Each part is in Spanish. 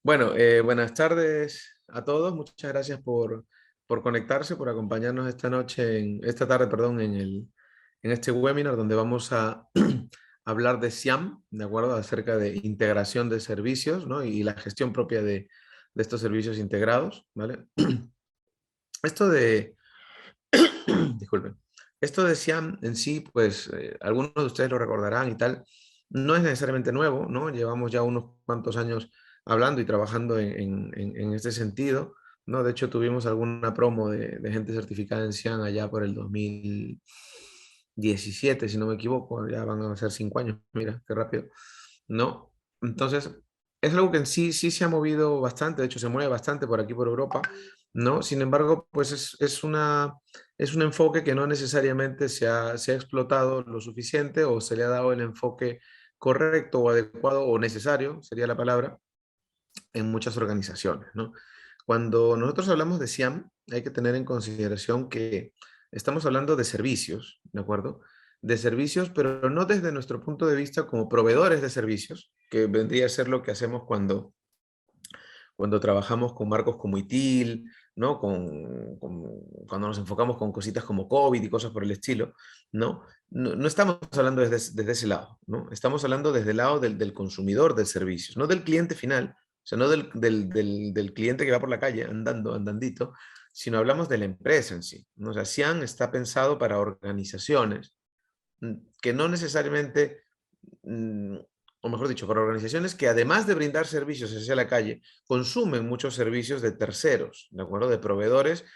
Bueno, buenas tardes a todos. Muchas gracias por conectarse, por acompañarnos esta noche, esta tarde, perdón, en este webinar donde vamos a hablar de SIAM, ¿de acuerdo? Acerca de integración de servicios, ¿no? Y la gestión propia de estos servicios integrados, ¿vale? Esto de, disculpen, esto de SIAM en sí, pues algunos de ustedes lo recordarán y tal, no es necesariamente nuevo, ¿no? Llevamos ya unos cuantos años hablando y trabajando en este sentido, ¿no? De hecho, tuvimos alguna promo de gente certificada en SIAM allá por el 2017, si no me equivoco, ya van a ser 5 años, mira, qué rápido, ¿no? Entonces, es algo que en sí sí se ha movido bastante, de hecho se mueve bastante por aquí por Europa, ¿no? Sin embargo, pues es un enfoque que no necesariamente se ha explotado lo suficiente o se le ha dado el enfoque correcto o adecuado o necesario, sería la palabra, en muchas organizaciones, ¿no? Cuando nosotros hablamos de SIAM, hay que tener en consideración que estamos hablando de servicios, ¿de acuerdo? De servicios, pero no desde nuestro punto de vista como proveedores de servicios, que vendría a ser lo que hacemos cuando trabajamos con marcos como ITIL, ¿no? Cuando nos enfocamos con cositas como COVID y cosas por el estilo, ¿no? No estamos hablando desde ese lado, ¿no? Estamos hablando desde el lado del consumidor de servicios, no del cliente final, o sea, no del cliente que va por la calle andandito, sino hablamos de la empresa en sí, ¿no? O sea, Cian está pensado para organizaciones que no necesariamente, mm, o mejor dicho, para organizaciones que además de brindar servicios hacia la calle, consumen muchos servicios de terceros, ¿de acuerdo? De proveedores,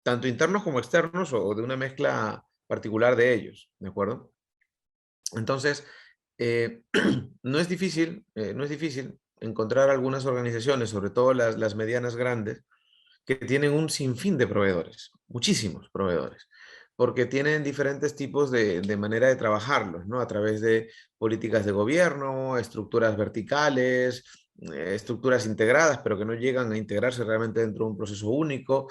tanto internos como externos o de una mezcla particular de ellos, ¿de acuerdo? Entonces, eh, no es difícil encontrar algunas organizaciones, sobre todo las medianas grandes, que tienen un sinfín de proveedores, muchísimos proveedores, porque tienen diferentes tipos de manera de trabajarlos, ¿no? A través de políticas de gobierno, estructuras verticales, estructuras integradas, pero que no llegan a integrarse realmente dentro de un proceso único.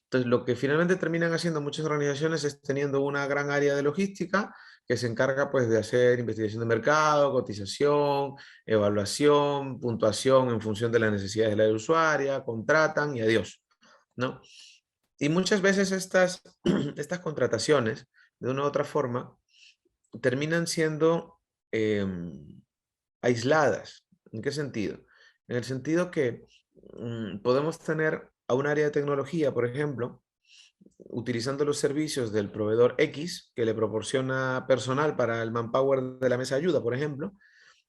Entonces, lo que finalmente terminan haciendo muchas organizaciones es teniendo una gran área de logística que se encarga pues de hacer investigación de mercado, cotización, evaluación, puntuación en función de las necesidades de la usuaria, contratan y adiós, ¿no? Y muchas veces estas contrataciones, de una u otra forma, terminan siendo eh, aisladas. ¿En qué sentido? En el sentido que podemos tener a un área de tecnología, por ejemplo, utilizando los servicios del proveedor X, que le proporciona personal para el manpower de la mesa de ayuda, por ejemplo,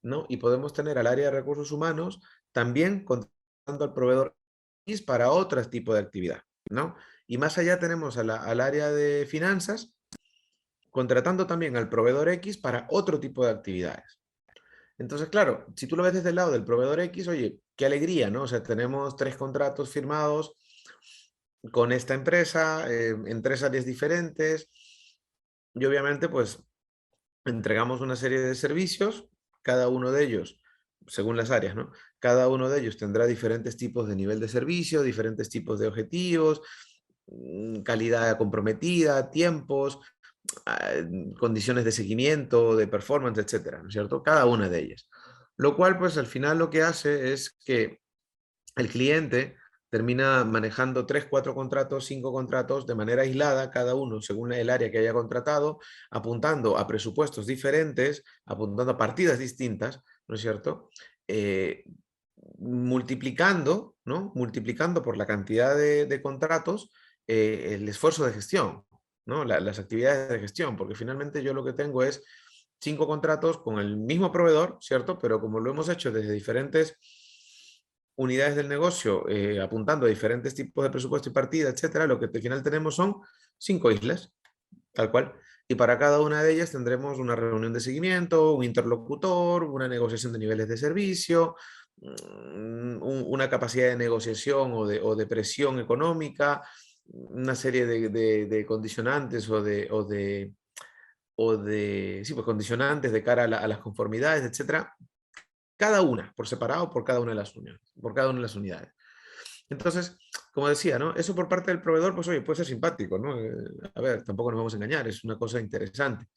¿no? Y podemos tener al área de recursos humanos también contratando al proveedor X para otro tipo de actividad, ¿no? Y más allá tenemos al área de finanzas contratando también al proveedor X para otro tipo de actividades. Entonces, claro, si tú lo ves desde el lado del proveedor X, oye, qué alegría, ¿no? O sea, tenemos 3 contratos firmados con esta empresa en 3 áreas diferentes y obviamente pues entregamos una serie de servicios, cada uno de ellos, según las áreas, ¿no? Cada uno de ellos tendrá diferentes tipos de nivel de servicio, diferentes tipos de objetivos, calidad comprometida, tiempos, condiciones de seguimiento, de performance, etcétera, ¿no es cierto? Cada una de ellas. Lo cual, pues al final lo que hace es que el cliente termina manejando 3, 4 contratos, 5 contratos de manera aislada, cada uno según el área que haya contratado, apuntando a presupuestos diferentes, apuntando a partidas distintas, ¿no es cierto? Eh, multiplicando, ¿no? Multiplicando por la cantidad de contratos el esfuerzo de gestión, ¿no? Las actividades de gestión, porque finalmente yo lo que tengo es 5 contratos con el mismo proveedor, ¿cierto? Pero como lo hemos hecho desde diferentes unidades del negocio, apuntando a diferentes tipos de presupuesto y partida, etcétera, lo que al final tenemos son 5 islas, tal cual. Y para cada una de ellas tendremos una reunión de seguimiento, un interlocutor, una negociación de niveles de servicio, una capacidad de negociación o de presión económica, una serie de condicionantes sí, pues condicionantes de cara a las conformidades, etcétera, cada una, por separado, por cada una de las uniones, por cada una de las unidades. Entonces, como decía, ¿no? Eso por parte del proveedor, pues oye, puede ser simpático, ¿no? A ver, tampoco nos vamos a engañar, es una cosa interesante.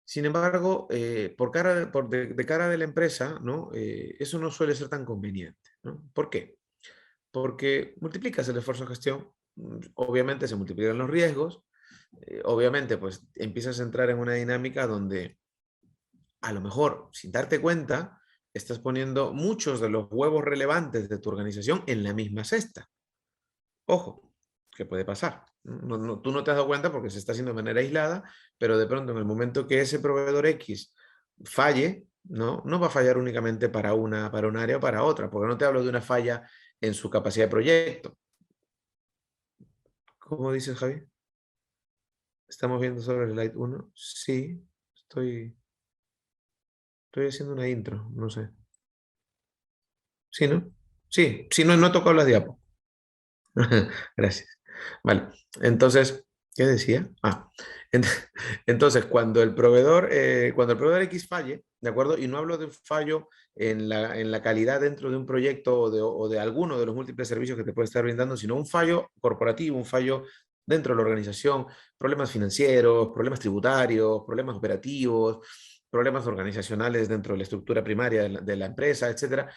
Sin embargo, de cara de la empresa, ¿no? Eso no suele ser tan conveniente, ¿no? ¿Por qué? Porque multiplicas el esfuerzo de gestión, obviamente se multiplican los riesgos, obviamente pues empiezas a entrar en una dinámica donde a lo mejor, sin darte cuenta, estás poniendo muchos de los huevos relevantes de tu organización en la misma cesta. Ojo, que puede pasar. Tú no te has dado cuenta porque se está haciendo de manera aislada, pero de pronto en el momento que ese proveedor X falle, no va a fallar únicamente para un área o para otra, porque no te hablo de una falla en su capacidad de proyecto. ¿Cómo dices, Javi? ¿Estamos viendo sobre el slide 1? Sí, estoy, estoy haciendo una intro, no sé. ¿Sí, no? Sí, sí, no he tocado las diapos. Gracias. Vale, entonces, ¿qué decía? Ent- entonces, cuando el proveedor X falle, ¿de acuerdo? Y no hablo de un fallo en la calidad dentro de un proyecto o de alguno de los múltiples servicios que te puede estar brindando, sino un fallo corporativo, un fallo dentro de la organización, problemas financieros, problemas tributarios, problemas operativos, problemas organizacionales dentro de la estructura primaria de la empresa, etcétera,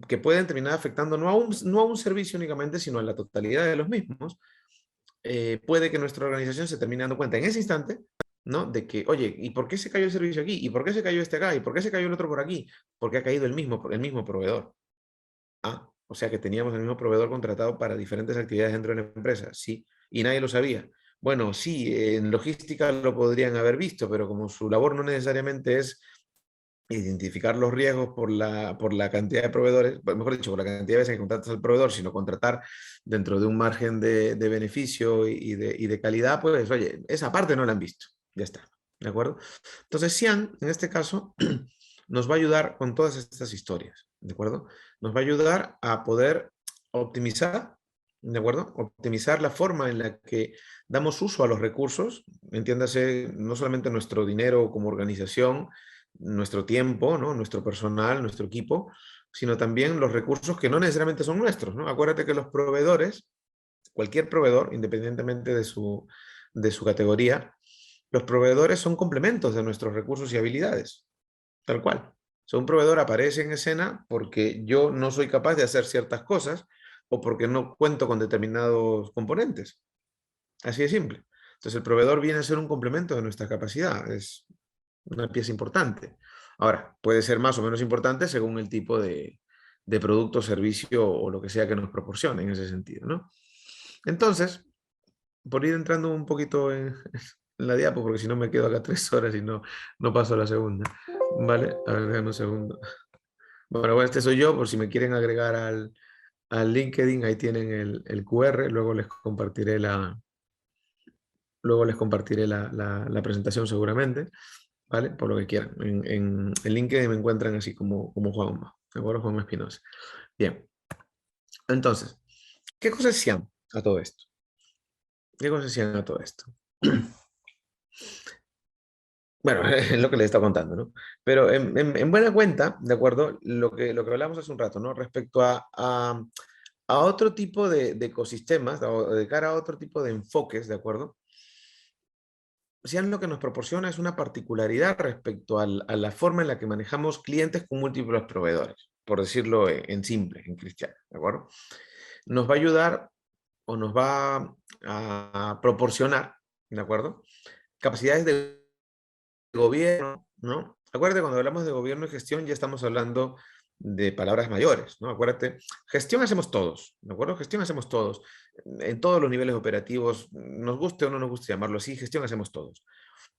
que pueden terminar afectando no a un servicio únicamente, sino a la totalidad de los mismos. Puede que nuestra organización se termine dando cuenta en ese instante, ¿no? De que, oye, ¿y por qué se cayó el servicio aquí? ¿Y por qué se cayó este acá? ¿Y por qué se cayó el otro por aquí? Porque ha caído el mismo proveedor. O sea que teníamos el mismo proveedor contratado para diferentes actividades dentro de la empresa, sí, y nadie lo sabía. Bueno, sí, en logística lo podrían haber visto, pero como su labor no necesariamente es identificar los riesgos por la cantidad de proveedores, mejor dicho, por la cantidad de veces que contratas al proveedor, sino contratar dentro de un margen de beneficio y de calidad, pues oye, esa parte no la han visto. Ya está. ¿De acuerdo? Entonces, Cian, en este caso, nos va a ayudar con todas estas historias. ¿De acuerdo? Nos va a ayudar a poder optimizar, ¿de acuerdo? Optimizar la forma en la que damos uso a los recursos, entiéndase, no solamente nuestro dinero como organización, nuestro tiempo, ¿no? Nuestro personal, nuestro equipo, sino también los recursos que no necesariamente son nuestros, ¿no? Acuérdate que los proveedores, cualquier proveedor, independientemente de su categoría, los proveedores son complementos de nuestros recursos y habilidades, tal cual. O sea, un proveedor aparece en escena porque yo no soy capaz de hacer ciertas cosas o porque no cuento con determinados componentes. Así de simple. Entonces el proveedor viene a ser un complemento de nuestra capacidad. Es una pieza importante. Ahora, puede ser más o menos importante según el tipo de producto, servicio o lo que sea que nos proporcione en ese sentido, ¿no? Entonces, por ir entrando un poquito en la diapo, porque si no me quedo acá 3 horas y no paso a la segunda. Vale, a ver, déjame un segundo. Bueno, este soy yo, por si me quieren agregar al LinkedIn, ahí tienen el QR, luego les compartiré la presentación seguramente. ¿Vale? Por lo que quieran. En LinkedIn me encuentran así como Juanma, ¿de acuerdo? Juanma Espinosa. Bien, entonces, ¿qué cosas hacían a todo esto? ¿Qué cosas hacían a todo esto? Bueno, es lo que les está contando, ¿no? Pero en buena cuenta, ¿de acuerdo? Lo que hablamos hace un rato, ¿no? Respecto a otro tipo de ecosistemas, o de cara a otro tipo de enfoques, ¿de acuerdo? Cian lo que nos proporciona es una particularidad respecto a la forma en la que manejamos clientes con múltiples proveedores, por decirlo en simple, en cristiano, ¿de acuerdo? Nos va a ayudar o nos va a proporcionar, ¿de acuerdo? Capacidades de gobierno, ¿no? Acuérdate, cuando hablamos de gobierno y gestión ya estamos hablando de palabras mayores, ¿no? Acuérdate, gestión hacemos todos, ¿de acuerdo? Gestión hacemos todos, en todos los niveles operativos, nos guste o no nos guste llamarlo así, gestión hacemos todos.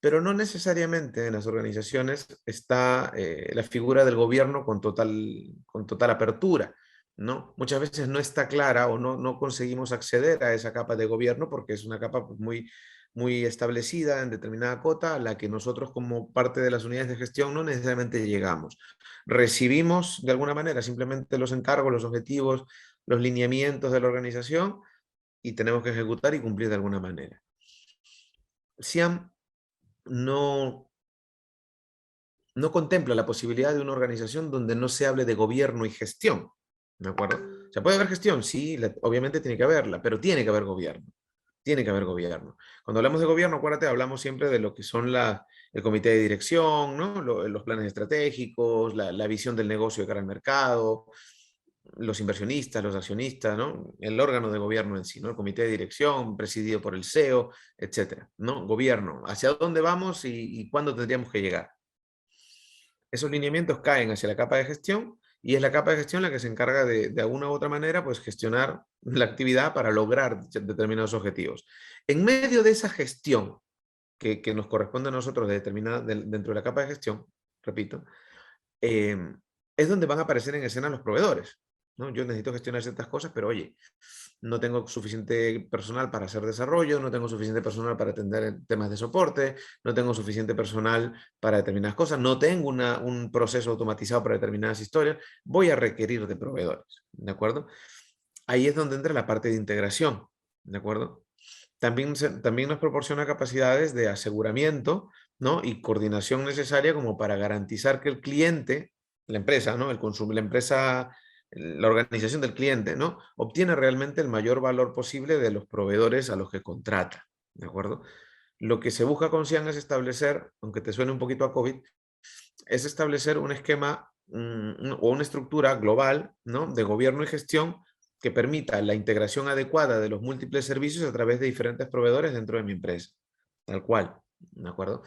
Pero no necesariamente en las organizaciones está la figura del gobierno con total apertura, ¿no? Muchas veces no está clara o no conseguimos acceder a esa capa de gobierno porque es una capa pues, muy establecida en determinada cota a la que nosotros como parte de las unidades de gestión no necesariamente llegamos. Recibimos de alguna manera simplemente los encargos, los objetivos, los lineamientos de la organización y tenemos que ejecutar y cumplir de alguna manera. SIAM no, no contempla la posibilidad de una organización donde no se hable de gobierno y gestión. ¿De acuerdo? O sea, ¿puede haber gestión? Sí, obviamente tiene que haberla, pero tiene que haber gobierno. Tiene que haber gobierno. Cuando hablamos de gobierno, acuérdate, hablamos siempre de lo que son el comité de dirección, ¿no? Los planes estratégicos, la visión del negocio de cara al mercado. los inversionistas, los accionistas, ¿no? El órgano de gobierno en sí, ¿no? El comité de dirección, presidido por el CEO, etcétera, ¿no? Gobierno, ¿hacia dónde vamos y cuándo tendríamos que llegar? Esos lineamientos caen hacia la capa de gestión y es la capa de gestión la que se encarga de alguna u otra manera, pues gestionar la actividad para lograr determinados objetivos. En medio de esa gestión que nos corresponde a nosotros dentro de la capa de gestión, repito, eh, es donde van a aparecer en escena los proveedores, ¿no? Yo necesito gestionar ciertas cosas, pero oye, no tengo suficiente personal para hacer desarrollo, no tengo suficiente personal para atender temas de soporte, no tengo suficiente personal para determinadas cosas, no tengo un proceso automatizado para determinadas historias, voy a requerir de proveedores, ¿de acuerdo? Ahí es donde entra la parte de integración, ¿de acuerdo? También nos proporciona capacidades de aseguramiento, ¿no? Y coordinación necesaria como para garantizar que el cliente, la empresa, ¿no? El consumo, la empresa, la organización del cliente, ¿no? Obtiene realmente el mayor valor posible de los proveedores a los que contrata, ¿de acuerdo? Lo que se busca con Cian es establecer, aunque te suene un poquito a COVID, es establecer un esquema o una estructura global, ¿no? De gobierno y gestión que permita la integración adecuada de los múltiples servicios a través de diferentes proveedores dentro de mi empresa. Tal cual, ¿de acuerdo?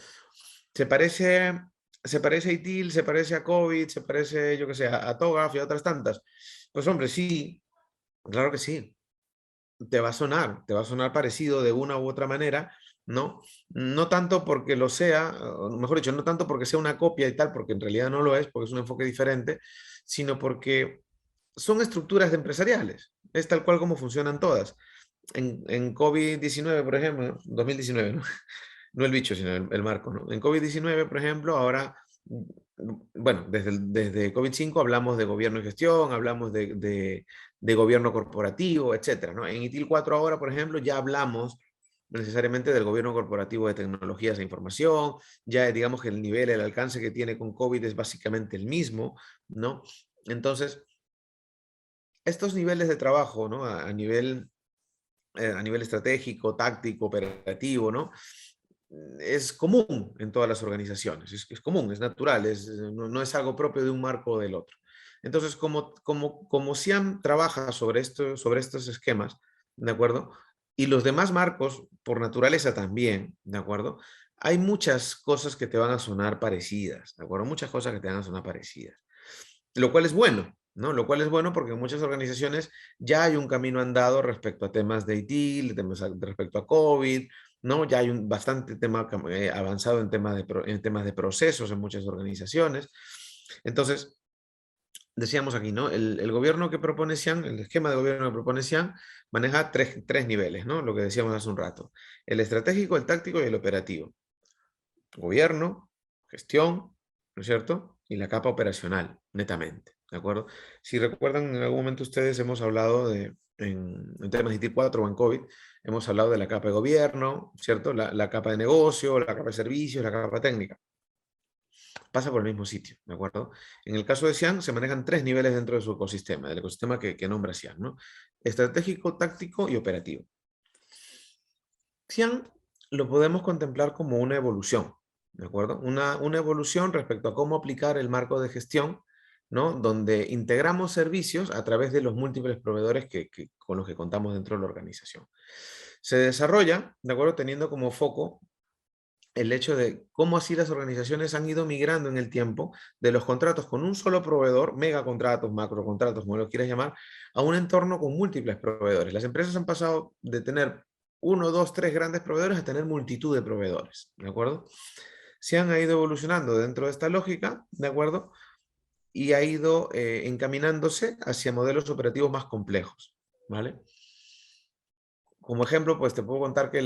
Se parece, se parece a ITIL, se parece a COVID, se parece, yo que sé, a TOGAF y a otras tantas. Pues hombre, sí, claro que sí. Te va a sonar parecido de una u otra manera, ¿no? No tanto porque lo sea, o mejor dicho, no tanto porque sea una copia y tal, porque en realidad no lo es, porque es un enfoque diferente, sino porque son estructuras de empresariales. Es tal cual como funcionan todas. En COVID-19, por ejemplo, 2019, ¿no? No el bicho, sino el marco, ¿no? En COVID-19, por ejemplo, ahora, bueno, desde COVID-5 hablamos de gobierno y gestión, hablamos de gobierno corporativo, etcétera, ¿no? En ITIL 4 ahora, por ejemplo, ya hablamos necesariamente del gobierno corporativo de tecnologías de información, ya digamos que el nivel, el alcance que tiene con COVID es básicamente el mismo, ¿no? Entonces, estos niveles de trabajo, ¿no? A nivel estratégico, táctico, operativo, ¿no? Es común en todas las organizaciones, es común, es natural, no es algo propio de un marco o del otro. Entonces, como SIAM trabaja sobre estos esquemas, ¿de acuerdo? Y los demás marcos, por naturaleza también, ¿de acuerdo? Hay muchas cosas que te van a sonar parecidas, ¿de acuerdo? Muchas cosas que te van a sonar parecidas. Lo cual es bueno, ¿no? Lo cual es bueno porque en muchas organizaciones ya hay un camino andado respecto a temas de IT, respecto a COVID, ¿no? Ya hay un bastante tema avanzado en temas de procesos en muchas organizaciones. Entonces, decíamos aquí, ¿no? El gobierno que propone Xi'an, el esquema de gobierno que propone Xi'an, maneja tres niveles, ¿no? Lo que decíamos hace un rato. El estratégico, el táctico y el operativo. Gobierno, gestión, ¿no es cierto? Y la capa operacional, netamente, ¿de acuerdo? Si recuerdan, en algún momento ustedes hemos hablado en temas de IT4 o en COVID, hemos hablado de la capa de gobierno, ¿cierto? La capa de negocio, la capa de servicios, la capa técnica. Pasa por el mismo sitio, ¿de acuerdo? En el caso de Xi'an se manejan tres niveles dentro de su ecosistema, del ecosistema que nombra Xi'an, ¿no? Estratégico, táctico y operativo. Xi'an lo podemos contemplar como una evolución, ¿de acuerdo? Una evolución respecto a cómo aplicar el marco de gestión, ¿no? Donde integramos servicios a través de los múltiples proveedores con los que contamos dentro de la organización. Se desarrolla, ¿de acuerdo? Teniendo como foco el hecho de cómo así las organizaciones han ido migrando en el tiempo de los contratos con un solo proveedor, megacontratos, macrocontratos, como lo quieras llamar, a un entorno con múltiples proveedores. Las empresas han pasado de tener uno, dos, tres grandes proveedores a tener multitud de proveedores, ¿de acuerdo? Se han ido evolucionando dentro de esta lógica, ¿de acuerdo? Y ha ido encaminándose hacia modelos operativos más complejos, ¿vale? Como ejemplo, pues te puedo contar que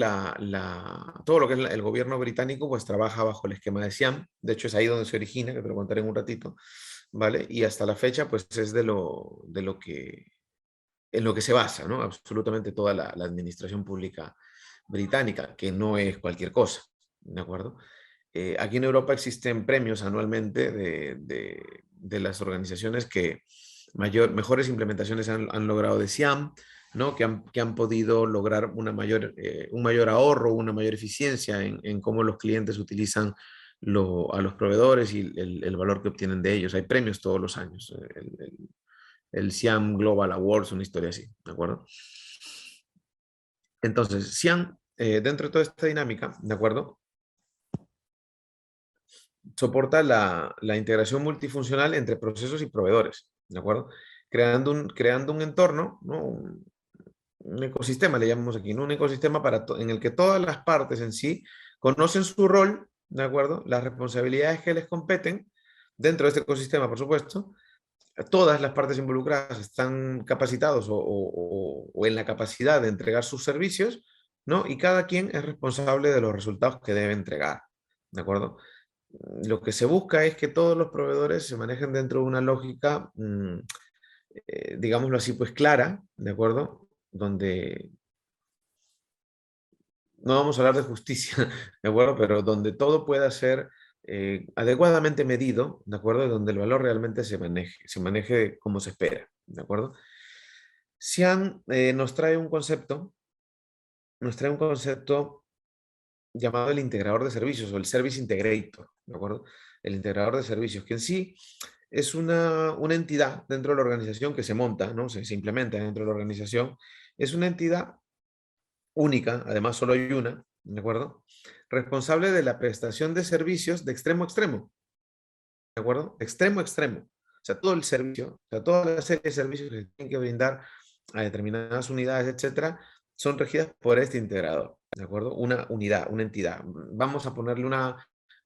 todo lo que es el gobierno británico pues trabaja bajo el esquema de Siam. De hecho, es ahí donde se origina, que te lo contaré en un ratito, ¿vale? Y hasta la fecha, pues es en lo que se basa, ¿no? Absolutamente toda la administración pública británica, que no es cualquier cosa, ¿de acuerdo? Aquí en Europa existen premios anualmente de las organizaciones que mejores implementaciones han logrado de SIAM, ¿no? Que han podido lograr un mayor ahorro, una mayor eficiencia en cómo los clientes utilizan a los proveedores y el valor que obtienen de ellos. Hay premios todos los años. el Siam Global Awards, una historia así, ¿de acuerdo? Entonces, Siam, dentro de toda esta dinámica, ¿de acuerdo? Soporta la integración multifuncional entre procesos y proveedores, ¿de acuerdo? Creando un entorno, ¿no? Un ecosistema, le llamamos aquí, ¿no? Un ecosistema en el que todas las partes en sí conocen su rol, ¿de acuerdo? Las responsabilidades que les competen dentro de este ecosistema, por supuesto. Todas las partes involucradas están capacitados o en la capacidad de entregar sus servicios, ¿no? Y cada quien es responsable de los resultados que debe entregar, ¿de acuerdo? Lo que se busca es que todos los proveedores se manejen dentro de una lógica, digámoslo así, pues clara, ¿de acuerdo? Donde no vamos a hablar de justicia, ¿de acuerdo? Pero donde todo pueda ser adecuadamente medido, ¿de acuerdo? Donde el valor realmente se maneje como se espera, ¿de acuerdo? Xian nos trae un concepto llamado el integrador de servicios o el Service Integrator, ¿de acuerdo? El integrador de servicios, que en sí es una entidad dentro de la organización que se monta, ¿no? Se implementa dentro de la organización. Es una entidad única, además solo hay una, ¿de acuerdo? Responsable de la prestación de servicios de extremo a extremo, ¿de acuerdo? Extremo a extremo. O sea, todo el servicio, o sea, toda la serie de servicios que se tienen que brindar a determinadas unidades, etcétera, son regidas por este integrador, ¿de acuerdo? Una unidad, una entidad. Vamos a ponerle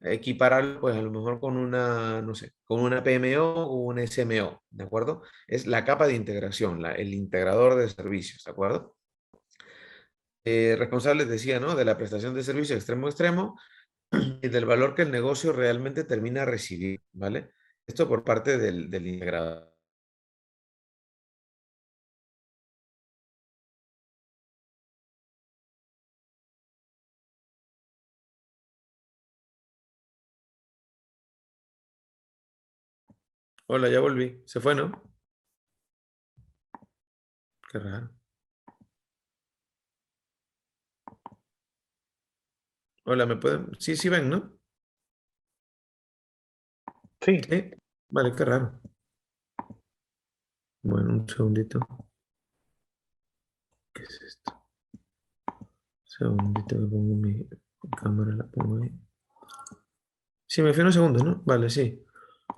equipararlo, pues a lo mejor con una, no sé, con una PMO o una SMO, ¿de acuerdo? Es la capa de integración, el integrador de servicios, ¿de acuerdo? Responsables, decía, ¿no? De la prestación de servicio extremo a extremo y del valor que el negocio realmente termina a recibir, ¿vale? Esto por parte del integrador. Hola, ya volví. Se fue, ¿no? Qué raro. Hola, ¿me pueden? Sí, sí ven, ¿no? Sí, Sí. Vale, qué raro. Bueno, un segundito. ¿Qué es esto? Segundito que pongo mi cámara, la pongo ahí. Sí, me fui unos segundos, ¿no? Vale, sí.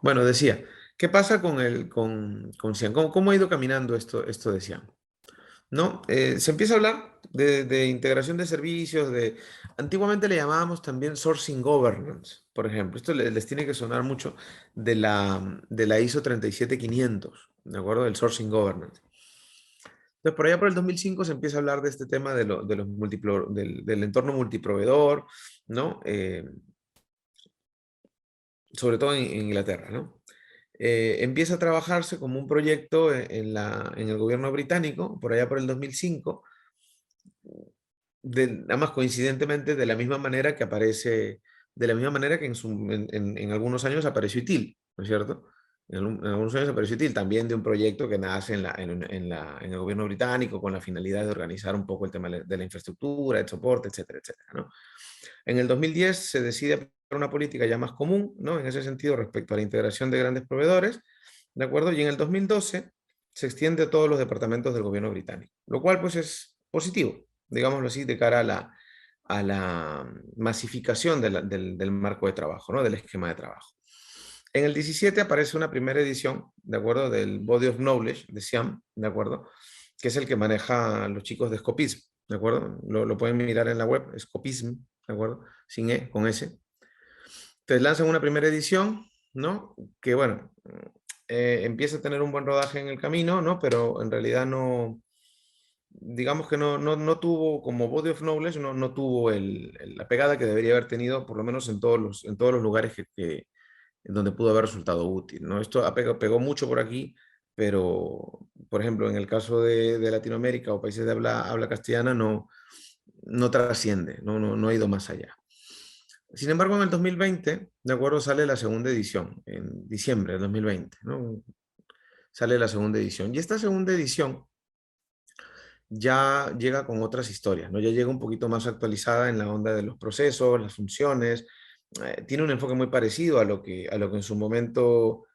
Bueno, decía, ¿qué pasa con Cian? ¿Cómo ha ido caminando esto de Cian? ¿No? Se empieza a hablar de integración de servicios, antiguamente le llamábamos también sourcing governance, por ejemplo. Esto les tiene que sonar mucho de la ISO 37500, ¿de acuerdo? Del sourcing governance. Entonces, por allá por el 2005 se empieza a hablar de este tema del entorno multiproveedor, ¿no? Sobre todo en Inglaterra, ¿no? Empieza a trabajarse como un proyecto en el gobierno británico, por allá por el 2005, además coincidentemente de la misma manera que en algunos años apareció ITIL, ¿no es cierto? En algunos años apareció ITIL, también de un proyecto que nace en el gobierno británico con la finalidad de organizar un poco el tema de la infraestructura, el soporte, etcétera, etcétera, ¿no? En el 2010 se decide aplicar una política ya más común, ¿no? En ese sentido, respecto a la integración de grandes proveedores, ¿de acuerdo? Y en el 2012 se extiende a todos los departamentos del gobierno británico, lo cual pues es positivo, digámoslo así, de cara a la masificación del marco de trabajo, ¿no? Del esquema de trabajo. En el 17 aparece una primera edición, ¿de acuerdo? Del Body of Knowledge de SIAM, ¿de acuerdo? Que es el que maneja los chicos de Scopism, ¿de acuerdo? Lo pueden mirar en la web, Scopism, ¿de acuerdo? Sin E, con S. Entonces lanzan una primera edición, ¿no? Que bueno, empieza a tener un buen rodaje en el camino, ¿no? Pero en realidad no, digamos que no tuvo, como Body of Knowledge, no tuvo la pegada que debería haber tenido, por lo menos en todos los lugares en donde pudo haber resultado útil, ¿no? Esto pegó mucho por aquí, pero, por ejemplo, en el caso de Latinoamérica o países de habla castellana, no trasciende, no ha ido más allá. Sin embargo, en el 2020, de acuerdo, sale la segunda edición, en diciembre de 2020, ¿no? Sale la segunda edición. Y esta segunda edición ya llega con otras historias, ¿no? Ya llega un poquito más actualizada en la onda de los procesos, las funciones. Tiene un enfoque muy parecido a lo que en su momento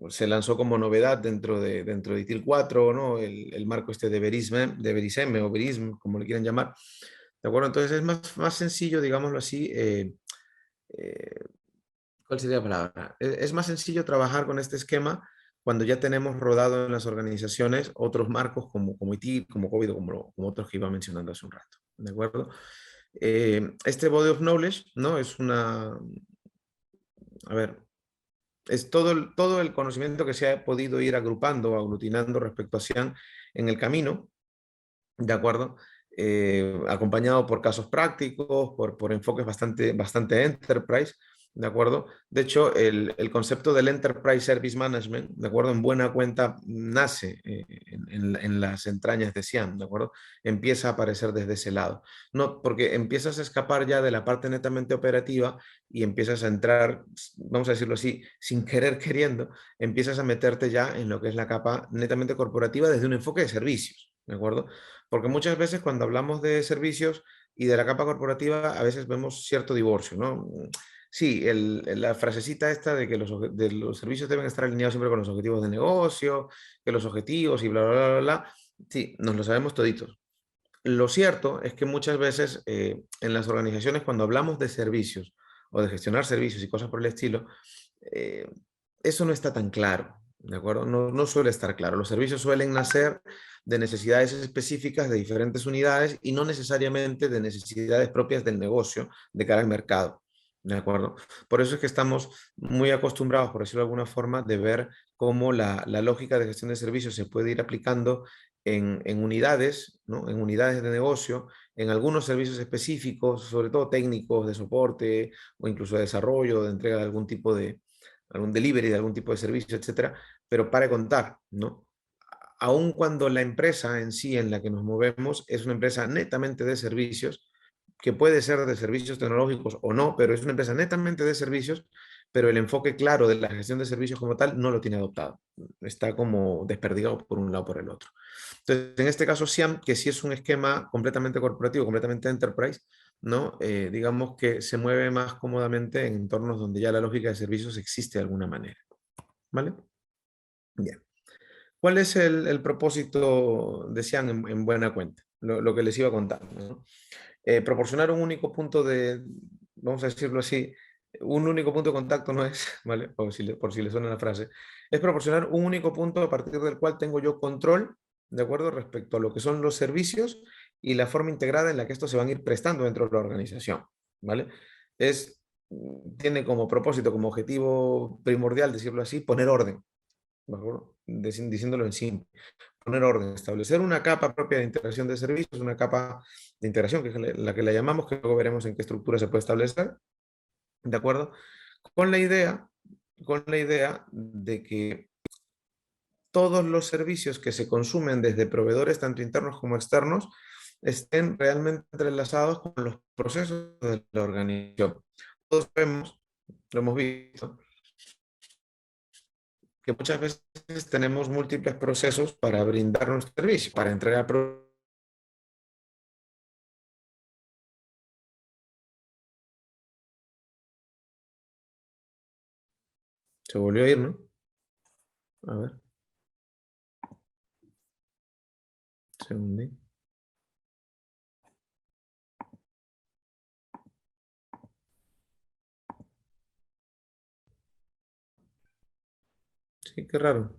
se lanzó como novedad dentro de ITIL 4, ¿no? El marco este de Verisme o Verism, como le quieran llamar. ¿De acuerdo? Entonces es más sencillo, digámoslo así, eh, ¿cuál sería la palabra? Es más sencillo trabajar con este esquema cuando ya tenemos rodado en las organizaciones otros marcos como ITIL, como COVID, como otros que iba mencionando hace un rato. ¿De acuerdo? Este Body of Knowledge, ¿no? Es a ver, es todo el conocimiento que se ha podido ir agrupando o aglutinando respecto a Xi'an en el camino, ¿de acuerdo? Acompañado por casos prácticos, por enfoques bastante enterprise, ¿de acuerdo? De hecho, el concepto del Enterprise Service Management, ¿de acuerdo? En buena cuenta nace en las entrañas de Xi'an, ¿de acuerdo? Empieza a aparecer desde ese lado. No, porque empiezas a escapar ya de la parte netamente operativa y empiezas a entrar, vamos a decirlo así, sin querer queriendo, empiezas a meterte ya en lo que es la capa netamente corporativa desde un enfoque de servicios, ¿de acuerdo? Porque muchas veces cuando hablamos de servicios y de la capa corporativa, a veces vemos cierto divorcio, ¿no? Sí, la frasecita esta de que de los servicios deben estar alineados siempre con los objetivos de negocio, que los objetivos y bla, bla, bla, bla, bla. Sí, nos lo sabemos toditos. Lo cierto es que muchas veces en las organizaciones cuando hablamos de servicios o de gestionar servicios y cosas por el estilo, eh, eso no está tan claro, ¿de acuerdo? No suele estar claro. Los servicios suelen nacer de necesidades específicas de diferentes unidades y no necesariamente de necesidades propias del negocio de cara al mercado, ¿de acuerdo? Por eso es que estamos muy acostumbrados, por decirlo de alguna forma, de ver cómo la lógica de gestión de servicios se puede ir aplicando en unidades, ¿no? En unidades de negocio, en algunos servicios específicos, sobre todo técnicos de soporte o incluso de desarrollo, de entrega de algún tipo de, algún delivery de algún tipo de servicio, etcétera, pero para contar, ¿no? Aun cuando la empresa en sí en la que nos movemos es una empresa netamente de servicios, que puede ser de servicios tecnológicos o no, pero es una empresa netamente de servicios, pero el enfoque claro de la gestión de servicios como tal no lo tiene adoptado. Está como desperdigado por un lado por el otro. Entonces, en este caso, SIAM, que sí es un esquema completamente corporativo, completamente enterprise, ¿no? Digamos que se mueve más cómodamente en entornos donde ya la lógica de servicios existe de alguna manera. ¿Vale? Bien. ¿Cuál es el propósito de SIAM en buena cuenta? Lo que les iba a contar, ¿no? Proporcionar un único punto de, vamos a decirlo así, un único punto de contacto no es, ¿vale? Por si le suena la frase, es proporcionar un único punto a partir del cual tengo yo control, ¿de acuerdo? Respecto a lo que son los servicios y la forma integrada en la que estos se van a ir prestando dentro de la organización, ¿vale? Tiene como propósito, como objetivo primordial, decirlo así, poner orden, ¿de acuerdo? Diciéndolo en sí, poner orden, establecer una capa propia de integración de servicios, una capa de integración, que es la que la llamamos, que luego veremos en qué estructura se puede establecer, ¿de acuerdo? Con la idea, con la idea de que todos los servicios que se consumen desde proveedores, tanto internos como externos, estén realmente entrelazados con los procesos de la organización. Todos vemos, lo hemos visto, que muchas veces tenemos múltiples procesos para brindar nuestro servicio, para entregar productos. Se volvió a ir, ¿no? A ver, segundo. Sí, qué raro.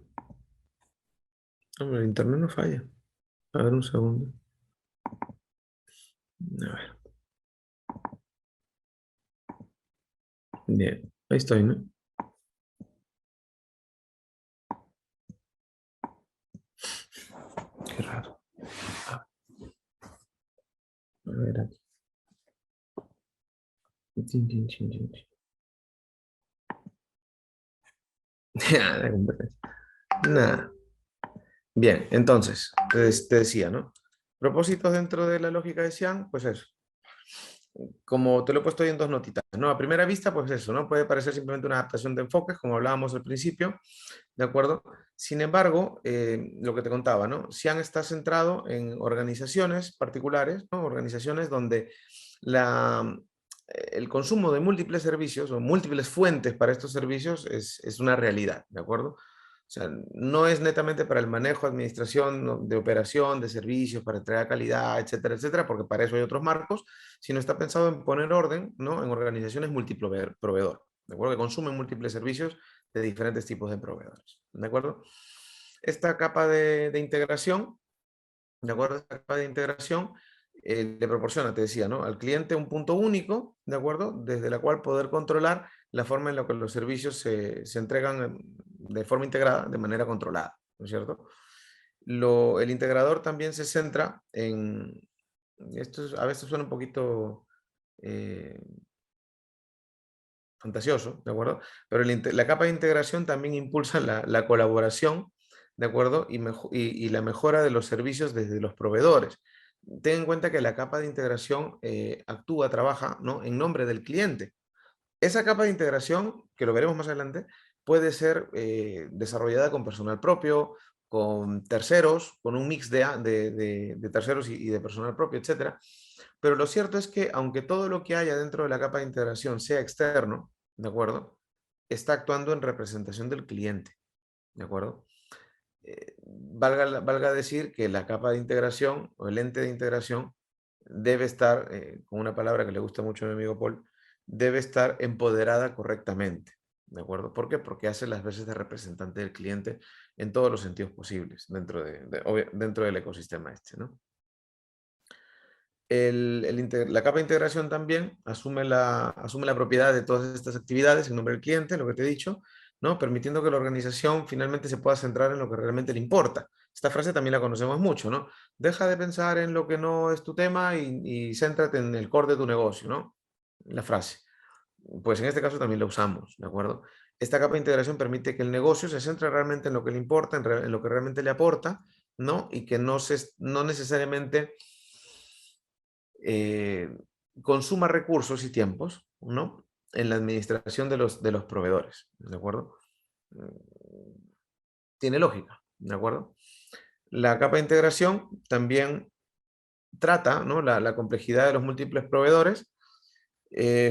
Hombre, el internet no falla. A ver, un segundo. A ver, bien. Ahí estoy, ¿no? Qué raro. A ver, aquí. Chin, chin, chin, chin, chin. Nada, competencia. Nada. Bien, entonces, te decía, ¿no? Propósitos dentro de la lógica de Xiang, pues eso. Como te lo he puesto ahí en dos notitas, ¿no? A primera vista, pues eso, ¿no? Puede parecer simplemente una adaptación de enfoques, como hablábamos al principio, ¿de acuerdo? Sin embargo, lo que te contaba, ¿no? Xiang está centrado en organizaciones particulares, ¿no? Organizaciones donde la, el consumo de múltiples servicios o múltiples fuentes para estos servicios es una realidad, ¿de acuerdo? O sea, no es netamente para el manejo, administración de operación, de servicios, para entregar calidad, etcétera, etcétera, porque para eso hay otros marcos, sino está pensado en poner orden, ¿no? En organizaciones multiproveedor, ¿de acuerdo? Que consumen múltiples servicios de diferentes tipos de proveedores, ¿de acuerdo? Esta capa de integración, ¿de acuerdo? Esta capa de integración le proporciona, te decía, ¿no? Al cliente un punto único, ¿de acuerdo? Desde la cual poder controlar la forma en la que los servicios se entregan de forma integrada, de manera controlada, ¿no es cierto? El integrador también se centra en, a veces suena un poquito eh, fantasioso, ¿de acuerdo? Pero la capa de integración también impulsa la colaboración, ¿de acuerdo? Y la mejora de los servicios desde los proveedores. Ten en cuenta que la capa de integración actúa, trabaja, ¿no? En nombre del cliente. Esa capa de integración, que lo veremos más adelante, puede ser desarrollada con personal propio, con terceros, con un mix de terceros y de personal propio, etcétera. Pero lo cierto es que aunque todo lo que haya dentro de la capa de integración sea externo, ¿de acuerdo? Está actuando en representación del cliente, ¿de acuerdo? Valga decir que la capa de integración o el ente de integración debe estar, con una palabra que le gusta mucho a mi amigo Paul, debe estar empoderada correctamente, ¿de acuerdo? ¿Por qué? Porque hace las veces de representante del cliente en todos los sentidos posibles dentro del ecosistema este, ¿no? La capa de integración también asume la propiedad de todas estas actividades en nombre del cliente, lo que te he dicho, ¿no? Permitiendo que la organización finalmente se pueda centrar en lo que realmente le importa. Esta frase también la conocemos mucho, ¿no? Deja de pensar en lo que no es tu tema y céntrate en el core de tu negocio, ¿no? La frase. Pues en este caso también la usamos, ¿de acuerdo? Esta capa de integración permite que el negocio se centre realmente en lo que le importa, en lo que realmente le aporta, ¿no? Y que no necesariamente eh, consuma recursos y tiempos, ¿no? En la administración de los proveedores, ¿de acuerdo? Tiene lógica, ¿de acuerdo? La capa de integración también trata, ¿no? La complejidad de los múltiples proveedores,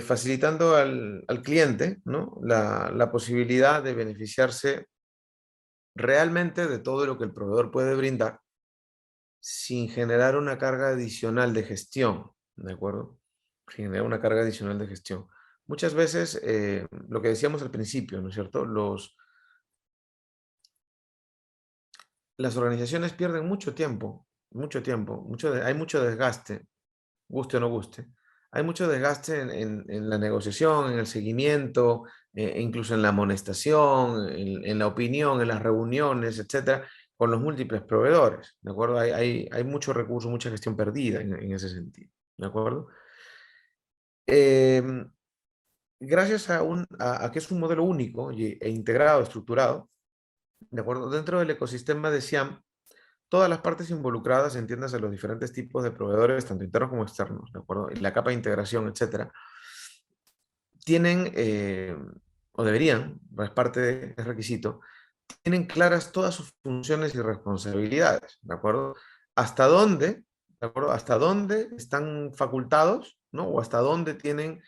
facilitando al cliente, ¿no? La posibilidad de beneficiarse realmente de todo lo que el proveedor puede brindar sin generar una carga adicional de gestión, ¿de acuerdo? Sin generar una carga adicional de gestión. Muchas veces, lo que decíamos al principio, ¿no es cierto? Las organizaciones pierden mucho tiempo, hay mucho desgaste, guste o no guste. Hay mucho desgaste en la negociación, en el seguimiento, e incluso en la amonestación, en la opinión, en las reuniones, etcétera, con los múltiples proveedores, ¿de acuerdo? Hay mucho recurso, mucha gestión perdida en ese sentido, ¿de acuerdo? Em, Gracias a que es un modelo único e integrado, estructurado, ¿de acuerdo? Dentro del ecosistema de SIAM, todas las partes involucradas, entiéndase los diferentes tipos de proveedores, tanto internos como externos, ¿de acuerdo? Y la capa de integración, etcétera, tienen, o deberían, es parte es requisito, tienen claras todas sus funciones y responsabilidades, ¿de acuerdo? Hasta dónde, ¿de acuerdo? Hasta dónde están facultados, ¿no? O hasta dónde tienen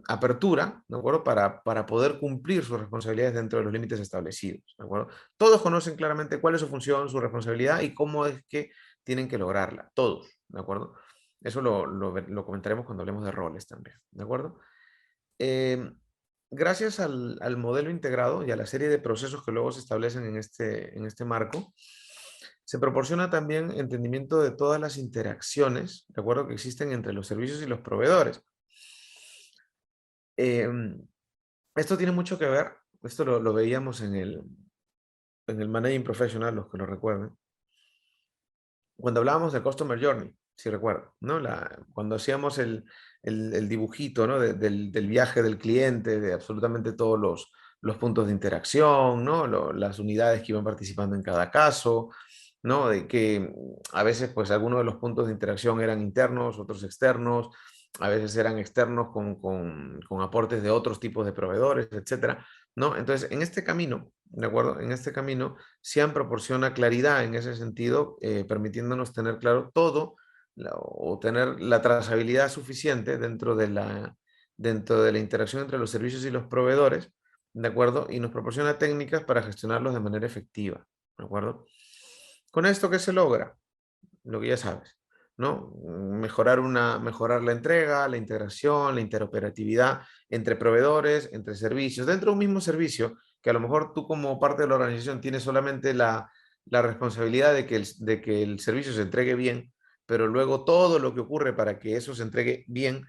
apertura, ¿de acuerdo? Para poder cumplir sus responsabilidades dentro de los límites establecidos, ¿de acuerdo? Todos conocen claramente cuál es su función, su responsabilidad y cómo es que tienen que lograrla, todos, ¿de acuerdo? Eso lo comentaremos cuando hablemos de roles también, ¿de acuerdo? Eh, Gracias al modelo integrado y a la serie de procesos que luego se establecen en este marco, se proporciona también entendimiento de todas las interacciones, de acuerdo, que existen entre los servicios y los proveedores. Esto tiene mucho que ver, esto lo veíamos en el Managing Professional, los que lo recuerden, cuando hablábamos de Customer Journey, si recuerdan, ¿no? Cuando hacíamos el dibujito, ¿no? Del viaje del cliente, de absolutamente todos los puntos de interacción, ¿no? Las unidades que iban participando en cada caso, ¿no? De que a veces, pues, algunos de los puntos de interacción eran internos, otros externos, a veces eran externos con aportes de otros tipos de proveedores, etcétera, ¿no? Entonces, en este camino, ¿de acuerdo? En este camino, SIAM proporciona claridad en ese sentido, permitiéndonos tener claro todo o tener la trazabilidad suficiente dentro de la interacción entre los servicios y los proveedores, ¿de acuerdo? Y nos proporciona técnicas para gestionarlos de manera efectiva, ¿de acuerdo? Con esto, ¿qué se logra? Lo que ya sabes, ¿no? Mejorar la entrega, la integración, la interoperatividad entre proveedores, entre servicios, dentro de un mismo servicio, que a lo mejor tú como parte de la organización tienes solamente la responsabilidad de que el servicio se entregue bien, pero luego todo lo que ocurre para que eso se entregue bien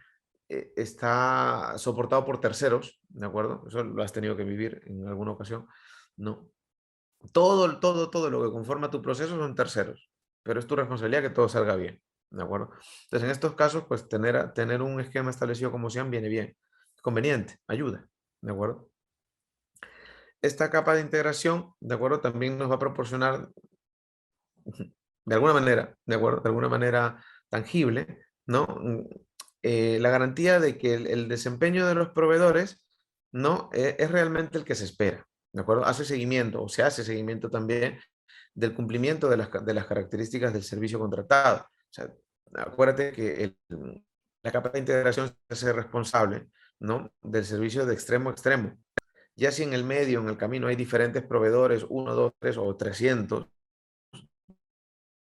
está soportado por terceros, ¿de acuerdo? Eso lo has tenido que vivir en alguna ocasión, ¿no? Todo lo que conforma tu proceso son terceros, pero es tu responsabilidad que todo salga bien, ¿de acuerdo? Entonces, en estos casos, pues tener un esquema establecido como SIAM viene bien, conveniente, ayuda, ¿de acuerdo? Esta capa de integración, ¿de acuerdo? También nos va a proporcionar, de alguna manera, ¿de acuerdo? De alguna manera tangible, ¿no? La garantía de que el desempeño de los proveedores, ¿no? Es realmente el que se espera, ¿de acuerdo? Hace seguimiento, o se hace seguimiento también del cumplimiento de las características del servicio contratado. O sea, acuérdate que la capa de integración se hace responsable, ¿no? Del servicio de extremo a extremo. Ya si en el medio, en el camino, hay diferentes proveedores, 1, 2, 3 o 300,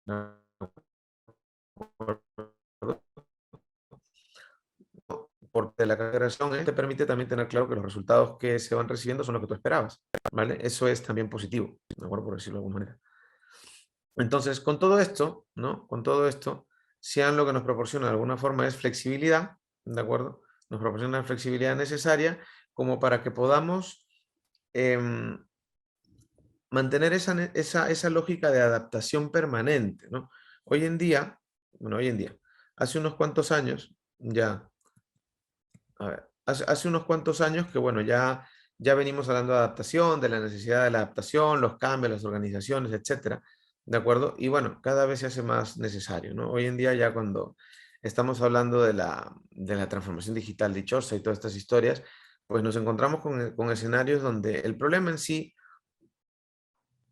¿no? Porque la integración te permite también tener claro que los resultados que se van recibiendo son los que tú esperabas, ¿vale? Eso es también positivo, ¿de acuerdo? Por decirlo de alguna manera. Entonces, con todo esto, ¿no? Con todo esto, SIAN lo que nos proporciona de alguna forma es flexibilidad, ¿de acuerdo? Nos proporciona la flexibilidad necesaria como para que podamos em, mantener esa lógica de adaptación permanente, ¿no? Hoy en día, bueno, hoy en día, hace unos cuantos años, ya, a ver, hace unos cuantos años que, bueno, ya venimos hablando de adaptación, de la necesidad de la adaptación, los cambios, las organizaciones, etcétera, ¿de acuerdo? Y bueno, cada vez se hace más necesario, ¿no? Hoy en día ya cuando estamos hablando de la transformación digital dichosa y todas estas historias, pues nos encontramos con escenarios donde el problema en sí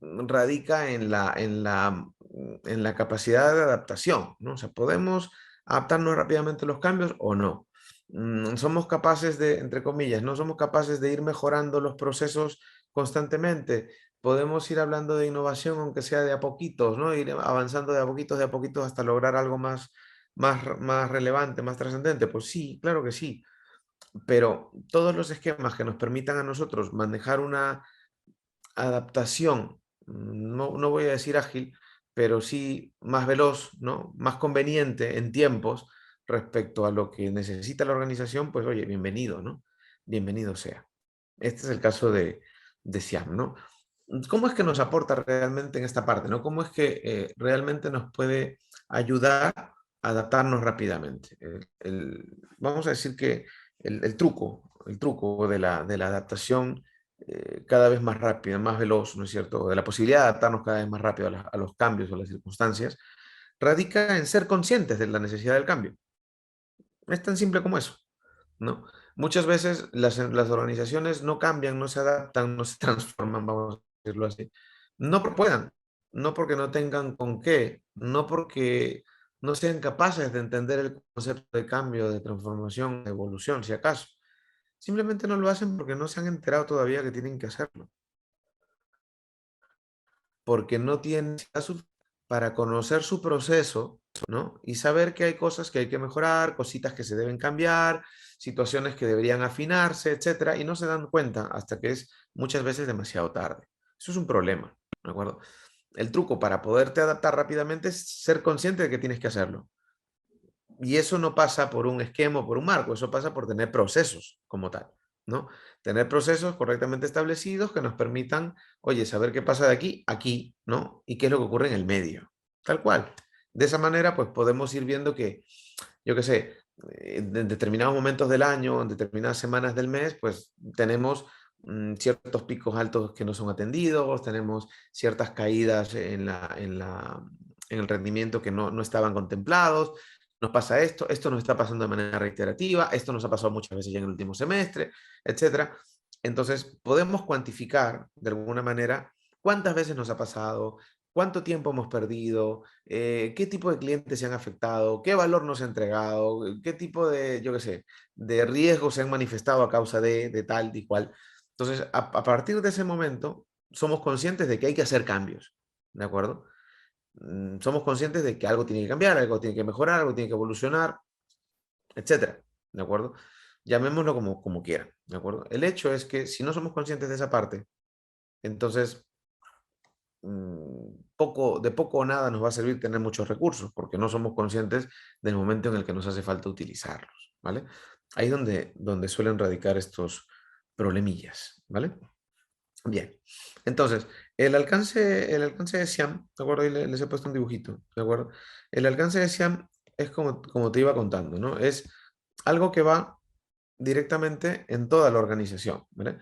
radica en la capacidad de adaptación, ¿no? O sea, podemos adaptarnos rápidamente a los cambios o no. Somos capaces de, entre comillas, no somos capaces de ir mejorando los procesos constantemente. Podemos ir hablando de innovación, aunque sea de a poquitos, ¿no? Ir avanzando de a poquitos hasta lograr algo más relevante, más trascendente. Pues sí, claro que sí. Pero todos los esquemas que nos permitan a nosotros manejar una adaptación, no voy a decir ágil, pero sí más veloz, ¿no? Más conveniente en tiempos respecto a lo que necesita la organización, pues oye, bienvenido, ¿no? Bienvenido sea. Este es el caso de SIAM, ¿no? ¿Cómo es que nos aporta realmente en esta parte, ¿no? ¿Cómo es que realmente nos puede ayudar a adaptarnos rápidamente? Vamos a decir que el truco de la adaptación cada vez más rápida, más veloz, ¿no es cierto? De la posibilidad de adaptarnos cada vez más rápido a los cambios o a las circunstancias, radica en ser conscientes de la necesidad del cambio. Es tan simple como eso, ¿no? Muchas veces las organizaciones no cambian, no se adaptan, no se transforman, vamos a decirlo así. No porque puedan, no porque no tengan con qué, no porque no sean capaces de entender el concepto de cambio, de transformación, de evolución, si acaso. Simplemente no lo hacen porque no se han enterado todavía que tienen que hacerlo. Porque no tienen para conocer su proceso, ¿no? Y saber que hay cosas que hay que mejorar, cositas que se deben cambiar, situaciones que deberían afinarse, etcétera, y no se dan cuenta hasta que es muchas veces demasiado tarde. Eso es un problema, ¿de acuerdo? El truco para poderte adaptar rápidamente es ser consciente de que tienes que hacerlo. Y eso no pasa por un esquema o por un marco, eso pasa por tener procesos como tal, ¿no? Tener procesos correctamente establecidos que nos permitan, oye, saber qué pasa de aquí a aquí, ¿no? Y qué es lo que ocurre en el medio, tal cual. De esa manera, pues podemos ir viendo que, yo qué sé, en determinados momentos del año, en determinadas semanas del mes, pues tenemos ciertos picos altos que no son atendidos, tenemos ciertas caídas en el rendimiento que no estaban contemplados, nos pasa esto nos está pasando de manera reiterativa, esto nos ha pasado muchas veces ya en el último semestre, etcétera. Entonces, podemos cuantificar de alguna manera cuántas veces nos ha pasado, cuánto tiempo hemos perdido, qué tipo de clientes se han afectado, qué valor nos ha entregado, qué tipo de, yo qué sé, de riesgos se han manifestado a causa de tal y cual. Entonces, a partir de ese momento, somos conscientes de que hay que hacer cambios, ¿de acuerdo? Somos conscientes de que algo tiene que cambiar, algo tiene que mejorar, algo tiene que evolucionar, etcétera, ¿de acuerdo? Llamémoslo como quieran, ¿de acuerdo? El hecho es que si no somos conscientes de esa parte, entonces de poco o nada nos va a servir tener muchos recursos, porque no somos conscientes del momento en el que nos hace falta utilizarlos, ¿vale? Ahí es donde suelen radicar estos problemillas, ¿vale? Bien, entonces, el alcance de SIAM, ¿de acuerdo? Ahí les he puesto un dibujito, ¿de acuerdo? El alcance de SIAM es como te iba contando, ¿no? Es algo que va directamente en toda la organización, ¿vale?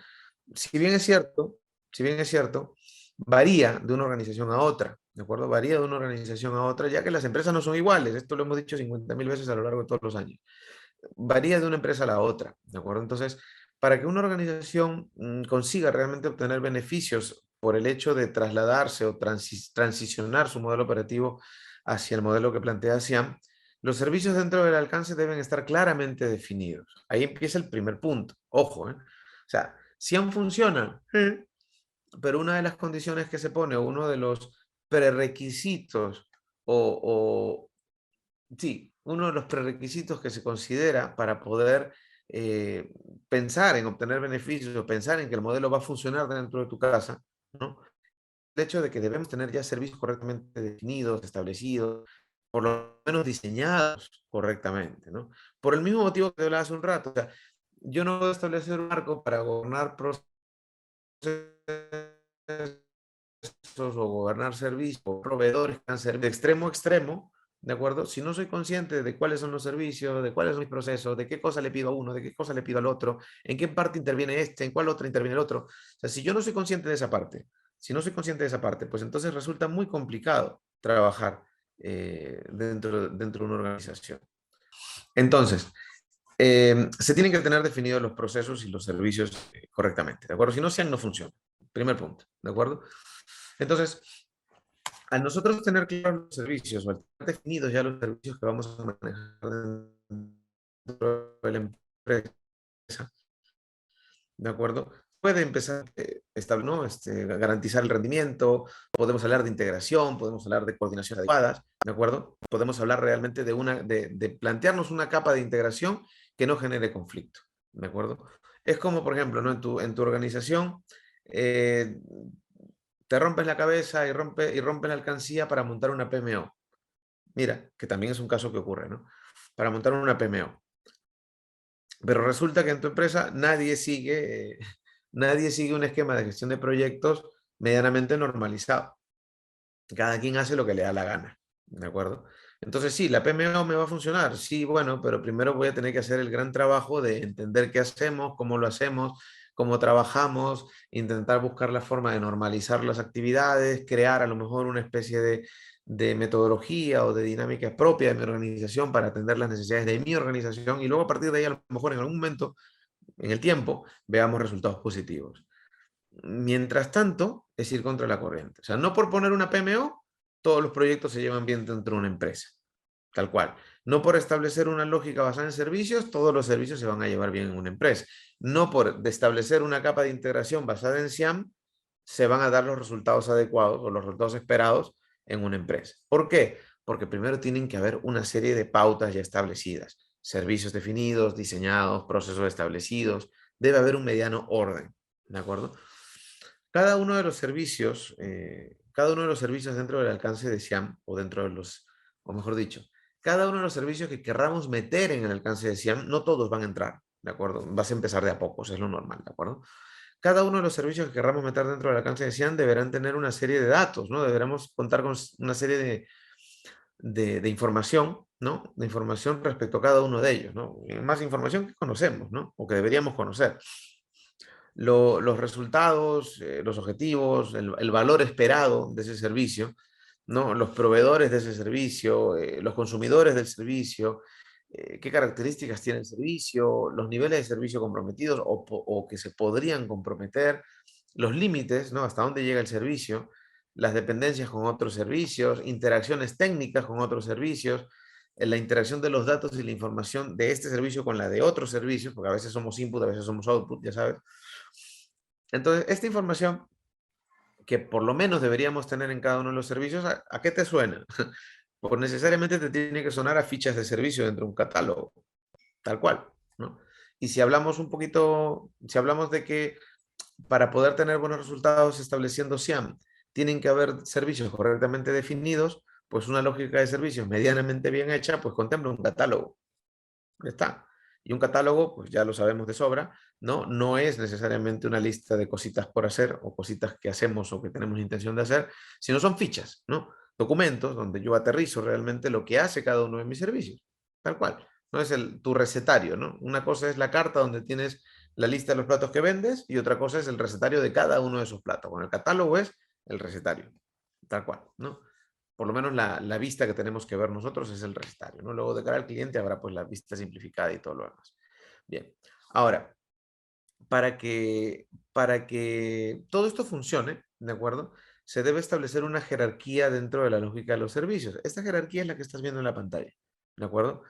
Si bien es cierto, si bien es cierto, varía de una organización a otra, ¿de acuerdo? Varía de una organización a otra, ya que las empresas no son iguales, esto lo hemos dicho 50.000 veces a lo largo de todos los años. Varía de una empresa a la otra, ¿de acuerdo? Entonces, para que una organización consiga realmente obtener beneficios por el hecho de trasladarse o transicionar su modelo operativo hacia el modelo que plantea SIAM, los servicios dentro del alcance deben estar claramente definidos. Ahí empieza el primer punto. Ojo, ¿eh? O sea, SIAM funciona, pero una de las condiciones que se pone, uno de los prerequisitos o sí, uno de los prerequisitos que se considera para poder eh, pensar en obtener beneficios o pensar en que el modelo va a funcionar dentro de tu casa, ¿no? El hecho de que debemos tener ya servicios correctamente definidos, establecidos, por lo menos diseñados correctamente, ¿no? Por el mismo motivo que te hablaba hace un rato, o sea, yo no voy a establecer un marco para gobernar procesos o gobernar servicios o proveedores que han servido de extremo a extremo, ¿de acuerdo? Si no soy consciente de cuáles son los servicios, de cuáles son mis procesos, de qué cosa le pido a uno, de qué cosa le pido al otro, en qué parte interviene este, en cuál otra interviene el otro. O sea, si yo no soy consciente de esa parte, si no soy consciente de esa parte, pues entonces resulta muy complicado trabajar dentro de una organización. Entonces, se tienen que tener definidos los procesos y los servicios correctamente, ¿de acuerdo? Si no, sean no funciona. Primer punto, ¿de acuerdo? Entonces, al nosotros tener claros los servicios o al tener definidos ya los servicios que vamos a manejar dentro de la empresa, ¿de acuerdo? Puede empezar ¿no? Garantizar el rendimiento, podemos hablar de integración, podemos hablar de coordinación adecuadas, ¿de acuerdo? Podemos hablar realmente de plantearnos una capa de integración que no genere conflicto, ¿de acuerdo? Es como, por ejemplo, ¿no? En tu organización, eh, te rompes la cabeza y rompes la alcancía para montar una PMO. Mira, que también es un caso que ocurre, ¿no? Para montar una PMO. Pero resulta que en tu empresa nadie sigue un esquema de gestión de proyectos medianamente normalizado. Cada quien hace lo que le da la gana, ¿de acuerdo? Entonces sí, la PMO me va a funcionar, sí, bueno, pero primero voy a tener que hacer el gran trabajo de entender qué hacemos, cómo lo hacemos, cómo trabajamos, intentar buscar la forma de normalizar las actividades, crear a lo mejor una especie de metodología o de dinámica propia de mi organización para atender las necesidades de mi organización y luego a partir de ahí a lo mejor en algún momento, en el tiempo, veamos resultados positivos. Mientras tanto, es ir contra la corriente. O sea, no por poner una PMO, todos los proyectos se llevan bien dentro de una empresa. Tal cual. No por establecer una lógica basada en servicios, todos los servicios se van a llevar bien en una empresa. No por establecer una capa de integración basada en SIAM, se van a dar los resultados adecuados o los resultados esperados en una empresa. ¿Por qué? Porque primero tienen que haber una serie de pautas ya establecidas, servicios definidos, diseñados, procesos establecidos. Debe haber un mediano orden, ¿de acuerdo? Cada uno de los servicios dentro del alcance de SIAM, o mejor dicho, cada uno de los servicios que querramos meter en el alcance de SIAM, no todos van a entrar, ¿de acuerdo? Vas a empezar de a pocos, es lo normal, ¿de acuerdo? Cada uno de los servicios que querramos meter dentro del alcance de SIAM deberán tener una serie de datos, ¿no? Deberemos contar con una serie de información, ¿no? De información respecto a cada uno de ellos, ¿no? Más información que conocemos, ¿no? O que deberíamos conocer los resultados, los objetivos, el valor esperado de ese servicio, ¿no? Los proveedores de ese servicio, los consumidores del servicio, qué características tiene el servicio, los niveles de servicio comprometidos o que se podrían comprometer, los límites, ¿no? Hasta dónde llega el servicio, las dependencias con otros servicios, interacciones técnicas con otros servicios, la interacción de los datos y la información de este servicio con la de otros servicios, porque a veces somos input, a veces somos output, ya sabes. Entonces, esta información que por lo menos deberíamos tener en cada uno de los servicios, ¿a qué te suena? Pues necesariamente te tiene que sonar a fichas de servicio dentro de un catálogo, tal cual, ¿no? Y si hablamos un poquito, si hablamos de que para poder tener buenos resultados estableciendo SIAM, tienen que haber servicios correctamente definidos, pues una lógica de servicios medianamente bien hecha, pues contempla un catálogo. Ya está. Y un catálogo, pues ya lo sabemos de sobra, ¿no? No es necesariamente una lista de cositas por hacer o cositas que hacemos o que tenemos intención de hacer, sino son fichas, ¿no? Documentos donde yo aterrizo realmente lo que hace cada uno de mis servicios, tal cual. No es tu recetario, ¿no? Una cosa es la carta donde tienes la lista de los platos que vendes y otra cosa es el recetario de cada uno de esos platos. Bueno, el catálogo es el recetario, tal cual, ¿no? Por lo menos la vista que tenemos que ver nosotros es el recetario, ¿no? Luego de cara al cliente habrá pues la vista simplificada y todo lo demás. Bien, ahora, para que todo esto funcione, ¿de acuerdo? Se debe establecer una jerarquía dentro de la lógica de los servicios. Esta jerarquía es la que estás viendo en la pantalla, ¿de acuerdo?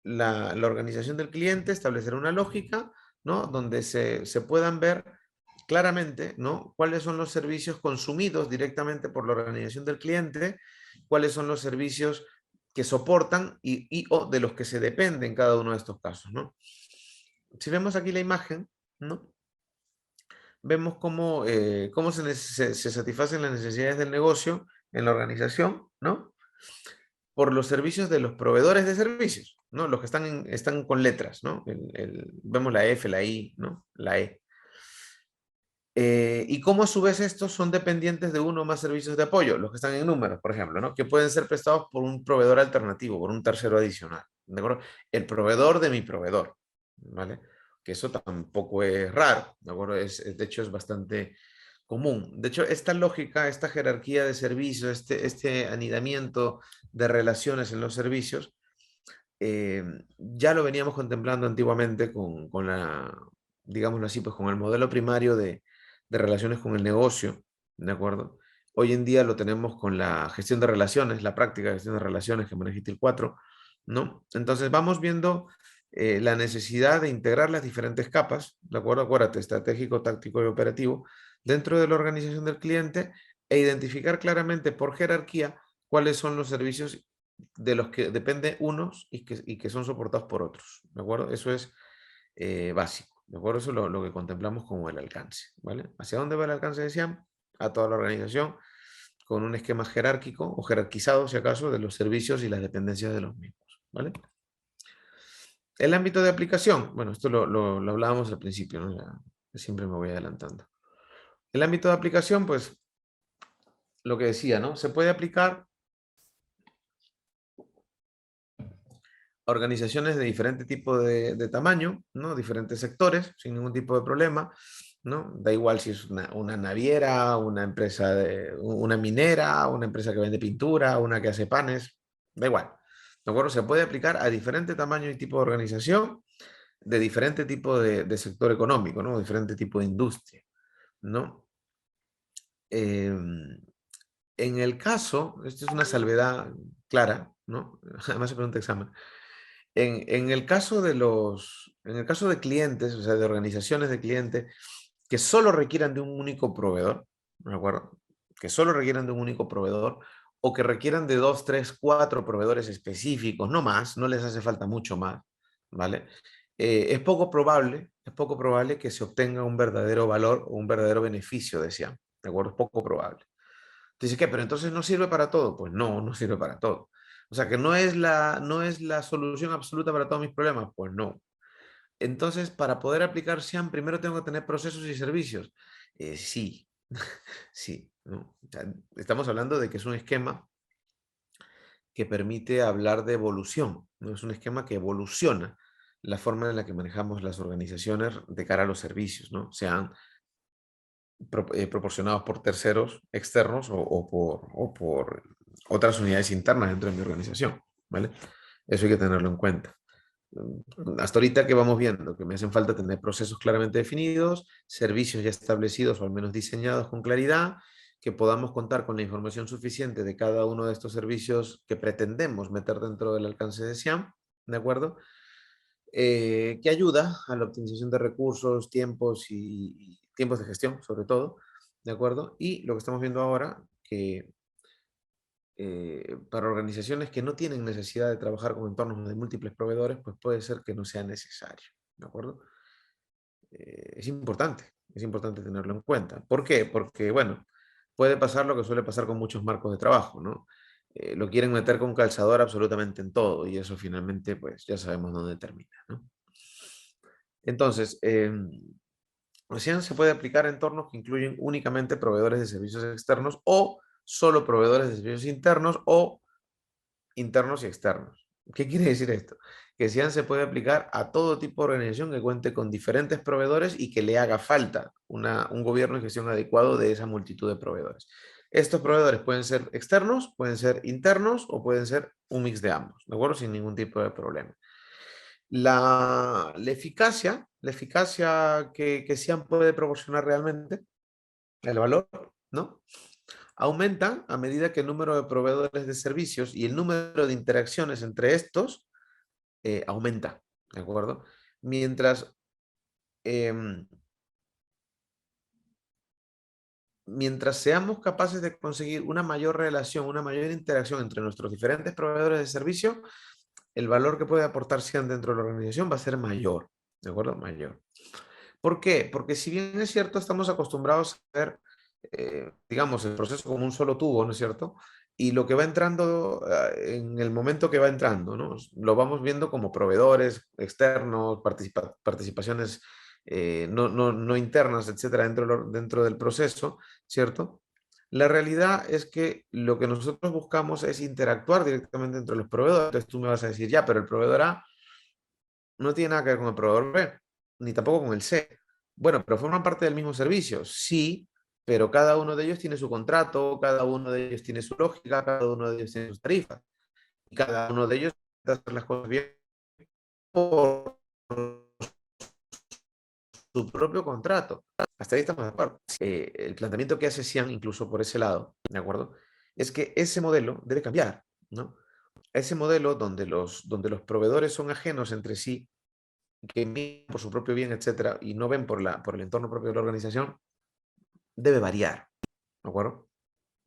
La organización del cliente establecerá una lógica, ¿no? Donde se puedan ver claramente, ¿no? Cuáles son los servicios consumidos directamente por la organización del cliente, cuáles son los servicios que soportan y o de los que se depende en cada uno de estos casos, ¿no? Si vemos aquí la imagen, ¿no? Vemos cómo se satisfacen las necesidades del negocio en la organización, ¿no? Por los servicios de los proveedores de servicios, ¿no? Los que están con letras, ¿no? Vemos la F, la I, ¿no? La E. Y cómo a su vez estos son dependientes de uno o más servicios de apoyo, los que están en números, por ejemplo, ¿no? Que pueden ser prestados por un proveedor alternativo, por un tercero adicional, ¿de acuerdo? El proveedor de mi proveedor, ¿vale? Que eso tampoco es raro, ¿de acuerdo? De hecho, es bastante común. De hecho, esta lógica, esta jerarquía de servicios, este anidamiento de relaciones en los servicios, ya lo veníamos contemplando antiguamente con digámoslo así, pues con el modelo primario de relaciones con el negocio, ¿de acuerdo? Hoy en día lo tenemos con la gestión de relaciones, la práctica de gestión de relaciones que maneja ITIL 4, ¿no? Entonces vamos viendo la necesidad de integrar las diferentes capas, ¿de acuerdo? Acuérdate, estratégico, táctico y operativo, dentro de la organización del cliente e identificar claramente por jerarquía cuáles son los servicios de los que depende unos y que son soportados por otros, ¿de acuerdo? Eso es básico, ¿de acuerdo? Eso es lo que contemplamos como el alcance, ¿vale? ¿Hacia dónde va el alcance de SIAM? A toda la organización con un esquema jerárquico o jerarquizado, si acaso, de los servicios y las dependencias de los mismos, ¿vale? El ámbito de aplicación, bueno, esto lo hablábamos al principio, ¿no? Ya, siempre me voy adelantando. El ámbito de aplicación, pues, lo que decía, ¿no? Se puede aplicar a organizaciones de diferente tipo de tamaño, ¿no? Diferentes sectores, sin ningún tipo de problema, ¿no? Da igual si es una naviera, una empresa una minera, una empresa que vende pintura, una que hace panes, da igual. ¿De acuerdo? Se puede aplicar a diferente tamaño y tipo de organización, de diferente tipo de sector económico, ¿no? Diferente tipo de industria, ¿no? En el caso, esto es una salvedad clara, ¿no? Además se pregunta examen. En el caso de clientes, o sea, de organizaciones de clientes que solo requieran de un único proveedor, ¿de acuerdo? Que solo requieran de un único proveedor o que requieran de dos, tres, cuatro proveedores específicos, no más, no les hace falta mucho más, ¿vale? Es poco probable que se obtenga un verdadero valor o un verdadero beneficio de SIAM, ¿de acuerdo? Es poco probable. Dice que, pero entonces no sirve para todo. Pues no, no sirve para todo. O sea, que no es la solución absoluta para todos mis problemas. Pues no. Entonces, para poder aplicar SIAM, primero tengo que tener procesos y servicios. Sí, sí. ¿No? O sea, estamos hablando de que es un esquema que permite hablar de evolución. ¿No? Es un esquema que evoluciona la forma en la que manejamos las organizaciones de cara a los servicios, ¿no? Sean proporcionados por terceros externos o por otras unidades internas dentro de mi organización, ¿vale? Eso hay que tenerlo en cuenta. Hasta ahorita que vamos viendo que me hacen falta tener procesos claramente definidos, servicios ya establecidos o al menos diseñados con claridad, que podamos contar con la información suficiente de cada uno de estos servicios que pretendemos meter dentro del alcance de SIAM, ¿de acuerdo? Que ayuda a la optimización de recursos, tiempos y tiempos de gestión, sobre todo, ¿de acuerdo? Y lo que estamos viendo ahora, que para organizaciones que no tienen necesidad de trabajar con entornos de múltiples proveedores, pues puede ser que no sea necesario, ¿de acuerdo? Es importante tenerlo en cuenta. ¿Por qué? Porque, bueno, puede pasar lo que suele pasar con muchos marcos de trabajo, ¿no? Lo quieren meter con calzador absolutamente en todo y eso finalmente, pues ya sabemos dónde termina, ¿no? Entonces, recién se puede aplicar a entornos que incluyen únicamente proveedores de servicios externos o solo proveedores de servicios internos o internos y externos. ¿Qué quiere decir esto? Que SIAN se puede aplicar a todo tipo de organización que cuente con diferentes proveedores y que le haga falta un gobierno y gestión adecuado de esa multitud de proveedores. Estos proveedores pueden ser externos, pueden ser internos o pueden ser un mix de ambos, ¿de acuerdo? Sin ningún tipo de problema. La eficacia que SIAN puede proporcionar realmente, el valor, ¿no? Aumenta a medida que el número de proveedores de servicios y el número de interacciones entre estos aumenta, ¿de acuerdo? Mientras, em, mientras seamos capaces de conseguir una mayor relación, una mayor interacción entre nuestros diferentes proveedores de servicio, el valor que puede aportar SIAN dentro de la organización va a ser mayor, ¿de acuerdo? Mayor. ¿Por qué? Porque si bien es cierto, estamos acostumbrados a ver, digamos, el proceso como un solo tubo, ¿no es cierto? Y lo que va entrando en el momento que va entrando, ¿no? Lo vamos viendo como proveedores externos, participaciones no internas, etcétera, dentro del proceso, ¿cierto? La realidad es que lo que nosotros buscamos es interactuar directamente entre los proveedores. Entonces tú me vas a decir, ya, pero el proveedor A no tiene nada que ver con el proveedor B, ni tampoco con el C. Bueno, pero forman parte del mismo servicio, sí, pero cada uno de ellos tiene su contrato, cada uno de ellos tiene su lógica, cada uno de ellos tiene sus tarifas, y cada uno de ellos trata de hacer las cosas bien por su propio contrato. Hasta ahí estamos de acuerdo. El planteamiento que hace Cian, incluso por ese lado, ¿de acuerdo? Es que ese modelo debe cambiar, ¿no? Ese modelo donde los proveedores son ajenos entre sí, que miran por su propio bien, etcétera, y no ven por el entorno propio de la organización, debe variar, ¿de acuerdo?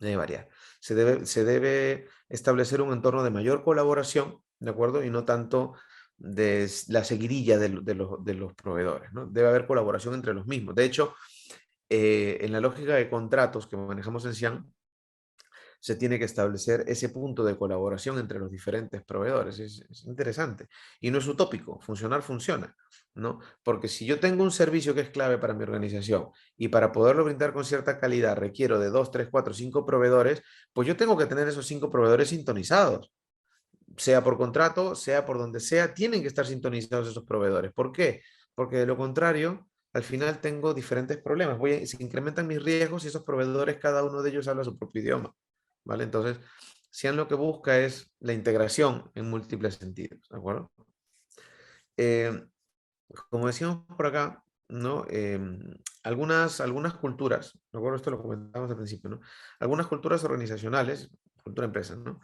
Debe variar. Se debe establecer un entorno de mayor colaboración, ¿de acuerdo? Y no tanto de la seguidilla de los proveedores, ¿no? Debe haber colaboración entre los mismos. De hecho, en la lógica de contratos que manejamos en Cian, se tiene que establecer ese punto de colaboración entre los diferentes proveedores. Es interesante. Y no es utópico, funcionar funciona, ¿no? Porque si yo tengo un servicio que es clave para mi organización y para poderlo brindar con cierta calidad requiero de 2, 3, 4, 5 proveedores, pues yo tengo que tener esos 5 proveedores sintonizados. Sea por contrato, sea por donde sea, tienen que estar sintonizados esos proveedores. ¿Por qué? Porque de lo contrario, al final tengo diferentes problemas. Se incrementan mis riesgos y esos proveedores, cada uno de ellos habla su propio idioma. ¿Vale? Entonces, Cian lo que busca es la integración en múltiples sentidos, ¿de acuerdo? Eh, Como decíamos por acá, ¿no? Algunas culturas, ¿de acuerdo? Esto lo comentamos al principio, ¿no? Algunas culturas organizacionales, cultura empresa, ¿no?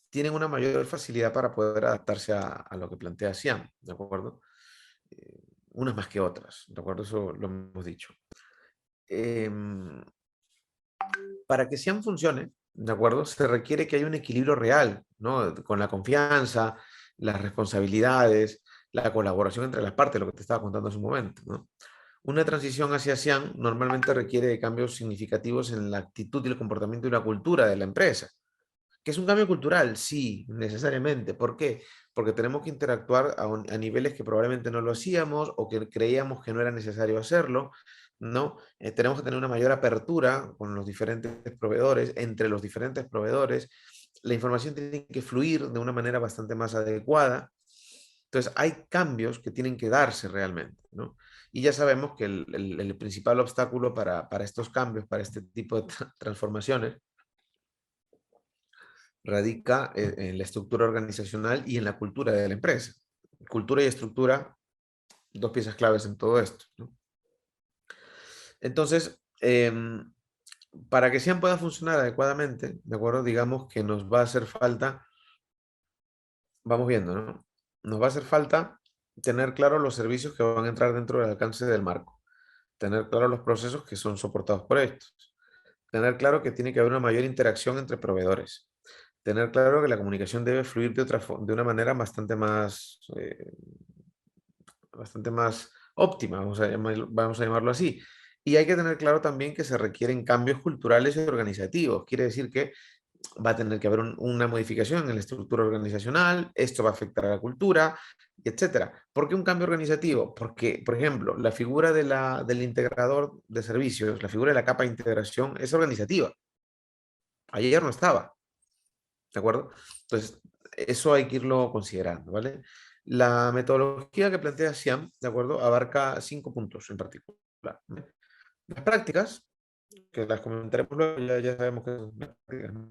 Tienen una mayor facilidad para poder adaptarse a lo que plantea Cian, ¿de acuerdo? Eh, Unas más que otras, ¿de acuerdo? Eso lo hemos dicho. Em, para que Cian funcione, ¿de acuerdo? Se requiere que haya un equilibrio real, ¿no? Con la confianza, las responsabilidades, la colaboración entre las partes, lo que te estaba contando hace un momento, ¿no? Una transición hacia Cian normalmente requiere de cambios significativos en la actitud y el comportamiento y la cultura de la empresa. ¿Que es un cambio cultural? Sí, necesariamente. ¿Por qué? Porque tenemos que interactuar a niveles que probablemente no lo hacíamos o que creíamos que no era necesario hacerlo, ¿no? Tenemos que tener una mayor apertura con los diferentes proveedores, entre los diferentes proveedores. La información tiene que fluir de una manera bastante más adecuada. Entonces, hay cambios que tienen que darse realmente, ¿no? Y ya sabemos que el principal obstáculo para estos cambios, para este tipo de transformaciones, radica en la estructura organizacional y en la cultura de la empresa. Cultura y estructura, dos piezas claves en todo esto, ¿no? Entonces, Para que SIAM pueda funcionar adecuadamente, ¿de acuerdo? Digamos que nos va a hacer falta, vamos viendo, ¿no? Nos va a hacer falta tener claro los servicios que van a entrar dentro del alcance del marco, tener claro los procesos que son soportados por estos, tener claro que tiene que haber una mayor interacción entre proveedores, tener claro que la comunicación debe fluir de una manera bastante más óptima, vamos a llamarlo así. Y hay que tener claro también que se requieren cambios culturales y organizativos. Quiere decir que va a tener que haber una modificación en la estructura organizacional, esto va a afectar a la cultura, etcétera. ¿Por qué un cambio organizativo? Porque, por ejemplo, la figura del integrador de servicios, la figura de la capa de integración es organizativa. Ayer no estaba, ¿de acuerdo? Entonces, eso hay que irlo considerando, ¿vale? La metodología que plantea SIAM, ¿de acuerdo? Abarca 5 puntos en particular. ¿Vale? Las prácticas, que las comentaremos luego, ya sabemos que son prácticas, ¿no?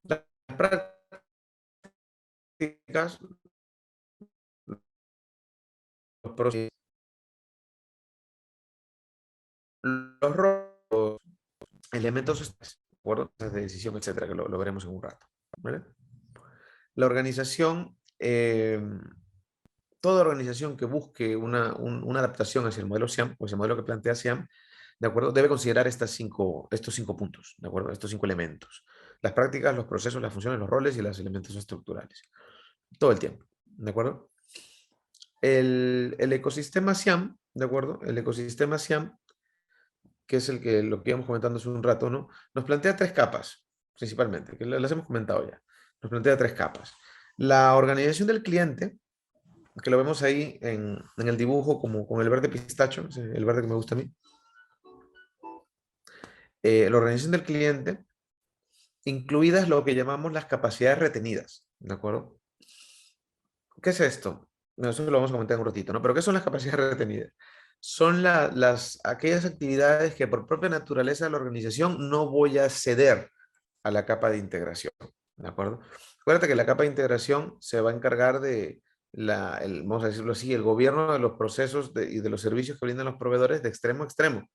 Las prácticas, los procesos, los roles, elementos, ¿de acuerdo? De decisión, etcétera, que lo veremos en un rato, ¿vale? La organización, toda organización que busque una adaptación hacia el modelo SIAM, o ese modelo que plantea SIAM, ¿de acuerdo? Debe considerar estos cinco puntos, ¿de acuerdo? Estos 5 elementos. Las prácticas, los procesos, las funciones, los roles y los elementos estructurales. Todo el tiempo, ¿de acuerdo? El ecosistema SIAM, ¿de acuerdo? El ecosistema SIAM, que es lo que íbamos comentando hace un rato, ¿no? Nos plantea 3 capas, principalmente, que las hemos comentado ya. Nos plantea 3 capas. La organización del cliente, que lo vemos ahí en el dibujo como con el verde pistacho, el verde que me gusta a mí. La organización del cliente, incluidas lo que llamamos las capacidades retenidas, ¿de acuerdo? ¿Qué es esto? Bueno, eso lo vamos a comentar en un ratito, ¿no? Pero ¿qué son las capacidades retenidas? Son aquellas actividades que por propia naturaleza de la organización no voy a ceder a la capa de integración, ¿de acuerdo? Acuérdate que la capa de integración se va a encargar vamos a decirlo así, el gobierno de los procesos y de los servicios que brindan los proveedores de extremo a extremo,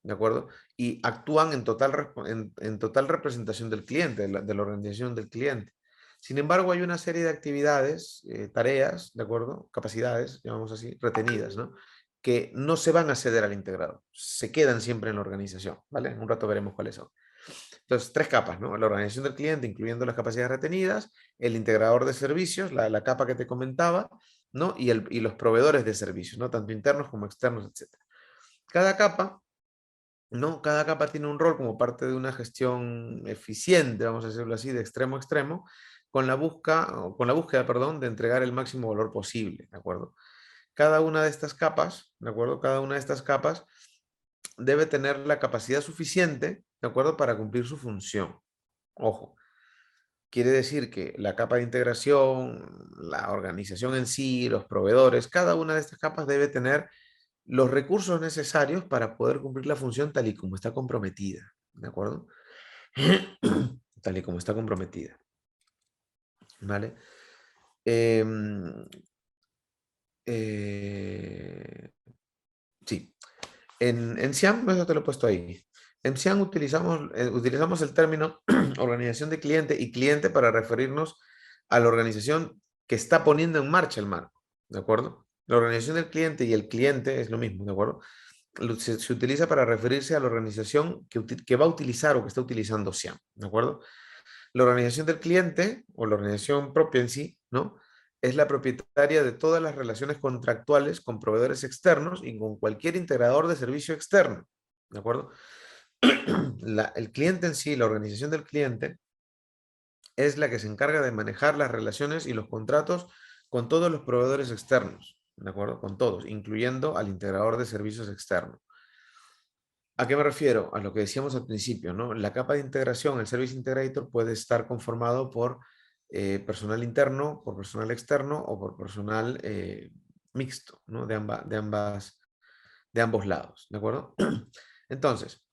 ¿de acuerdo? Y actúan en total representación del cliente, de la organización del cliente. Sin embargo, hay una serie de actividades, tareas, ¿de acuerdo? Capacidades, llamamos así, retenidas, ¿no? Que no se van a ceder al integrado, se quedan siempre en la organización, ¿vale? En un rato veremos cuáles son. Entonces, 3 capas, ¿no? La organización del cliente, incluyendo las capacidades retenidas, el integrador de servicios, la capa que te comentaba, ¿no? Y los proveedores de servicios, ¿no? Tanto internos como externos, etc. Cada capa, ¿no? Cada capa tiene un rol como parte de una gestión eficiente, vamos a decirlo así, de extremo a extremo, con la búsqueda, perdón, de entregar el máximo valor posible, ¿de acuerdo? Cada una de estas capas, ¿de acuerdo? Cada una de estas capas debe tener la capacidad suficiente, ¿de acuerdo? Para cumplir su función. Ojo, quiere decir que la capa de integración, la organización en sí, los proveedores, cada una de estas capas debe tener los recursos necesarios para poder cumplir la función tal y como está comprometida, ¿de acuerdo? Tal y como está comprometida, ¿vale? Em, eh, sí, en SIAM, eso te lo he puesto ahí. En SIAM utilizamos el término organización de cliente y cliente para referirnos a la organización que está poniendo en marcha el marco, ¿de acuerdo? La organización del cliente y el cliente es lo mismo, ¿de acuerdo? Se utiliza para referirse a la organización que va a utilizar o que está utilizando SIAM, ¿de acuerdo? La organización del cliente o la organización propia en sí, ¿no? Es la propietaria de todas las relaciones contractuales con proveedores externos y con cualquier integrador de servicio externo, ¿de acuerdo? El cliente en sí, la organización del cliente, es la que se encarga de manejar las relaciones y los contratos con todos los proveedores externos, ¿de acuerdo? Con todos, incluyendo al integrador de servicios externos. ¿A qué me refiero? A lo que decíamos al principio, ¿no? La capa de integración, el Service Integrator, puede estar conformado por personal interno, por personal externo o por personal mixto, ¿no? De ambos lados, ¿de acuerdo? Entonces,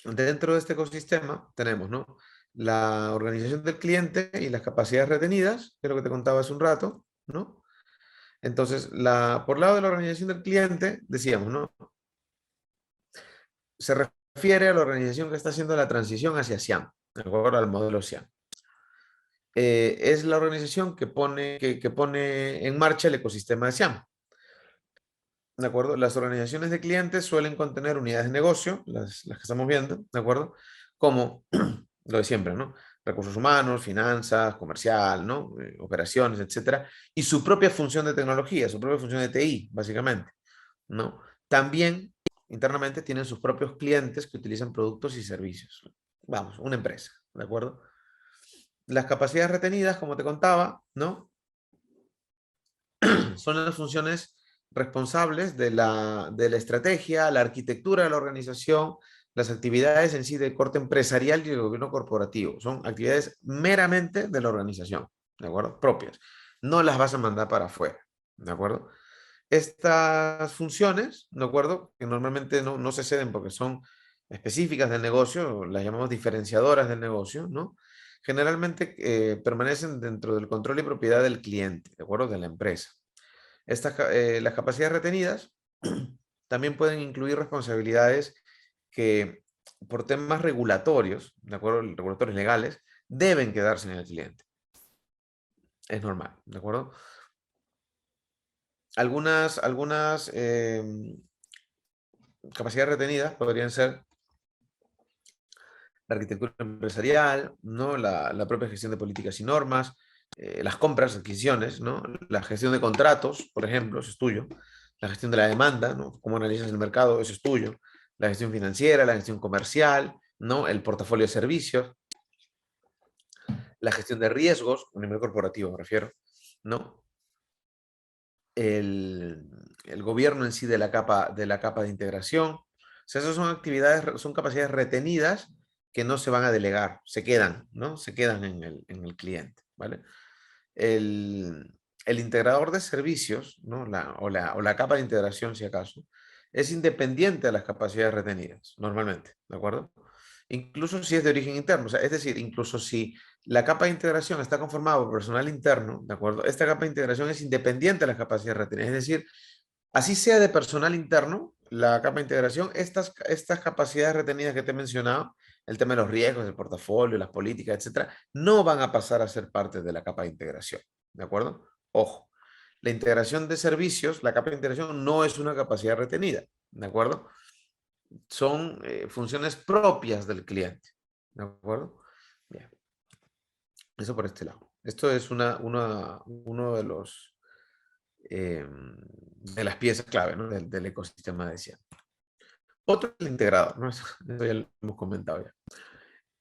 dentro de este ecosistema tenemos, ¿no? La organización del cliente y las capacidades retenidas, que es lo que te contaba hace un rato, ¿no? Entonces, por lado de la organización del cliente, decíamos, ¿no? Se refiere a la organización que está haciendo la transición hacia SIAM, de acuerdo al modelo SIAM. Es la organización que pone en marcha el ecosistema de SIAM. ¿De acuerdo? Las organizaciones de clientes suelen contener unidades de negocio, las que estamos viendo, ¿de acuerdo? Como lo de siempre, ¿no? Recursos humanos, finanzas, comercial, ¿no? Operaciones, etcétera. Y su propia función de tecnología, su propia función de TI, básicamente, ¿no? También internamente tienen sus propios clientes que utilizan productos y servicios. Vamos, una empresa, ¿de acuerdo? Las capacidades retenidas, como te contaba, ¿no? Son las funciones responsables de la estrategia, la arquitectura de la organización, las actividades en sí de corte empresarial y el gobierno corporativo. Son actividades meramente de la organización, ¿de acuerdo? Propias. No las vas a mandar para afuera, ¿de acuerdo? Estas funciones, ¿de acuerdo? Que normalmente no se ceden porque son específicas del negocio, las llamamos diferenciadoras del negocio, ¿no? Generalmente permanecen dentro del control y propiedad del cliente, ¿de acuerdo? De la empresa. Las capacidades retenidas también pueden incluir responsabilidades que por temas regulatorios, ¿de acuerdo? Regulatorios legales, deben quedarse en el cliente. Es normal, ¿de acuerdo? Algunas capacidades retenidas podrían ser la arquitectura empresarial, ¿no? La propia gestión de políticas y normas, las compras, adquisiciones, ¿no? La gestión de contratos, por ejemplo, eso es tuyo. La gestión de la demanda, ¿no? Cómo analizas el mercado, eso es tuyo. La gestión financiera, la gestión comercial, ¿no? El portafolio de servicios, la gestión de riesgos, a nivel corporativo me refiero, ¿no? El, el gobierno en sí de la capa de integración. O sea, esas son actividades, son capacidades retenidas que no se van a delegar, se quedan, ¿no? Se quedan en el cliente, ¿vale? El integrador de servicios, ¿no? O la capa de integración, si acaso, es independiente de las capacidades retenidas, normalmente, ¿de acuerdo? Incluso si es de origen interno, o sea, es decir, incluso si la capa de integración está conformada por personal interno, ¿de acuerdo? Esta capa de integración es independiente de las capacidades retenidas, es decir, así sea de personal interno, la capa de integración, estas capacidades retenidas que te he mencionado, el tema de los riesgos, el portafolio, las políticas, etcétera, no van a pasar a ser parte de la capa de integración. ¿De acuerdo? Ojo, la integración de servicios, la capa de integración no es una capacidad retenida. ¿De acuerdo? Son funciones propias del cliente. ¿De acuerdo? Bien, eso por este lado. Esto es uno de las piezas clave, ¿no? del ecosistema de SIAM. Otro es el integrador, ¿no? Eso ya lo hemos comentado ya.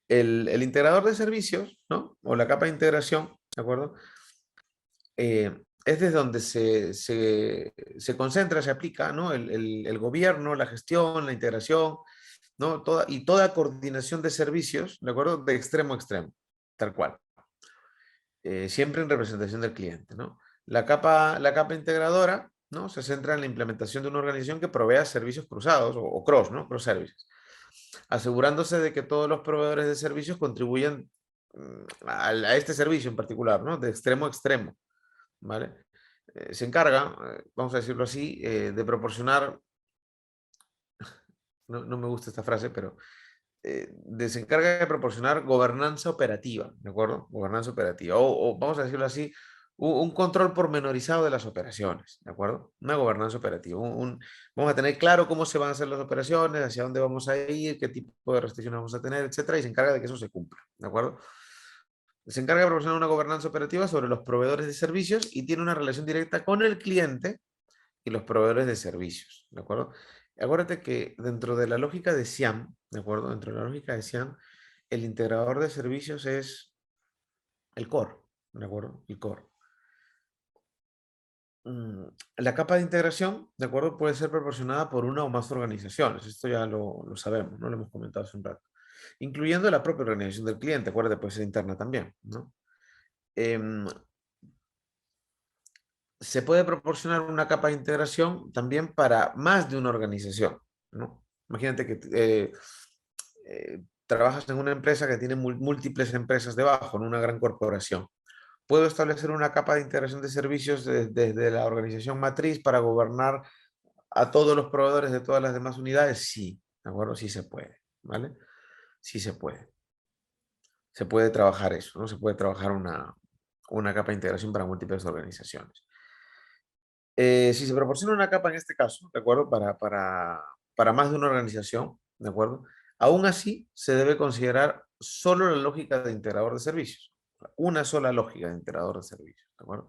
El integrador de servicios, ¿no? O la capa de integración, ¿de acuerdo? Es desde donde se concentra, se aplica, ¿no? El gobierno, la gestión, la integración, ¿no? Toda coordinación de servicios, ¿de acuerdo? De extremo a extremo, tal cual. Siempre en representación del cliente, ¿no? La capa integradora, ¿no? Se centra en la implementación de una organización que provea servicios cruzados o cross, ¿no? Cross services, asegurándose de que todos los proveedores de servicios contribuyan a este servicio en particular, ¿no? De extremo a extremo, ¿vale? Se encarga, vamos a decirlo así, de proporcionar, no me gusta esta frase, pero se encarga de proporcionar gobernanza operativa, ¿de acuerdo? Gobernanza operativa, o vamos a decirlo así, un control pormenorizado de las operaciones, ¿de acuerdo? Una gobernanza operativa. Vamos a tener claro cómo se van a hacer las operaciones, hacia dónde vamos a ir, qué tipo de restricciones vamos a tener, etcétera, y se encarga de que eso se cumpla, ¿de acuerdo? Se encarga de proporcionar una gobernanza operativa sobre los proveedores de servicios y tiene una relación directa con el cliente y los proveedores de servicios, ¿de acuerdo? Acuérdate que dentro de la lógica de SIAM, ¿de acuerdo? Dentro de la lógica de SIAM, el integrador de servicios es el core, ¿de acuerdo? El core. La capa de integración, ¿de acuerdo? Puede ser proporcionada por una o más organizaciones. Esto ya lo sabemos, ¿no? Lo hemos comentado hace un rato. Incluyendo la propia organización del cliente, acuérdate, puede ser interna también, ¿no? Em, Se puede proporcionar una capa de integración también para más de una organización, ¿no? Imagínate que trabajas en una empresa que tiene múltiples empresas debajo, en una gran corporación. ¿Puedo establecer una capa de integración de servicios desde la organización matriz para gobernar a todos los proveedores de todas las demás unidades? Sí, ¿de acuerdo? Sí se puede, ¿vale? Sí se puede. Se puede trabajar eso, ¿no? Se puede trabajar una capa de integración para múltiples organizaciones. Si se proporciona una capa en este caso, ¿de acuerdo? Para más de una organización, ¿de acuerdo? Aún así, se debe considerar solo la lógica de integrador de servicios. Una sola lógica de integrador de servicios, ¿de acuerdo?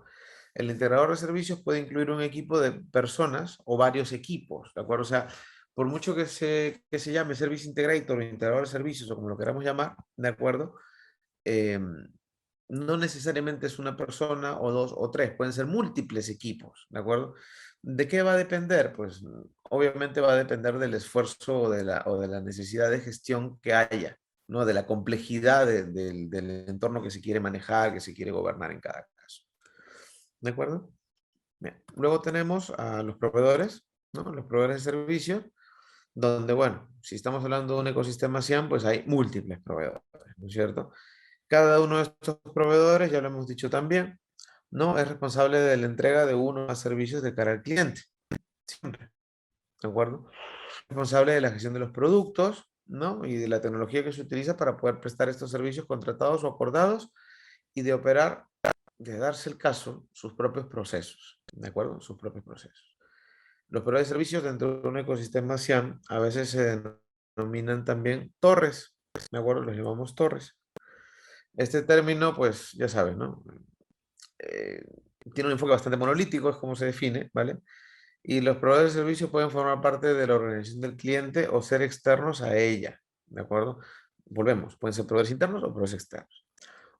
El integrador de servicios puede incluir un equipo de personas o varios equipos, ¿de acuerdo? O sea, por mucho que se llame Service Integrator o integrador de servicios o como lo queramos llamar, ¿de acuerdo? No necesariamente es una persona o dos o tres, pueden ser múltiples equipos, ¿de acuerdo? ¿De qué va a depender? Pues obviamente va a depender del esfuerzo o de la necesidad de gestión que haya, ¿no? De la complejidad del entorno que se quiere manejar, que se quiere gobernar en cada caso. ¿De acuerdo? Bien. Luego tenemos a los proveedores, ¿no? Los proveedores de servicios, donde, bueno, si estamos hablando de un ecosistema SIAM, pues hay múltiples proveedores, ¿no es cierto? Cada uno de estos proveedores, ya lo hemos dicho también, ¿no? Es responsable de la entrega de uno o más servicios de cara al cliente. Siempre, ¿de acuerdo? Responsable de la gestión de los productos, ¿no? Y de la tecnología que se utiliza para poder prestar estos servicios contratados o acordados y de operar, de darse el caso, sus propios procesos, ¿de acuerdo? Sus propios procesos. Los proveedores de servicios dentro de un ecosistema SIAM a veces se denominan también torres, ¿de acuerdo? Los llamamos torres. Este término, pues ya sabes, ¿no? eh, tiene un enfoque bastante monolítico, es como se define, ¿vale? Y los proveedores de servicios pueden formar parte de la organización del cliente o ser externos a ella, ¿de acuerdo? Volvemos, pueden ser proveedores internos o proveedores externos.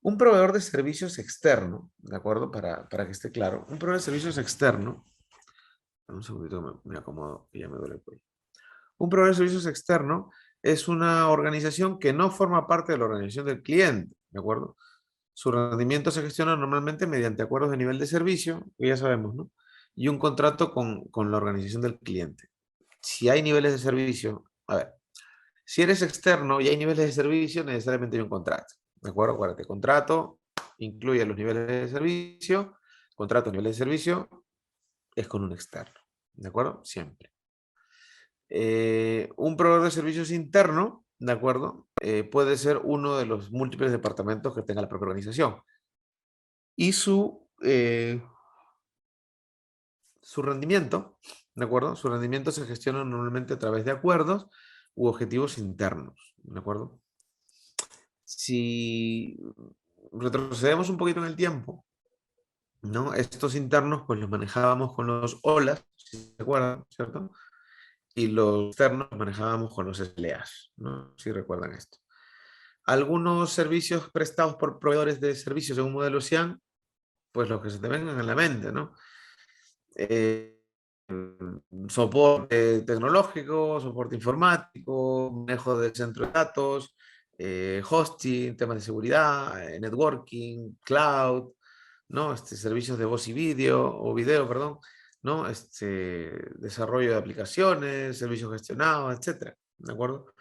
Un proveedor de servicios externo, ¿de acuerdo? Para que esté claro, un proveedor de servicios externo, un segundito, me acomodo, que ya me duele el cuello. Un proveedor de servicios externo es una organización que no forma parte de la organización del cliente, ¿de acuerdo? Su rendimiento se gestiona normalmente mediante acuerdos de nivel de servicio, que ya sabemos, ¿no? Y un contrato con la organización del cliente. Si hay niveles de servicio, a ver, si eres externo y hay niveles de servicio, necesariamente hay un contrato. ¿De acuerdo? Acuérdate, contrato incluye los niveles de servicio, contrato, niveles de servicio, es con un externo. ¿De acuerdo? Siempre. Un proveedor de servicios interno, ¿de acuerdo? Puede ser uno de los múltiples departamentos que tenga la propia organización. Y su rendimiento, ¿de acuerdo? Su rendimiento se gestiona normalmente a través de acuerdos u objetivos internos, ¿de acuerdo? Si retrocedemos un poquito en el tiempo, ¿no? Estos internos pues los manejábamos con los OLAs, si se acuerdan, ¿cierto? Y los externos los manejábamos con los SLAs, ¿no? Si recuerdan esto. Algunos servicios prestados por proveedores de servicios en un modelo SIAM, pues los que se te vengan a la mente, ¿no? Eh, Soporte tecnológico, soporte informático, manejo del centro de datos, hosting, temas de seguridad, networking, cloud, ¿no? Servicios de voz y vídeo, o video, perdón, ¿no? Desarrollo de aplicaciones, servicios gestionados, etcétera, ¿de acuerdo?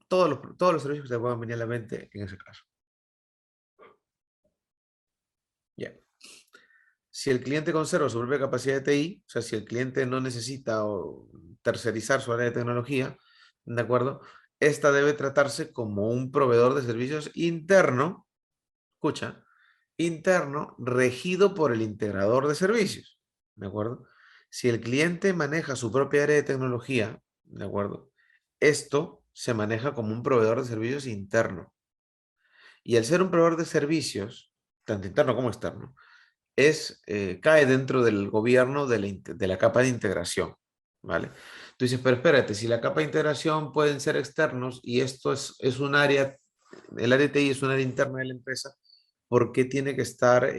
Todos los servicios que te puedan venir a la mente en ese caso. Ya. Si el cliente conserva su propia capacidad de TI, o sea, si el cliente no necesita tercerizar su área de tecnología, ¿de acuerdo? Esta debe tratarse como un proveedor de servicios interno, escucha, interno, regido por el integrador de servicios, ¿de acuerdo? Si el cliente maneja su propia área de tecnología, ¿de acuerdo? Esto se maneja como un proveedor de servicios interno. Y al ser un proveedor de servicios, tanto interno como externo, cae dentro del gobierno de la capa de integración, ¿vale? Tú dices, pero espérate, si la capa de integración pueden ser externos y esto es un área, el área de TI es un área interna de la empresa, ¿por qué tiene que estar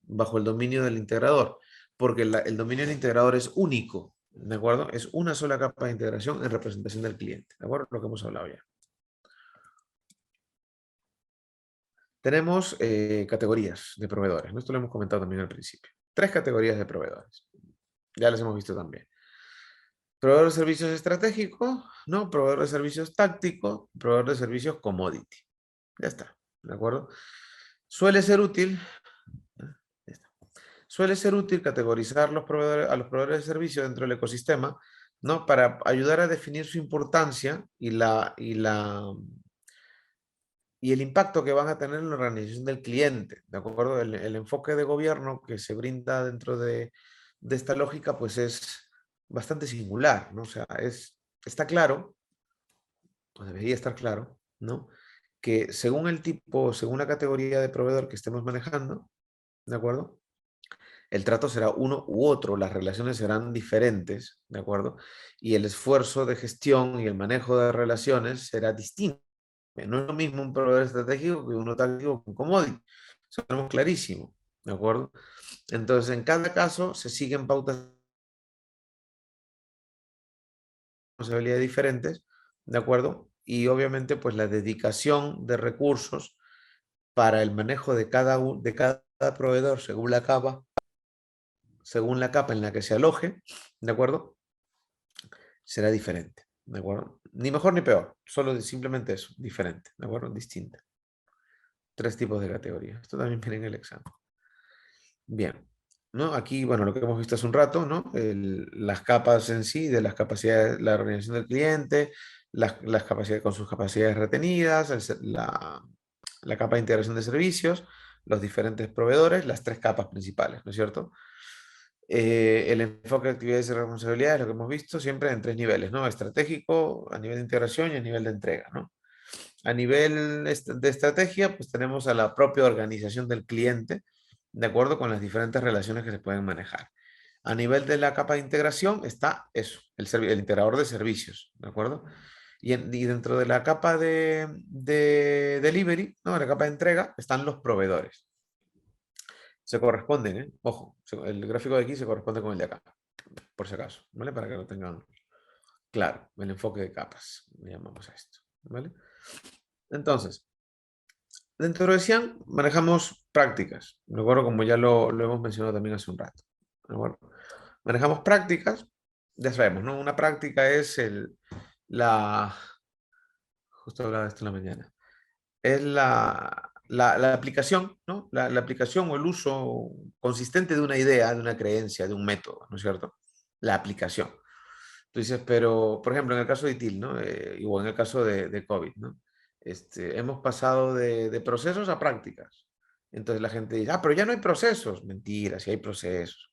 bajo el dominio del integrador? Porque el dominio del integrador es único, ¿de acuerdo? Es una sola capa de integración en representación del cliente, ¿de acuerdo? Lo que hemos hablado ya. Tenemos categorías de proveedores, ¿no? Esto lo hemos comentado también al principio. 3 categorías de proveedores. Ya las hemos visto también. Proveedor de servicios estratégico, ¿no? Proveedor de servicios táctico, proveedor de servicios commodity. Ya está, ¿de acuerdo? Suele ser útil, ya está. Suele ser útil categorizar a los proveedores de servicios dentro del ecosistema ¿no? Para ayudar a definir su importancia y el impacto que van a tener en la organización del cliente, ¿de acuerdo? El enfoque de gobierno que se brinda dentro de esta lógica, pues es bastante singular, ¿no? O sea, está claro, o debería estar claro, ¿no? Que según el tipo, según la categoría de proveedor que estemos manejando, ¿de acuerdo? El trato será uno u otro, las relaciones serán diferentes, ¿de acuerdo? Y el esfuerzo de gestión y el manejo de relaciones será distinto. No es lo mismo un proveedor estratégico que uno táctico con commodity. Eso lo tenemos clarísimo, ¿de acuerdo? Entonces, en cada caso se siguen pautas de responsabilidad diferentes, ¿de acuerdo? Y obviamente, pues la dedicación de recursos para el manejo de cada proveedor según la capa en la que se aloje, ¿de acuerdo? Será diferente, ¿de acuerdo? Ni mejor ni peor, solo simplemente eso, diferente, ¿de acuerdo? Distinta. Tres tipos de categorías. Esto también viene en el examen. Bien, ¿no? Aquí, bueno, lo que hemos visto hace un rato, ¿no? Las capas en sí, de las capacidades, la organización del cliente, las capacidades con sus capacidades retenidas, la capa de integración de servicios, los diferentes proveedores, las tres capas principales, ¿no es cierto? El enfoque de actividades y responsabilidades, lo que hemos visto siempre en tres niveles, ¿no? Estratégico, a nivel de integración y a nivel de entrega, ¿no? A nivel de estrategia, pues tenemos a la propia organización del cliente, de acuerdo con las diferentes relaciones que se pueden manejar. A nivel de la capa de integración está eso, el integrador de servicios, ¿de acuerdo? Y dentro de la capa de delivery, ¿no? La capa de entrega, están los proveedores. Se corresponden, ¿eh? Ojo, el gráfico de aquí se corresponde con el de acá, por si acaso, ¿vale? Para que lo tengan claro, el enfoque de capas, le llamamos a esto, ¿vale? Entonces, dentro de Cian manejamos prácticas, ¿de acuerdo? Como ya lo hemos mencionado también hace un rato, ¿de acuerdo? Manejamos prácticas, ya sabemos, ¿no? Una práctica es la, justo hablaba de esto en la mañana, es la aplicación, ¿no? La aplicación o el uso consistente de una idea, de una creencia, de un método, ¿no es cierto? La aplicación. Tú dices, pero, por ejemplo, en el caso de ITIL, ¿no? O en el caso de COVID, ¿no? Hemos pasado de procesos a prácticas. Entonces la gente dice, ah, pero ya no hay procesos. Mentira, sí hay procesos.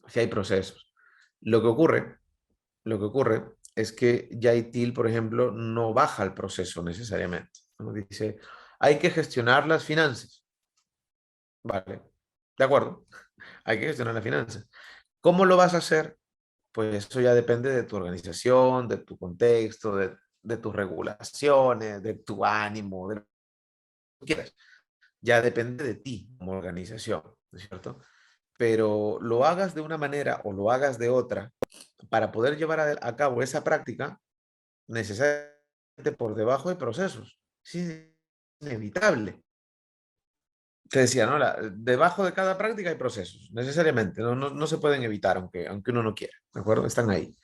Sí hay procesos. Lo que ocurre, lo que ocurre es que ya ITIL, por ejemplo, no baja el proceso necesariamente, ¿no? Dice, hay que gestionar las finanzas. Vale, de acuerdo, hay que gestionar las finanzas. ¿Cómo lo vas a hacer? Pues eso ya depende de tu organización, de tu contexto, de tus regulaciones, de tu ánimo, de lo que quieras. Ya depende de ti como organización, ¿no es cierto? Pero lo hagas de una manera o lo hagas de otra, para poder llevar a cabo esa práctica, necesariamente por debajo de procesos. Es inevitable. Te decía, ¿no? Debajo de cada práctica hay procesos, necesariamente. No se pueden evitar, aunque uno no quiera, ¿de acuerdo? Están ahí.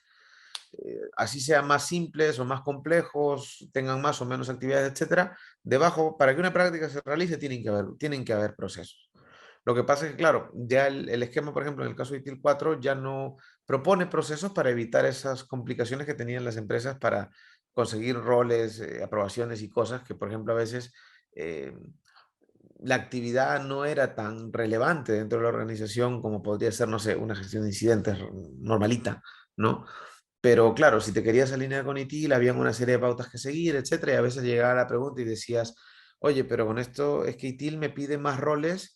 Así sean más simples o más complejos, tengan más o menos actividades, etcétera, debajo, para que una práctica se realice, tienen que haber procesos. Lo que pasa es que, claro, ya el esquema, por ejemplo, en el caso de ITIL 4, ya no propone procesos para evitar esas complicaciones que tenían las empresas para conseguir roles, aprobaciones y cosas que, por ejemplo, a veces eh, la actividad no era tan relevante dentro de la organización como podría ser, no sé, una gestión de incidentes normalita, ¿no? Pero claro, si te querías alinear con ITIL, habían una serie de pautas que seguir, etcétera, y a veces llegaba la pregunta y decías, oye, pero con esto es que ITIL me pide más roles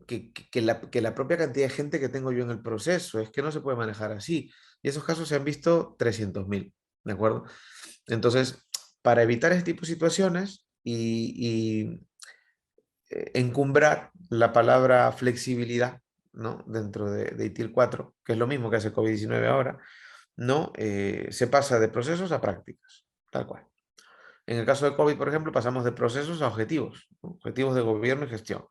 que la propia cantidad de gente que tengo yo en el proceso, es que no se puede manejar así. Y esos casos se han visto 300.000, ¿de acuerdo? Entonces, para evitar este tipo de situaciones encumbrar la palabra flexibilidad, ¿no? Dentro de ITIL 4, que es lo mismo que hace COVID-19 ahora, ¿no? Se pasa de procesos a prácticas, tal cual. En el caso de COVID, por ejemplo, pasamos de procesos a objetivos, ¿no? Objetivos de gobierno y gestión.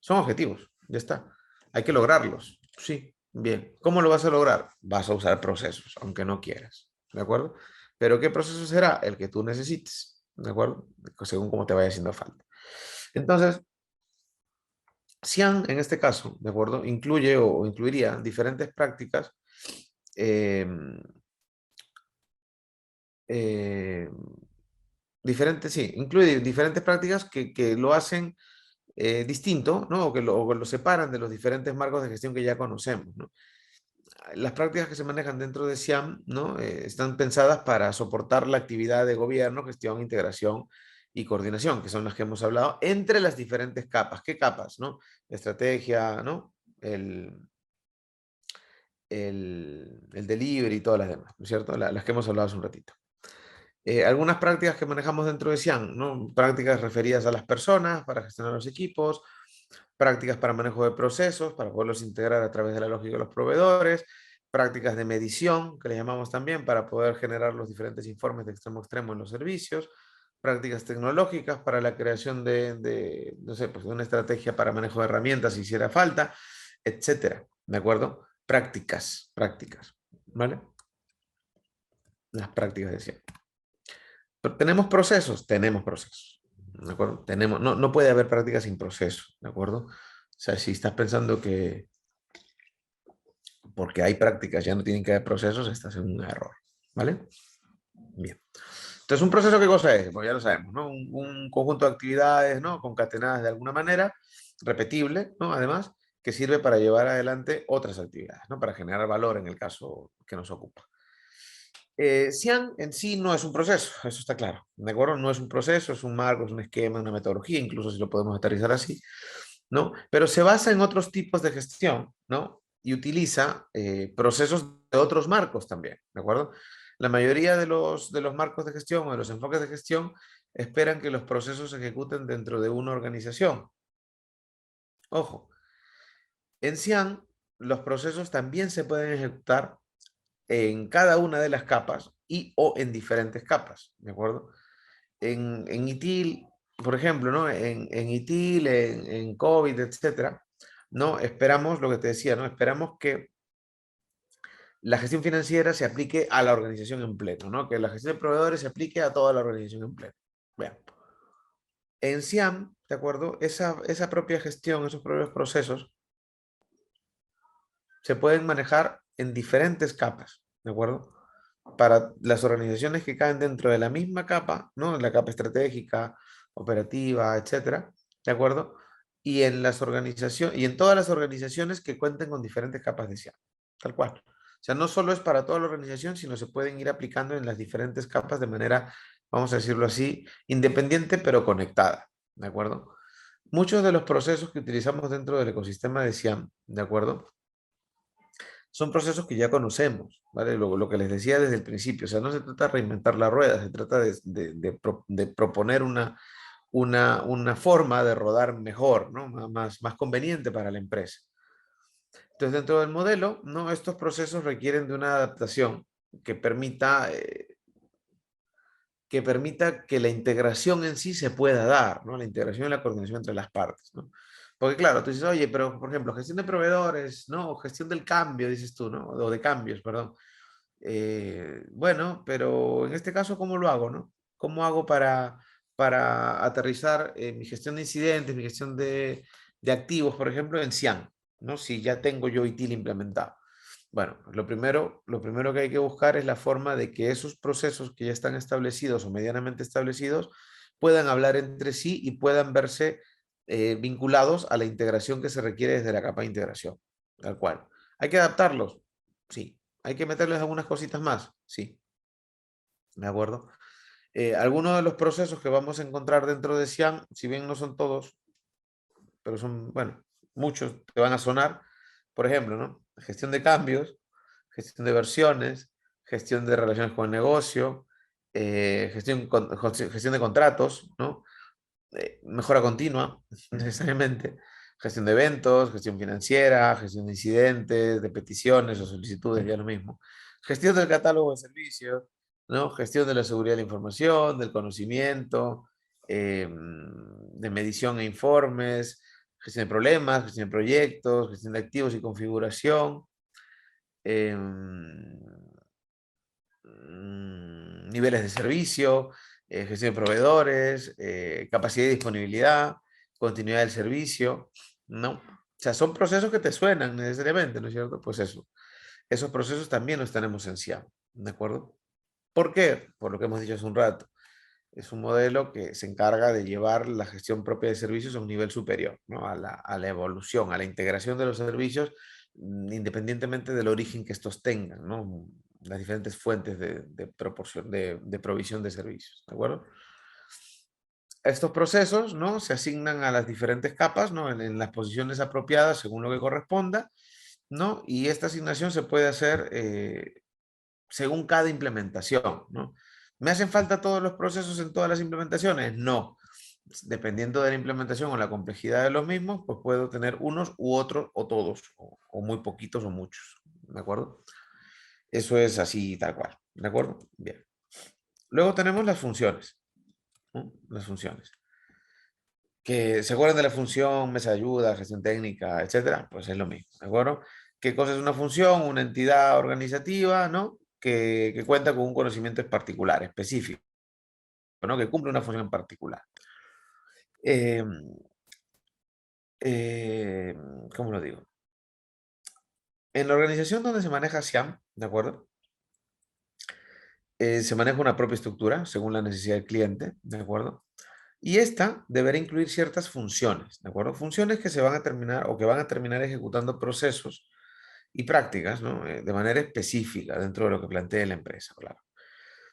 Son objetivos, ya está. Hay que lograrlos, sí, bien. ¿Cómo lo vas a lograr? Vas a usar procesos, aunque no quieras, ¿de acuerdo? Pero ¿qué proceso será? El que tú necesites, ¿de acuerdo? Según cómo te vaya haciendo falta. Entonces, Xi'an, en este caso, ¿de acuerdo? Incluye o incluiría diferentes prácticas eh, diferentes, sí, incluye diferentes prácticas que lo hacen distinto, ¿no? O que lo separan de los diferentes marcos de gestión que ya conocemos, ¿no? Las prácticas que se manejan dentro de SIAM, ¿no? Están pensadas para soportar la actividad de gobierno, gestión, integración y coordinación, que son las que hemos hablado, entre las diferentes capas. ¿Qué capas, no? Estrategia, ¿no? El delivery y todas las demás, ¿no es cierto? Las que hemos hablado hace un ratito. Algunas prácticas que manejamos dentro de SIAM, ¿no? Prácticas referidas a las personas para gestionar los equipos, prácticas para manejo de procesos, para poderlos integrar a través de la lógica de los proveedores, prácticas de medición, que le llamamos también, para poder generar los diferentes informes de extremo a extremo en los servicios, prácticas tecnológicas para la creación no sé, pues de una estrategia para manejo de herramientas si hiciera falta, etcétera, ¿de acuerdo? Prácticas, ¿vale? Las prácticas de SIAM. Tenemos procesos, ¿de acuerdo? No puede haber prácticas sin proceso, ¿de acuerdo? O sea, si estás pensando que porque hay prácticas ya no tienen que haber procesos, estás en un error, ¿vale? Bien. Entonces, ¿un proceso qué cosa es? Pues ya lo sabemos, ¿no? Un conjunto de actividades, ¿no? Concatenadas de alguna manera, repetible, ¿no? Además, que sirve para llevar adelante otras actividades, ¿no? Para generar valor en el caso que nos ocupa. Cian en sí no es un proceso, eso está claro, ¿de acuerdo? No es un proceso, es un marco, es un esquema, una metodología, incluso si lo podemos aterrizar así, ¿no? Pero se basa en otros tipos de gestión, ¿no? Y utiliza procesos de otros marcos también, ¿de acuerdo? La mayoría de los marcos de gestión o de los enfoques de gestión esperan que los procesos se ejecuten dentro de una organización. Ojo, en Cian los procesos también se pueden ejecutar en cada una de las capas y o en diferentes capas, ¿de acuerdo? En ITIL, por ejemplo, ¿no? En ITIL, en COVID, etcétera, ¿no? Esperamos, lo que te decía, ¿no? Esperamos que la gestión financiera se aplique a la organización en pleno, ¿no? Que la gestión de proveedores se aplique a toda la organización en pleno. Vean. En SIAM, ¿de acuerdo? Esa propia gestión, esos propios procesos, se pueden manejar en diferentes capas, ¿de acuerdo? Para las organizaciones que caen dentro de la misma capa, ¿no? La capa estratégica, operativa, etcétera, ¿de acuerdo? Y en las organizaciones, y en todas las organizaciones que cuenten con diferentes capas de SIAM, tal cual. O sea, no solo es para toda la organización, sino se pueden ir aplicando en las diferentes capas de manera, vamos a decirlo así, independiente pero conectada, ¿de acuerdo? Muchos de los procesos que utilizamos dentro del ecosistema de SIAM, ¿de acuerdo? Son procesos que ya conocemos, ¿vale? Lo que les decía desde el principio, o sea, no se trata de reinventar la rueda, se trata de proponer una forma de rodar mejor, ¿no? Más conveniente para la empresa. Entonces, dentro del modelo, ¿no? Estos procesos requieren de una adaptación que permita, que la integración en sí se pueda dar, ¿no? La integración y la coordinación entre las partes, ¿no? Porque claro, tú dices, oye, pero por ejemplo, gestión de proveedores, ¿no? O gestión del cambio, dices tú, ¿no? O de cambios, perdón. Bueno, pero en este caso, ¿cómo lo hago, no? ¿Cómo hago para aterrizar mi gestión de incidentes, mi gestión de activos, por ejemplo, en Cian, ¿no? Si ya tengo yo ITIL implementado. Bueno, pues lo primero que hay que buscar es la forma de que esos procesos que ya están establecidos o medianamente establecidos puedan hablar entre sí y puedan verse vinculados a la integración que se requiere desde la capa de integración, tal cual. ¿Hay que adaptarlos? Sí. ¿Hay que meterles algunas cositas más? Sí, ¿de acuerdo? Algunos de los procesos que vamos a encontrar dentro de Cian, si bien no son todos, pero son, bueno, muchos te van a sonar, por ejemplo, ¿no? Gestión de cambios, gestión de versiones, gestión de relaciones con el negocio, gestión de contratos, ¿no? Mejora continua, necesariamente, gestión de eventos, gestión financiera, gestión de incidentes, de peticiones o solicitudes, ya lo mismo. Gestión del catálogo de servicios, ¿no? Gestión de la seguridad de la información, del conocimiento, de medición e informes, gestión de problemas, gestión de proyectos, gestión de activos y configuración, niveles de servicio, gestión de proveedores, capacidad y disponibilidad, continuidad del servicio, ¿no? O sea, son procesos que te suenan necesariamente, ¿no es cierto? Pues eso. esos procesos también los tenemos en SIAM, ¿de acuerdo? ¿Por qué? Por lo que hemos dicho hace un rato. Es un modelo que se encarga de llevar la gestión propia de servicios a un nivel superior, ¿no? A la evolución, a la integración de los servicios, independientemente del origen que estos tengan, ¿no? Las diferentes fuentes de provisión de servicios, ¿de acuerdo? Estos procesos, ¿no? Se asignan a las diferentes capas, ¿no? En las posiciones apropiadas según lo que corresponda, ¿no? Y esta asignación se puede hacer según cada implementación, ¿no? ¿Me hacen falta todos los procesos en todas las implementaciones? No. Dependiendo de la implementación o la complejidad de los mismos, pues puedo tener unos u otros o todos, o muy poquitos o muchos, ¿de acuerdo? Eso es así tal cual, ¿de acuerdo? Bien. Luego tenemos las funciones, ¿no? Las funciones. Que se acuerdan de la función, mesa de ayuda, gestión técnica, etcétera, pues es lo mismo, ¿de acuerdo? ¿Qué cosa es una función? Una entidad organizativa, ¿no? Que cuenta con un conocimiento particular, específico, ¿no? Que cumple una función en particular. Eh, eh, ¿Cómo lo digo? En la organización donde se maneja SIAM, ¿de acuerdo? Se maneja una propia estructura según la necesidad del cliente, ¿de acuerdo? Y esta deberá incluir ciertas funciones, ¿de acuerdo? Funciones que se van a terminar o que van a terminar ejecutando procesos y prácticas, ¿no? De manera específica dentro de lo que plantea la empresa, claro.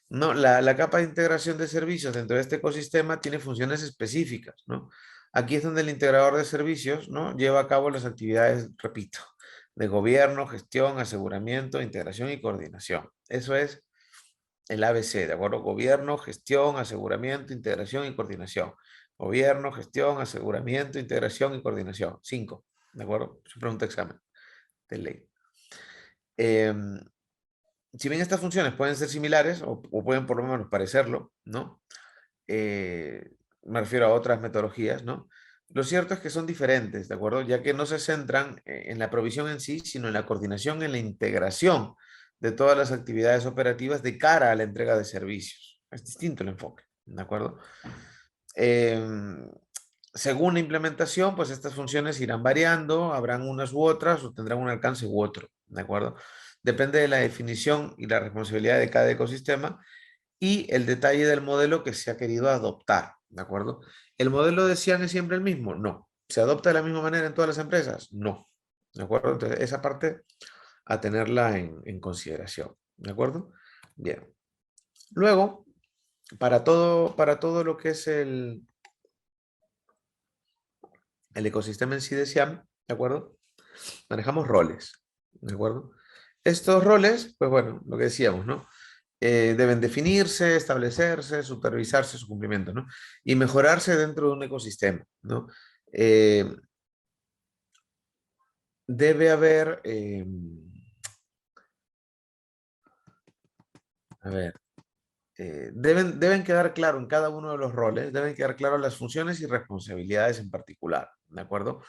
No, la capa de integración de servicios dentro de este ecosistema tiene funciones específicas, ¿no? Aquí es donde el integrador de servicios, ¿no? Lleva a cabo las actividades, repito, de gobierno, gestión, aseguramiento, integración y coordinación. Eso es el ABC, ¿de acuerdo? Gobierno, gestión, aseguramiento, integración y coordinación. Gobierno, gestión, aseguramiento, integración y coordinación. 5, ¿de acuerdo? Es una pregunta de examen de ley. Si bien estas funciones pueden ser similares o pueden por lo menos parecerlo, ¿no? Me refiero a otras metodologías, ¿no? Lo cierto es que son diferentes, ¿de acuerdo? Ya que no se centran en la provisión en sí, sino en la coordinación, en la integración de todas las actividades operativas de cara a la entrega de servicios. Es distinto el enfoque, ¿de acuerdo? Em, Según la implementación, pues estas funciones irán variando, habrán unas u otras o tendrán un alcance u otro, ¿de acuerdo? Depende de la definición y la responsabilidad de cada ecosistema y el detalle del modelo que se ha querido adoptar, ¿de acuerdo? ¿El modelo de Cian es siempre el mismo? No. ¿Se adopta de la misma manera en todas las empresas? No. ¿De acuerdo? Entonces, esa parte a tenerla en consideración, ¿de acuerdo? Bien. Luego, para todo lo que es el ecosistema en sí de Cian, ¿de acuerdo? Manejamos roles, ¿de acuerdo? Estos roles, pues bueno, lo que decíamos, ¿no? Deben definirse, establecerse, supervisarse su cumplimiento, ¿no? Y mejorarse dentro de un ecosistema, ¿no? Eh, Debe haber, a ver, deben quedar claro en cada uno de los roles, deben quedar claro las funciones y responsabilidades en particular, ¿de acuerdo?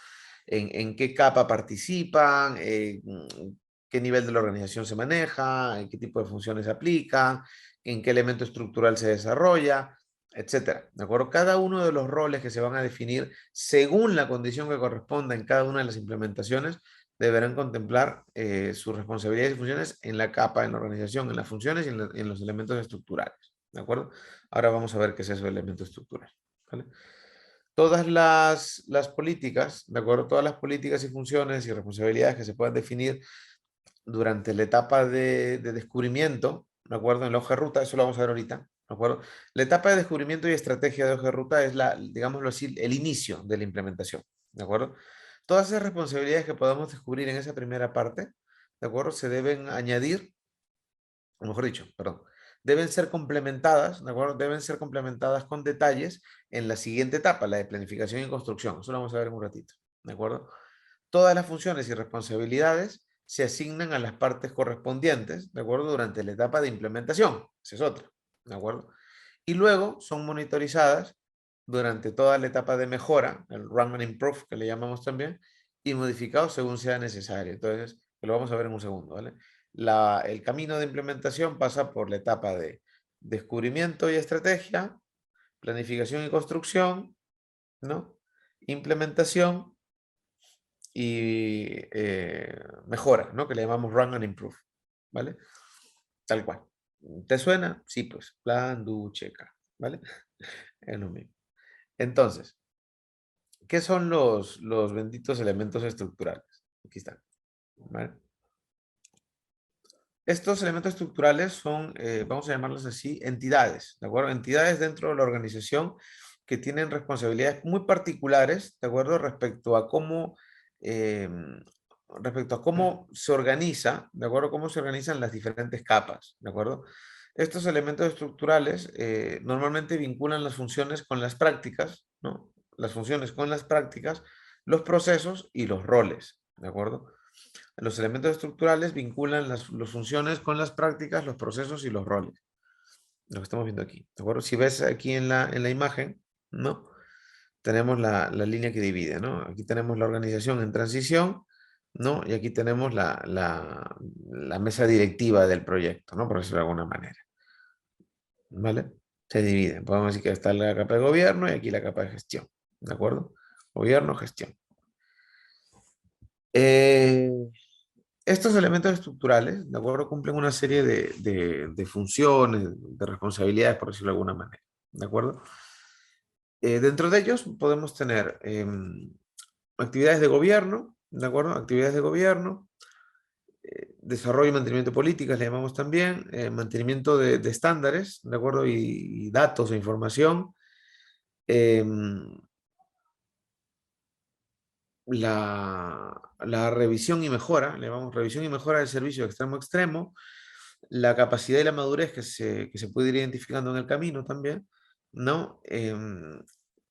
En qué capa participan, qué nivel de la organización se maneja, en qué tipo de funciones se aplican, en qué elemento estructural se desarrolla, etcétera. ¿De acuerdo? Cada uno de los roles que se van a definir según la condición que corresponda en cada una de las implementaciones deberán contemplar sus responsabilidades y funciones en la capa, en la organización, en las funciones y en los elementos estructurales. ¿De acuerdo? Ahora vamos a ver qué es eso de elemento estructural. ¿Vale? Todas las políticas, ¿de acuerdo? Todas las políticas y funciones y responsabilidades que se puedan definir durante la etapa de descubrimiento, ¿de acuerdo? En la hoja de ruta, eso lo vamos a ver ahorita, ¿de acuerdo? La etapa de descubrimiento y estrategia de hoja de ruta es digámoslo así, el inicio de la implementación, ¿de acuerdo? Todas esas responsabilidades que podamos descubrir en esa primera parte, ¿de acuerdo? Se deben añadir, o mejor dicho, perdón, deben ser complementadas, ¿de acuerdo? Deben ser complementadas con detalles en la siguiente etapa, la de planificación y construcción. Eso lo vamos a ver en un ratito, ¿de acuerdo? Todas las funciones y responsabilidades se asignan a las partes correspondientes, ¿de acuerdo? Durante la etapa de implementación. Esa es otra, ¿de acuerdo? Y luego son monitorizadas durante toda la etapa de mejora, el Run and Improve, que le llamamos también, y modificados según sea necesario. Entonces, lo vamos a ver en un segundo, ¿vale? El camino de implementación pasa por la etapa de descubrimiento y estrategia, planificación y construcción, ¿no? Implementación y mejora, ¿no? Que le llamamos run and improve, ¿vale? Tal cual. ¿Te suena? Sí, pues. Plan, do, checa, ¿vale? Es lo mismo. Entonces, ¿qué son los benditos elementos estructurales? Aquí están, ¿vale? Estos elementos estructurales son, vamos a llamarlos así, entidades, ¿de acuerdo? Entidades dentro de la organización que tienen responsabilidades muy particulares, ¿de acuerdo? Eh, respecto a cómo se organiza, ¿de acuerdo? Cómo se organizan las diferentes capas, ¿de acuerdo? Estos elementos estructurales normalmente vinculan las funciones con las prácticas, ¿no? Las funciones con las prácticas, los procesos y los roles, ¿de acuerdo? Los elementos estructurales vinculan las funciones con las prácticas, los procesos y los roles. Lo que estamos viendo aquí. ¿De acuerdo? Si ves aquí en la imagen, ¿no? Tenemos la línea que divide, ¿no? Aquí tenemos la organización en transición, ¿no? Y aquí tenemos la mesa directiva del proyecto, ¿no? Por decirlo de alguna manera. ¿Vale? Se dividen. Podemos decir que está la capa de gobierno y aquí la capa de gestión. ¿De acuerdo? Gobierno, gestión. Estos elementos estructurales, ¿de acuerdo? Cumplen una serie de funciones, de responsabilidades, por decirlo de alguna manera, ¿de acuerdo? Dentro de ellos podemos tener actividades de gobierno, ¿de acuerdo? Actividades de gobierno, desarrollo y mantenimiento de políticas, le llamamos también, mantenimiento de estándares, ¿de acuerdo? Y datos e información, em, la revisión y mejora, le llamamos revisión y mejora del servicio de extremo a extremo, la capacidad y la madurez que se puede ir identificando en el camino también, ¿no?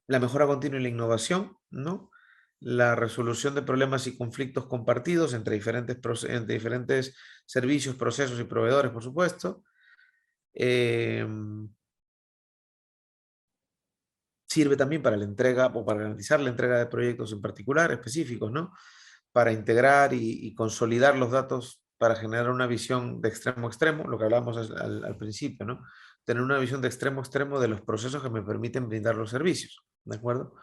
La mejora continua y la innovación, ¿no? La resolución de problemas y conflictos compartidos entre diferentes servicios, procesos y proveedores, por supuesto. Em, Sirve también para la entrega o para garantizar la entrega de proyectos en particular, específicos, ¿no? Para integrar y consolidar los datos para generar una visión de extremo a extremo, lo que hablábamos al principio, ¿no? Tener una visión de extremo a extremo de los procesos que me permiten brindar los servicios, ¿de acuerdo?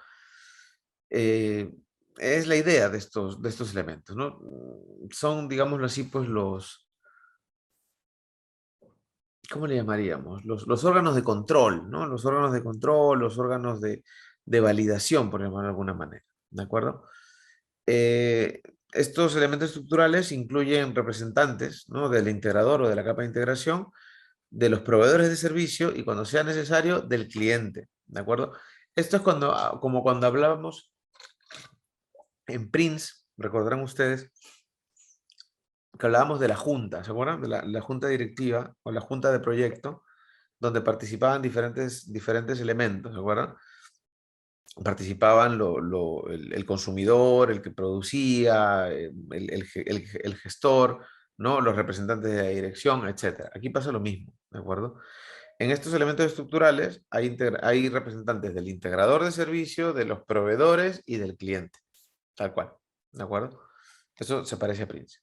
Eh, es la idea de estos elementos, ¿no? Son, digámoslo así, pues ¿cómo le llamaríamos? Los órganos de control, ¿no? Los órganos de control, los órganos de validación, por llamarlo de alguna manera, ¿de acuerdo? Eh, Estos elementos estructurales incluyen representantes, ¿no? Del integrador o de la capa de integración, de los proveedores de servicio y cuando sea necesario del cliente, ¿de acuerdo? Esto es como cuando hablábamos en Prince, recordarán ustedes que hablábamos de la junta, ¿se acuerdan? De la junta directiva o la junta de proyecto, donde participaban diferentes elementos, ¿se acuerdan? Participaban el consumidor, el que producía, el gestor, ¿no? Los representantes de la dirección, etcétera. Aquí pasa lo mismo, ¿de acuerdo? En estos elementos estructurales hay representantes del integrador de servicio, de los proveedores y del cliente, tal cual, ¿de acuerdo? Eso se parece a Prince.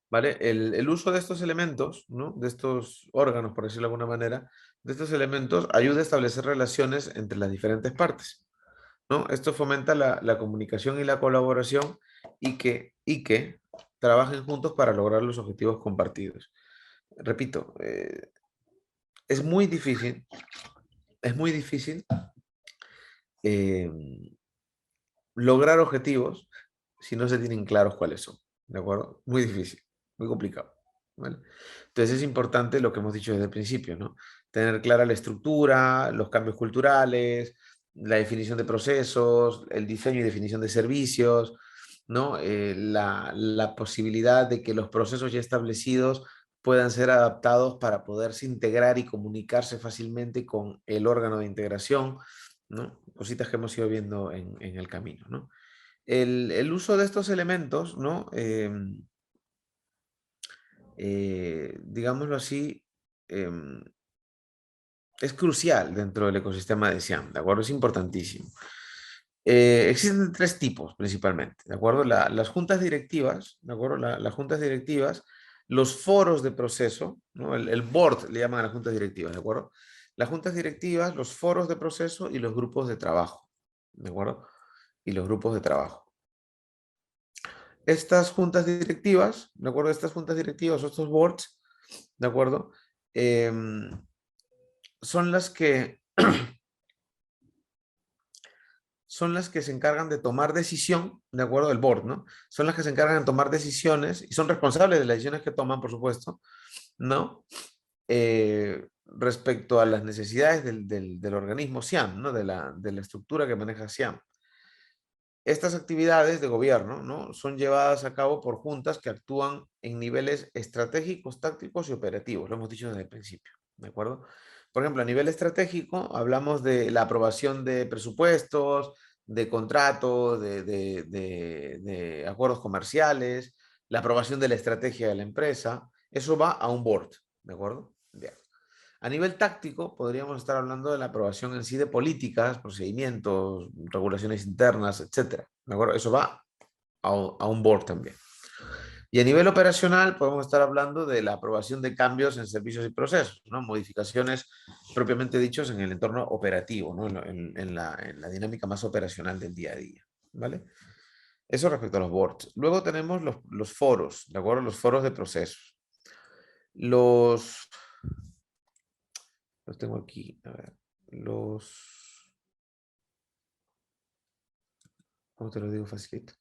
¿Vale? El uso de estos elementos, ¿no? De estos órganos, por decirlo de alguna manera, de estos elementos ayuda a establecer relaciones entre las diferentes partes, ¿no? Esto fomenta la comunicación y la colaboración y que trabajen juntos para lograr los objetivos compartidos. Repito, es muy difícil, es muy difícil eh, lograr objetivos si no se tienen claros cuáles son, ¿de acuerdo? Muy difícil, muy complicado, ¿vale? Entonces es importante lo que hemos dicho desde el principio, ¿no? Tener clara la estructura, los cambios culturales, la definición de procesos, el diseño y definición de servicios, ¿no? La posibilidad de que los procesos ya establecidos puedan ser adaptados para poderse integrar y comunicarse fácilmente con el órgano de integración, ¿no? Cositas que hemos ido viendo en el camino, ¿no? El uso de estos elementos, ¿no? Digámoslo así, em, es crucial dentro del ecosistema de SIAM, ¿de acuerdo? Es importantísimo. Existen tres tipos principalmente, ¿de acuerdo? Las juntas directivas, ¿de acuerdo? Las juntas directivas, los foros de proceso, ¿no? El board le llaman a las juntas directivas, ¿de acuerdo? Las juntas directivas, los foros de proceso y los grupos de trabajo, ¿de acuerdo? y los grupos de trabajo. Estas juntas directivas, ¿de acuerdo? Estas juntas directivas o estos boards, ¿de acuerdo? Son las que son las que se encargan de tomar decisión, ¿de acuerdo? El board, ¿no? Son las que se encargan de tomar decisiones y son responsables de las decisiones que toman, por supuesto, ¿no? Respecto a las necesidades del organismo SIAM, ¿no? De la estructura que maneja SIAM. Estas actividades de gobierno, ¿no? Son llevadas a cabo por juntas que actúan en niveles estratégicos, tácticos y operativos, lo hemos dicho desde el principio, ¿de acuerdo? Por ejemplo, a nivel estratégico hablamos de la aprobación de presupuestos, de contratos, de acuerdos comerciales, la aprobación de la estrategia de la empresa. Eso va a un board, ¿de acuerdo? Bien. A nivel táctico, podríamos estar hablando de la aprobación en sí de políticas, procedimientos, regulaciones internas, etcétera. ¿De acuerdo? Eso va a un board también. Y a nivel operacional, podemos estar hablando de la aprobación de cambios en servicios y procesos, ¿no? Modificaciones propiamente dichos en el entorno operativo, ¿no? En la dinámica más operacional del día a día, ¿vale? Eso respecto a los boards. Luego tenemos los foros, ¿de acuerdo? Los foros de procesos. Los tengo aquí, a ver, ¿cómo te lo digo facilito?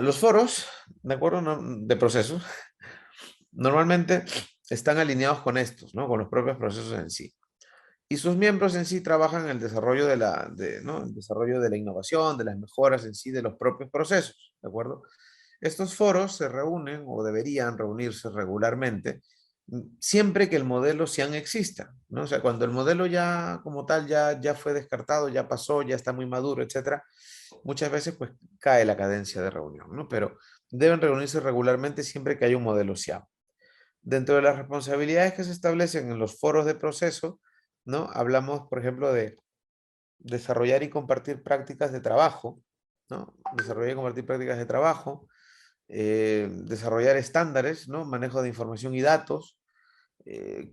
Los foros, ¿de acuerdo? De procesos, normalmente están alineados con estos, ¿no? Con los propios procesos en sí. Y sus miembros en sí trabajan en el desarrollo ¿no? El desarrollo de la innovación, de las mejoras en sí de los propios procesos, ¿de acuerdo? Estos foros se reúnen o deberían reunirse regularmente siempre que el modelo SIAM exista, ¿no? O sea, cuando el modelo ya como tal ya fue descartado, ya pasó, ya está muy maduro, etcétera, muchas veces pues cae la cadencia de reunión, ¿no? Pero deben reunirse regularmente siempre que haya un modelo SIAM. Dentro de las responsabilidades que se establecen en los foros de proceso, ¿no? Hablamos, por ejemplo, de desarrollar y compartir prácticas de trabajo, ¿no? Desarrollar y compartir prácticas de trabajo, desarrollar estándares, ¿no? Manejo de información y datos,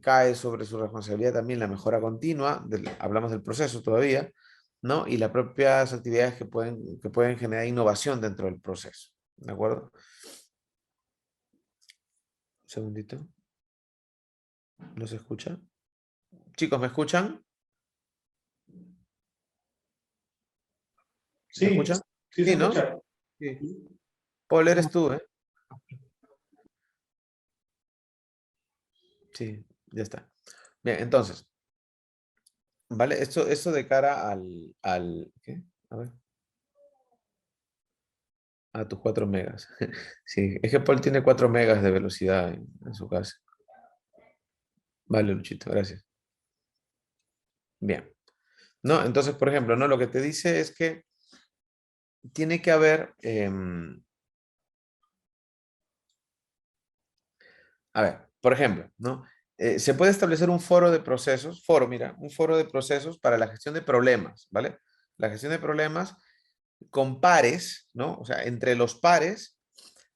cae sobre su responsabilidad también la mejora continua, hablamos del proceso todavía, ¿no? Y las propias actividades que pueden generar innovación dentro del proceso, ¿de acuerdo? Un segundito. ¿No se escucha? Chicos, ¿me escuchan? ¿Me Sí, escuchan? sí se Sí, ¿no? escucha. Sí. Paul, eres tú, ¿eh? Sí, ya está. Bien, entonces, ¿vale? Esto de cara ¿qué? A ver, a tus 4 megas. Sí, es que Paul tiene 4 megas de velocidad en su casa. Vale, Luchito, gracias. Bien. ¿No? Entonces, por ejemplo, ¿no? Lo que te dice es que tiene que haber, a ver, por ejemplo, ¿no? Se puede establecer un foro de procesos, mira, un foro de procesos para la gestión de problemas, ¿vale? La gestión de problemas con pares, ¿no? O sea, entre los pares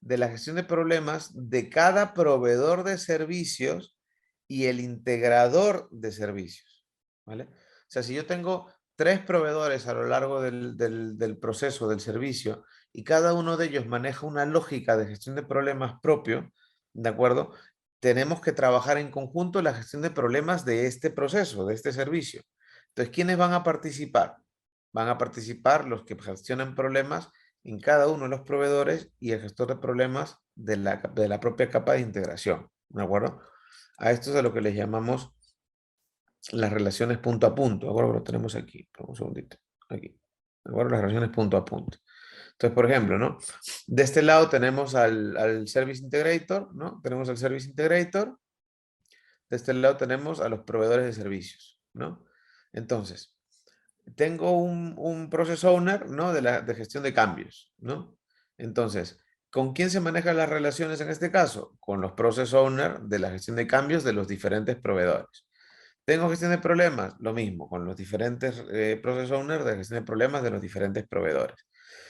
de la gestión de problemas de cada proveedor de servicios y el integrador de servicios, ¿vale? O sea, si yo tengo 3 proveedores a lo largo del proceso del servicio y cada uno de ellos maneja una lógica de gestión de problemas propio, ¿de acuerdo? Tenemos que trabajar en conjunto la gestión de problemas de este proceso, de este servicio. Entonces, ¿quiénes van a participar? Van a participar los que gestionan problemas en cada uno de los proveedores y el gestor de problemas de la propia capa de integración, ¿de acuerdo? A esto es a lo que les llamamos las relaciones punto a punto, ¿de acuerdo? Lo tenemos aquí, un segundito, aquí, ¿de acuerdo? Las relaciones punto a punto. Entonces, por ejemplo, ¿no? De este lado tenemos al Service Integrator, ¿no? Tenemos al Service Integrator. De este lado tenemos a los proveedores de servicios, ¿no? Entonces, tengo un Process Owner, ¿no? De gestión de cambios, ¿no? Entonces, ¿con quién se manejan las relaciones en este caso? Con los Process Owner de la gestión de cambios de los diferentes proveedores. Tengo gestión de problemas, lo mismo, con los diferentes Process Owners de gestión de problemas de los diferentes proveedores.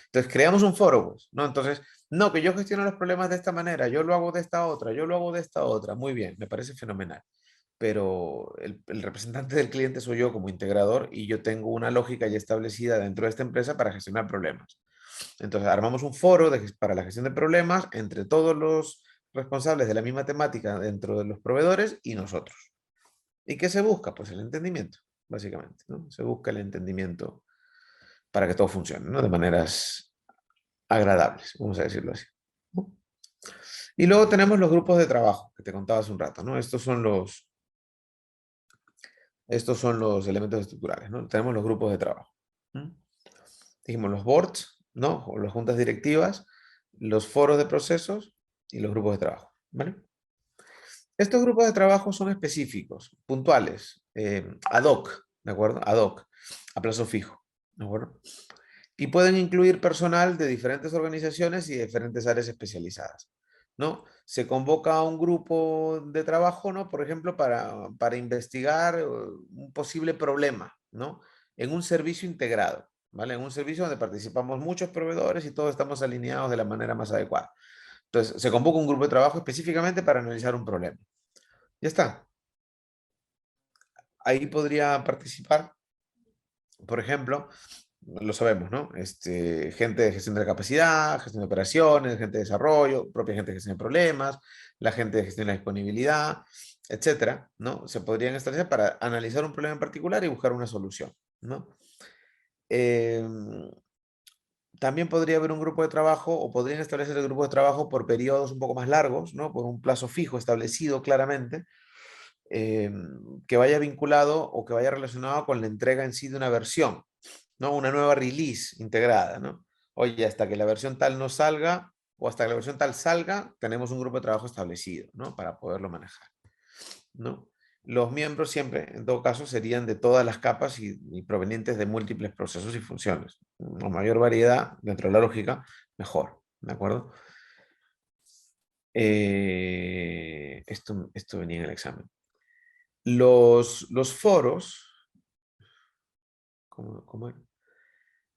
Entonces, creamos un foro, pues, ¿no? Entonces, no, que yo gestiono los problemas de esta manera, yo lo hago de esta otra, yo lo hago de esta otra. Muy bien, me parece fenomenal. pero el representante del cliente soy yo como integrador y yo tengo una lógica ya establecida dentro de esta empresa para gestionar problemas. Entonces, armamos un foro para la gestión de problemas entre todos los responsables de la misma temática dentro de los proveedores y nosotros. ¿Y qué se busca? Pues el entendimiento, básicamente, ¿no? Se busca el entendimiento para que todo funcione, ¿no? De maneras agradables, vamos a decirlo así, ¿no? Y luego tenemos los grupos de trabajo, que te contaba hace un rato, ¿no? Estos son los elementos estructurales, ¿no? Tenemos los grupos de trabajo. ¿No? Dijimos los boards, ¿no? O las juntas directivas, los foros de procesos y los grupos de trabajo, ¿vale? Estos grupos de trabajo son específicos, puntuales, ad hoc, ¿de acuerdo? Ad hoc, a plazo fijo, ¿de acuerdo? Y pueden incluir personal de diferentes organizaciones y diferentes áreas especializadas, ¿no? Se convoca a un grupo de trabajo, ¿no? Por ejemplo, para investigar un posible problema, ¿no? En un servicio integrado, ¿vale? En un servicio donde participamos muchos proveedores y todos estamos alineados de la manera más adecuada. Entonces, se convoca un grupo de trabajo específicamente para analizar un problema. Ya está. Ahí podría participar, por ejemplo, lo sabemos, ¿no? Gente de gestión de la capacidad, gestión de operaciones, gente de desarrollo, propia gente de gestión de problemas, la gente de gestión de la disponibilidad, etcétera, ¿no? Se podrían establecer para analizar un problema en particular y buscar una solución, ¿no? Em, También podría haber un grupo de trabajo o podrían establecer el grupo de trabajo por periodos un poco más largos, ¿no? Por un plazo fijo establecido claramente, que vaya vinculado o que vaya relacionado con la entrega en sí de una versión, ¿no? Una nueva release integrada, ¿no? Oye, hasta que la versión tal no salga o hasta que la versión tal salga, tenemos un grupo de trabajo establecido, ¿no? Para poderlo manejar, ¿no? Los miembros siempre, en todo caso, serían de todas las capas y provenientes de múltiples procesos y funciones. A mayor variedad dentro de la lógica, mejor, ¿de acuerdo? Esto venía en el examen. Los foros, ¿cómo era?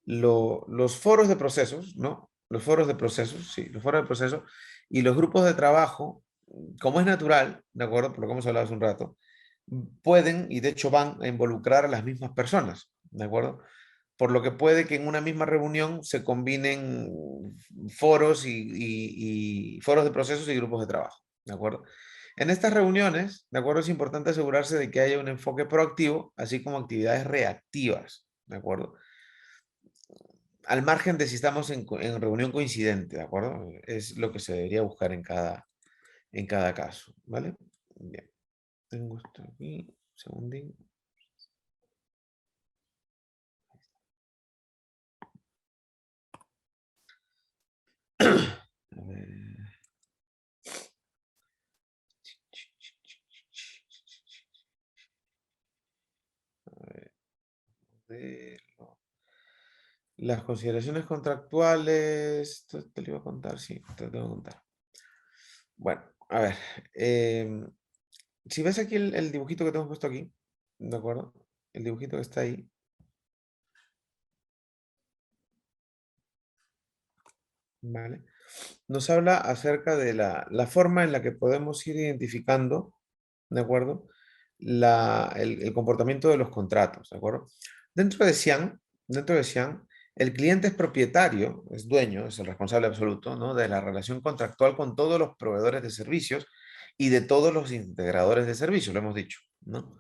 Los foros de procesos, ¿no? Los foros de procesos, sí, los foros de procesos y los grupos de trabajo, como es natural, ¿de acuerdo? Por lo que hemos hablado hace un rato, pueden y de hecho van a involucrar a las mismas personas, ¿de acuerdo? Por lo que puede que en una misma reunión se combinen foros y foros de procesos y grupos de trabajo, ¿de acuerdo? En estas reuniones, ¿de acuerdo? Es importante asegurarse de que haya un enfoque proactivo, así como actividades reactivas, ¿de acuerdo? Al margen de si estamos en reunión coincidente, ¿de acuerdo? Es lo que se debería buscar en cada caso, ¿vale? Bien, tengo esto aquí, un segundín. A ver, a ver, modelo. Las consideraciones contractuales, esto te lo iba a contar, sí, te lo tengo que contar. Bueno, a ver, em, si ves aquí el dibujito que tengo puesto aquí, ¿de acuerdo? El dibujito que está ahí, ¿vale? Nos habla acerca de la forma en la que podemos ir identificando, ¿de acuerdo? El comportamiento de los contratos, ¿de acuerdo? Dentro de Cian, dentro de Cian, el cliente es propietario, es dueño, es el responsable absoluto, ¿no? De la relación contractual con todos los proveedores de servicios y de todos los integradores de servicios, lo hemos dicho, ¿no?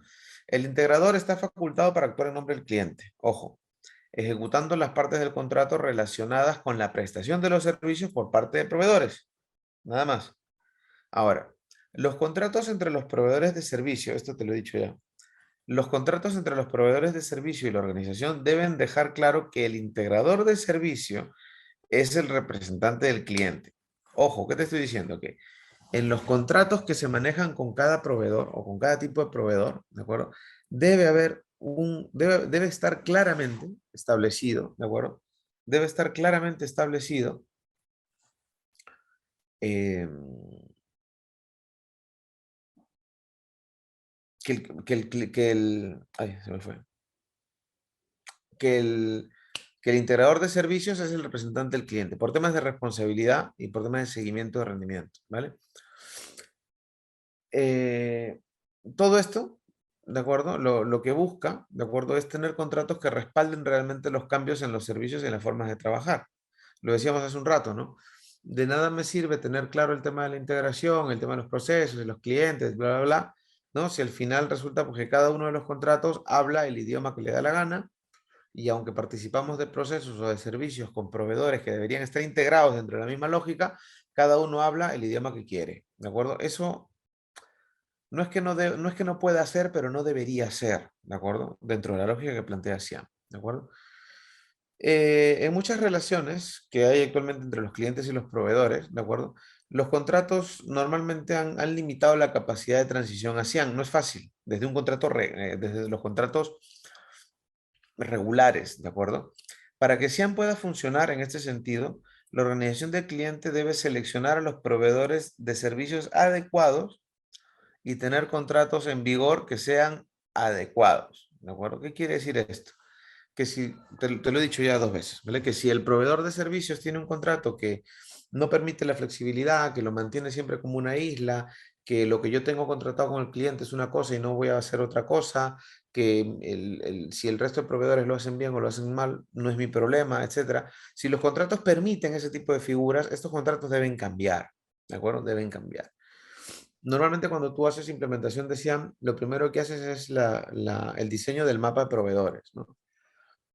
El integrador está facultado para actuar en nombre del cliente. Ojo, ejecutando las partes del contrato relacionadas con la prestación de los servicios por parte de proveedores. Nada más. Ahora, los contratos entre los proveedores de servicio, esto te lo he dicho ya, los contratos entre los proveedores de servicio y la organización deben dejar claro que el integrador de servicio es el representante del cliente. Ojo, ¿qué te estoy diciendo? Que en los contratos que se manejan con cada proveedor o con cada tipo de proveedor, ¿de acuerdo? Debe estar claramente establecido, ¿de acuerdo? Debe estar claramente establecido eh, ay, se me fue. Que el, que el integrador de servicios es el representante del cliente por temas de responsabilidad y por temas de seguimiento de rendimiento, ¿vale? Eh, todo esto, ¿de acuerdo? Lo que busca, ¿de acuerdo? Es tener contratos que respalden realmente los cambios en los servicios y en las formas de trabajar. Lo decíamos hace un rato, ¿no? De nada me sirve tener claro el tema de la integración, el tema de los procesos, de los clientes, bla, bla, bla, ¿no? Si al final resulta porque cada uno de los contratos habla el idioma que le da la gana y aunque participamos de procesos o de servicios con proveedores que deberían estar integrados dentro de la misma lógica, cada uno habla el idioma que quiere, ¿de acuerdo? Eso no es que no pueda ser, pero no debería ser, ¿de acuerdo? Dentro de la lógica que plantea Siam, ¿de acuerdo? En muchas relaciones que hay actualmente entre los clientes y los proveedores, ¿de acuerdo? Los contratos normalmente han limitado la capacidad de transición a Siam. No es fácil, desde un contrato, desde los contratos regulares, ¿de acuerdo? Para que Siam pueda funcionar en este sentido, la organización del cliente debe seleccionar a los proveedores de servicios adecuados y tener contratos en vigor que sean adecuados. ¿De acuerdo? ¿Qué quiere decir esto? Que si, te lo he dicho ya dos veces, ¿vale? Que si el proveedor de servicios tiene un contrato que no permite la flexibilidad, que lo mantiene siempre como una isla, que lo que yo tengo contratado con el cliente es una cosa y no voy a hacer otra cosa, que si el resto de proveedores lo hacen bien o lo hacen mal, no es mi problema, etcétera. Si los contratos permiten ese tipo de figuras, estos contratos deben cambiar, ¿de acuerdo? Deben cambiar. Normalmente cuando tú haces implementación de SIAM, lo primero que haces es el diseño del mapa de proveedores, ¿no?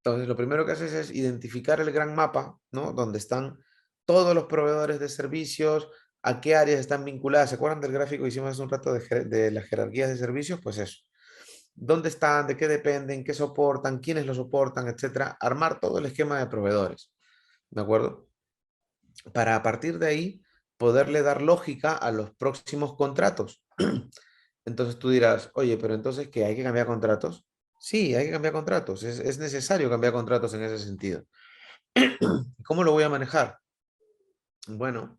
Entonces, lo primero que haces es identificar el gran mapa, ¿no? Donde están todos los proveedores de servicios, a qué áreas están vinculadas. ¿Se acuerdan del gráfico que hicimos hace un rato de las jerarquías de servicios? Pues eso. ¿Dónde están? ¿De qué dependen? ¿Qué soportan? ¿Quiénes lo soportan? Etcétera. Armar todo el esquema de proveedores. ¿De acuerdo? Para a partir de ahí poderle dar lógica a los próximos contratos. Entonces tú dirás, oye, pero entonces, ¿qué? ¿Hay que cambiar contratos? Sí, hay que cambiar contratos. Es necesario cambiar contratos en ese sentido. ¿Cómo lo voy a manejar? Bueno,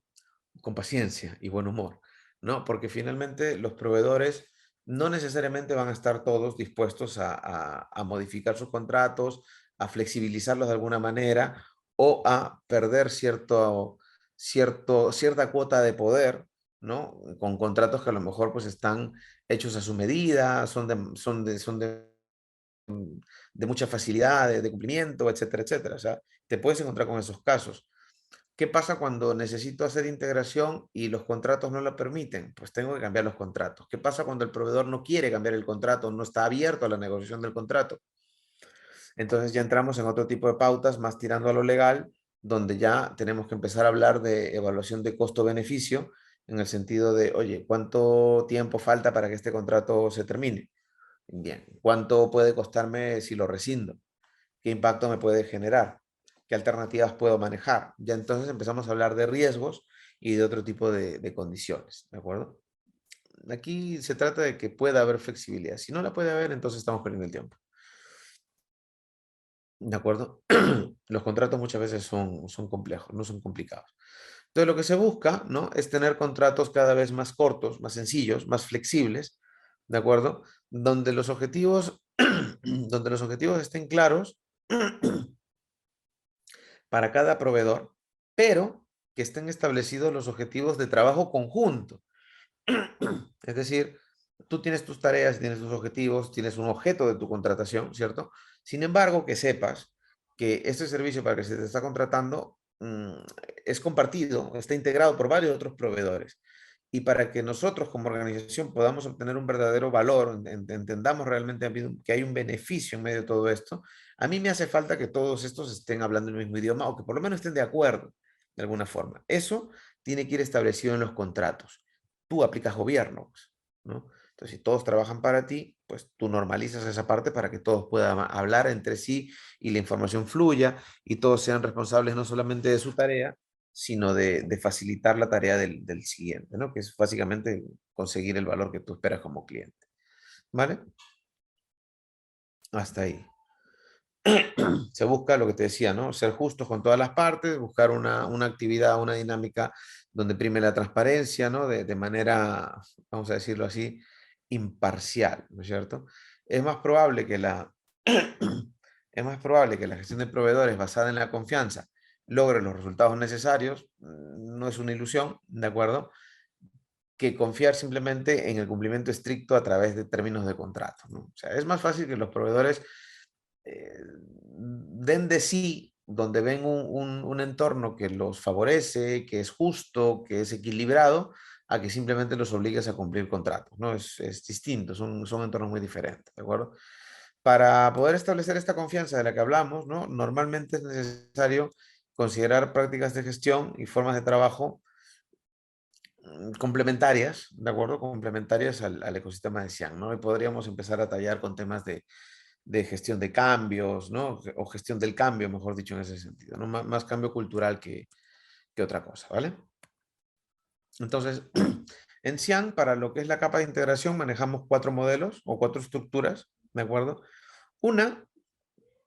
con paciencia y buen humor, ¿no? Porque finalmente los proveedores no necesariamente van a estar todos dispuestos a modificar sus contratos, a flexibilizarlos de alguna manera o a perder cierta cuota de poder, ¿no? Con contratos que a lo mejor pues están hechos a su medida, de mucha facilidad de cumplimiento, etcétera, etcétera. O sea, te puedes encontrar con esos casos. ¿Qué pasa cuando necesito hacer integración y los contratos no lo permiten? Pues tengo que cambiar los contratos. ¿Qué pasa cuando el proveedor no quiere cambiar el contrato, no está abierto a la negociación del contrato? Entonces ya entramos en otro tipo de pautas, más tirando a lo legal, donde ya tenemos que empezar a hablar de evaluación de costo-beneficio, en el sentido de, oye, ¿cuánto tiempo falta para que este contrato se termine? Bien, ¿cuánto puede costarme si lo rescindo? ¿Qué impacto me puede generar? ¿Qué alternativas puedo manejar? Ya entonces empezamos a hablar de riesgos y de otro tipo de condiciones, ¿de acuerdo? Aquí se trata de que pueda haber flexibilidad. Si no la puede haber, entonces estamos perdiendo el tiempo, ¿de acuerdo? Los contratos muchas veces son complejos, no son complicados. Entonces lo que se busca, ¿no? Es tener contratos cada vez más cortos, más sencillos, más flexibles, ¿de acuerdo? Donde los objetivos, donde los objetivos estén claros para cada proveedor, pero que estén establecidos los objetivos de trabajo conjunto. Es decir, tú tienes tus tareas, tienes tus objetivos, tienes un objeto de tu contratación, ¿cierto? Sin embargo, que sepas que este servicio para que se te está contratando es compartido, está integrado por varios otros proveedores. Y para que nosotros como organización podamos obtener un verdadero valor, entendamos realmente que hay un beneficio en medio de todo esto, a mí me hace falta que todos estos estén hablando el mismo idioma o que por lo menos estén de acuerdo de alguna forma. Eso tiene que ir establecido en los contratos. Tú aplicas gobierno, pues, ¿no? Entonces, si todos trabajan para ti, pues tú normalizas esa parte para que todos puedan hablar entre sí y la información fluya y todos sean responsables no solamente de su tarea, sino de facilitar la tarea del siguiente, ¿no? Que es básicamente conseguir el valor que tú esperas como cliente. ¿Vale? Hasta ahí. Se busca lo que te decía, ¿no? Ser justos con todas las partes, buscar una actividad, una dinámica donde prime la transparencia, ¿no? De manera, vamos a decirlo así, imparcial, ¿no es cierto? Es más probable que es más probable que la gestión de proveedores basada en la confianza logre los resultados necesarios, no es una ilusión, ¿de acuerdo? que confiar simplemente en el cumplimiento estricto a través de términos de contrato, ¿no? O sea, es más fácil que los proveedores den de sí donde ven un entorno que los favorece, que es justo, que es equilibrado, a que simplemente los obligues a cumplir contratos, ¿no? Es distinto, son entornos muy diferentes, ¿de acuerdo? Para poder establecer esta confianza de la que hablamos, ¿no? Normalmente es necesario considerar prácticas de gestión y formas de trabajo complementarias, ¿de acuerdo? Complementarias al ecosistema de Xiang, ¿no? Y podríamos empezar a tallar con temas de gestión de cambios, ¿no? O gestión del cambio, mejor dicho, en ese sentido, ¿no? Más cambio cultural que otra cosa, ¿vale? Entonces, en Xiang, para lo que es la capa de integración, manejamos 4 modelos o 4 estructuras, ¿de acuerdo? Una,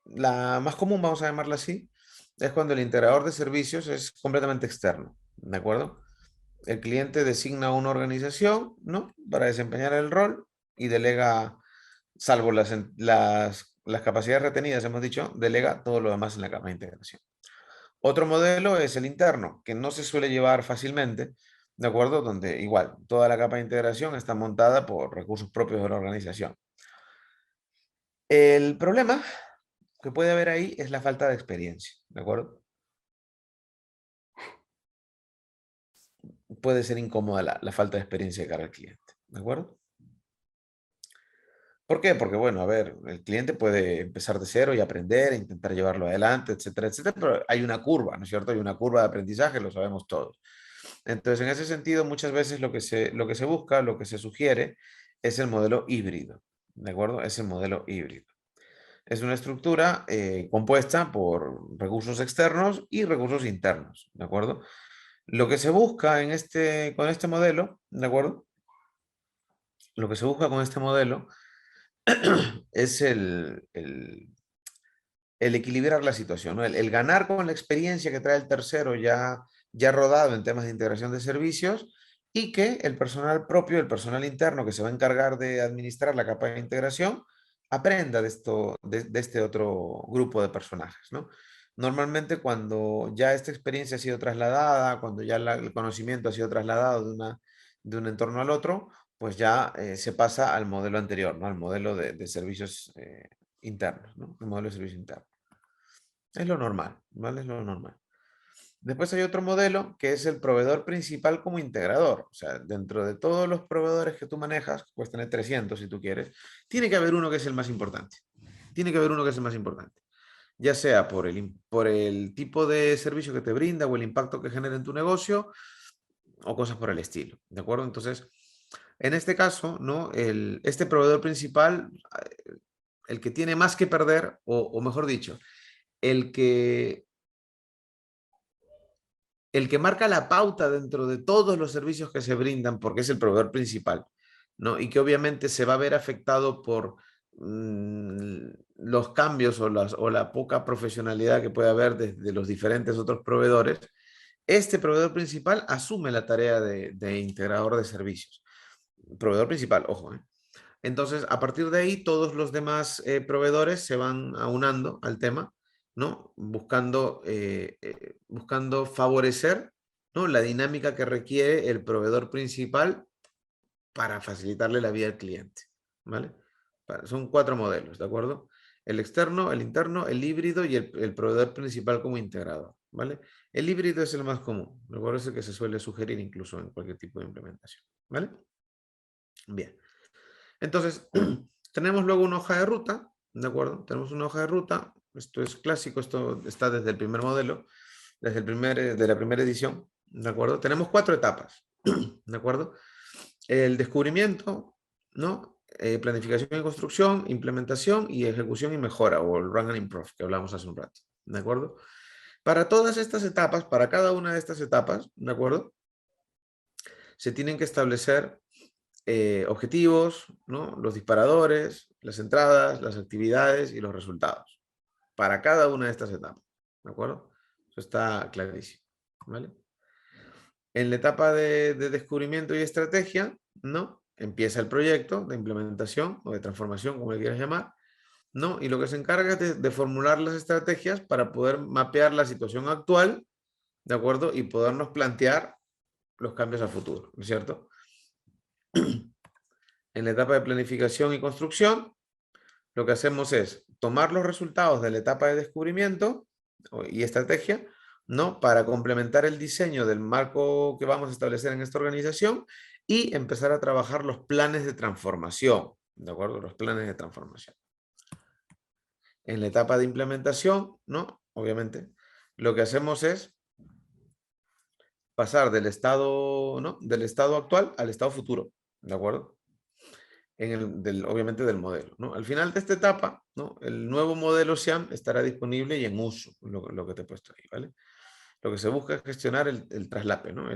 la más común, vamos a llamarla así, es cuando el integrador de servicios es completamente externo, ¿de acuerdo? El cliente designa una organización, ¿no? Para desempeñar el rol y delega, salvo las capacidades retenidas, hemos dicho, delega todo lo demás en la capa de integración. Otro modelo es el interno, que no se suele llevar fácilmente, ¿de acuerdo? Donde igual, toda la capa de integración está montada por recursos propios de la organización. El problema que puede haber ahí es la falta de experiencia, ¿de acuerdo? Puede ser incómoda la falta de experiencia de cara al cliente, ¿de acuerdo? ¿Por qué? Porque, bueno, a ver, el cliente puede empezar de cero y aprender, e intentar llevarlo adelante, etcétera, etcétera, pero hay una curva, ¿no es cierto? Hay una curva de aprendizaje, lo sabemos todos. Entonces, en ese sentido, muchas veces lo que se busca, lo que se sugiere, es el modelo híbrido, ¿de acuerdo? Es el modelo híbrido. Es una estructura compuesta por recursos externos y recursos internos, ¿de acuerdo? Lo que se busca con este modelo, ¿de acuerdo? Lo que se busca con este modelo es el equilibrar la situación, ¿no? El ganar con la experiencia que trae el tercero ya rodado en temas de integración de servicios y que el personal propio, el personal interno que se va a encargar de administrar la capa de integración, aprenda de este otro grupo de personajes, ¿no? Normalmente cuando ya esta experiencia ha sido trasladada, cuando ya el conocimiento ha sido trasladado de un entorno al otro, pues ya se pasa al modelo anterior, ¿no? Al modelo de servicios internos, ¿no? El modelo de servicio interno. Es lo normal, ¿vale? Es lo normal. Después hay otro modelo que es el proveedor principal como integrador. O sea, dentro de todos los proveedores que tú manejas, puedes tener 300 si tú quieres, tiene que haber uno que es el más importante. Tiene que haber uno que es el más importante. Ya sea por el tipo de servicio que te brinda o el impacto que genera en tu negocio o cosas por el estilo. ¿De acuerdo? Entonces, en este caso, ¿no? Este proveedor principal, el que tiene más que perder, o mejor dicho, el que el que marca la pauta dentro de todos los servicios que se brindan, porque es el proveedor principal, ¿no? Y que obviamente se va a ver afectado por los cambios o la poca profesionalidad que puede haber desde los diferentes otros proveedores, este proveedor principal asume la tarea de integrador de servicios. Proveedor principal, ojo, ¿eh? Entonces, a partir de ahí, todos los demás proveedores se van aunando al tema, ¿no? Buscando favorecer, ¿no? La dinámica que requiere el proveedor principal para facilitarle la vida al cliente, ¿vale? Son 4 modelos, ¿de acuerdo? El externo, el interno, el híbrido y el proveedor principal como integrador, ¿vale? El híbrido es el más común, ¿de acuerdo? Es el que se suele sugerir incluso en cualquier tipo de implementación, ¿vale? Bien. Entonces, tenemos luego una hoja de ruta, ¿de acuerdo? Tenemos una hoja de ruta, esto es clásico, esto está desde el primer modelo, de la primera edición, ¿de acuerdo? Tenemos 4 etapas, ¿de acuerdo? El descubrimiento, ¿no? Planificación y construcción, implementación y ejecución y mejora, o el run and improve, que hablamos hace un rato, ¿de acuerdo? Para todas estas etapas, para cada una de estas etapas, ¿de acuerdo? Se tienen que establecer objetivos, ¿no? Los disparadores, las entradas, las actividades y los resultados para cada una de estas etapas. ¿De acuerdo? Eso está clarísimo. ¿Vale? En la etapa de descubrimiento y estrategia, ¿no? Empieza el proyecto de implementación o de transformación, como le quieras llamar, ¿no? Y lo que se encarga es de formular las estrategias para poder mapear la situación actual, ¿de acuerdo? Y podernos plantear los cambios a futuro, ¿no es cierto? En la etapa de planificación y construcción, lo que hacemos es tomar los resultados de la etapa de descubrimiento y estrategia, ¿no? Para complementar el diseño del marco que vamos a establecer en esta organización y empezar a trabajar los planes de transformación, ¿de acuerdo? Los planes de transformación. En la etapa de implementación, ¿no? Obviamente, lo que hacemos es pasar del estado, ¿no? Del estado actual al estado futuro, ¿de acuerdo? Obviamente del modelo, ¿no? Al final de esta etapa, ¿no? El nuevo modelo SIAM estará disponible y en uso, lo que te he puesto ahí, ¿vale? Lo que se busca es gestionar el traslape, ¿no?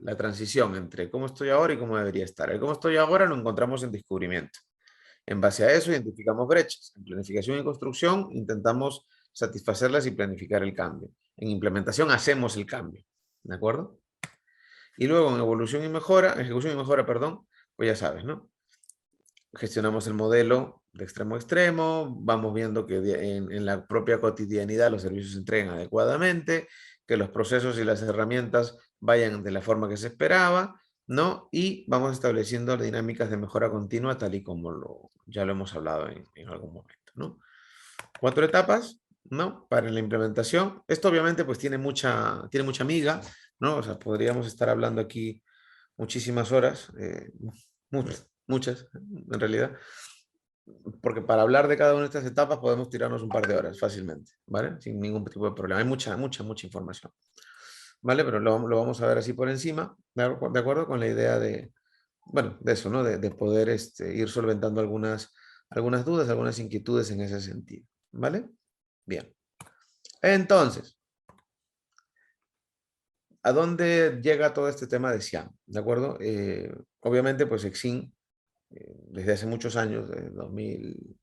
La transición entre cómo estoy ahora y cómo debería estar. El cómo estoy ahora lo encontramos en descubrimiento. En base a eso identificamos brechas. En planificación y construcción intentamos satisfacerlas y planificar el cambio. En implementación hacemos el cambio, ¿de acuerdo? Y luego en ejecución y mejora, perdón, pues ya sabes, ¿no? Gestionamos el modelo de extremo a extremo, vamos viendo que en la propia cotidianidad los servicios se entreguen adecuadamente, que los procesos y las herramientas vayan de la forma que se esperaba, ¿no? Y vamos estableciendo dinámicas de mejora continua, tal y como ya lo hemos hablado en algún momento, ¿no? 4 etapas, ¿no? Para la implementación. Esto obviamente pues tiene mucha miga, ¿no? O sea, podríamos estar hablando aquí muchísimas horas, muchas en realidad, porque para hablar de cada una de estas etapas podemos tirarnos un par de horas fácilmente, ¿vale? Sin ningún tipo de problema. Hay mucha información, ¿vale? Pero lo vamos a ver así por encima, ¿de acuerdo? Con la idea de, bueno, de eso, ¿no? De poder ir solventando algunas dudas, algunas inquietudes en ese sentido, ¿vale? Bien. Entonces, ¿a dónde llega todo este tema de SIAM? ¿De acuerdo? Obviamente, pues Exim, desde hace muchos años, de 2000,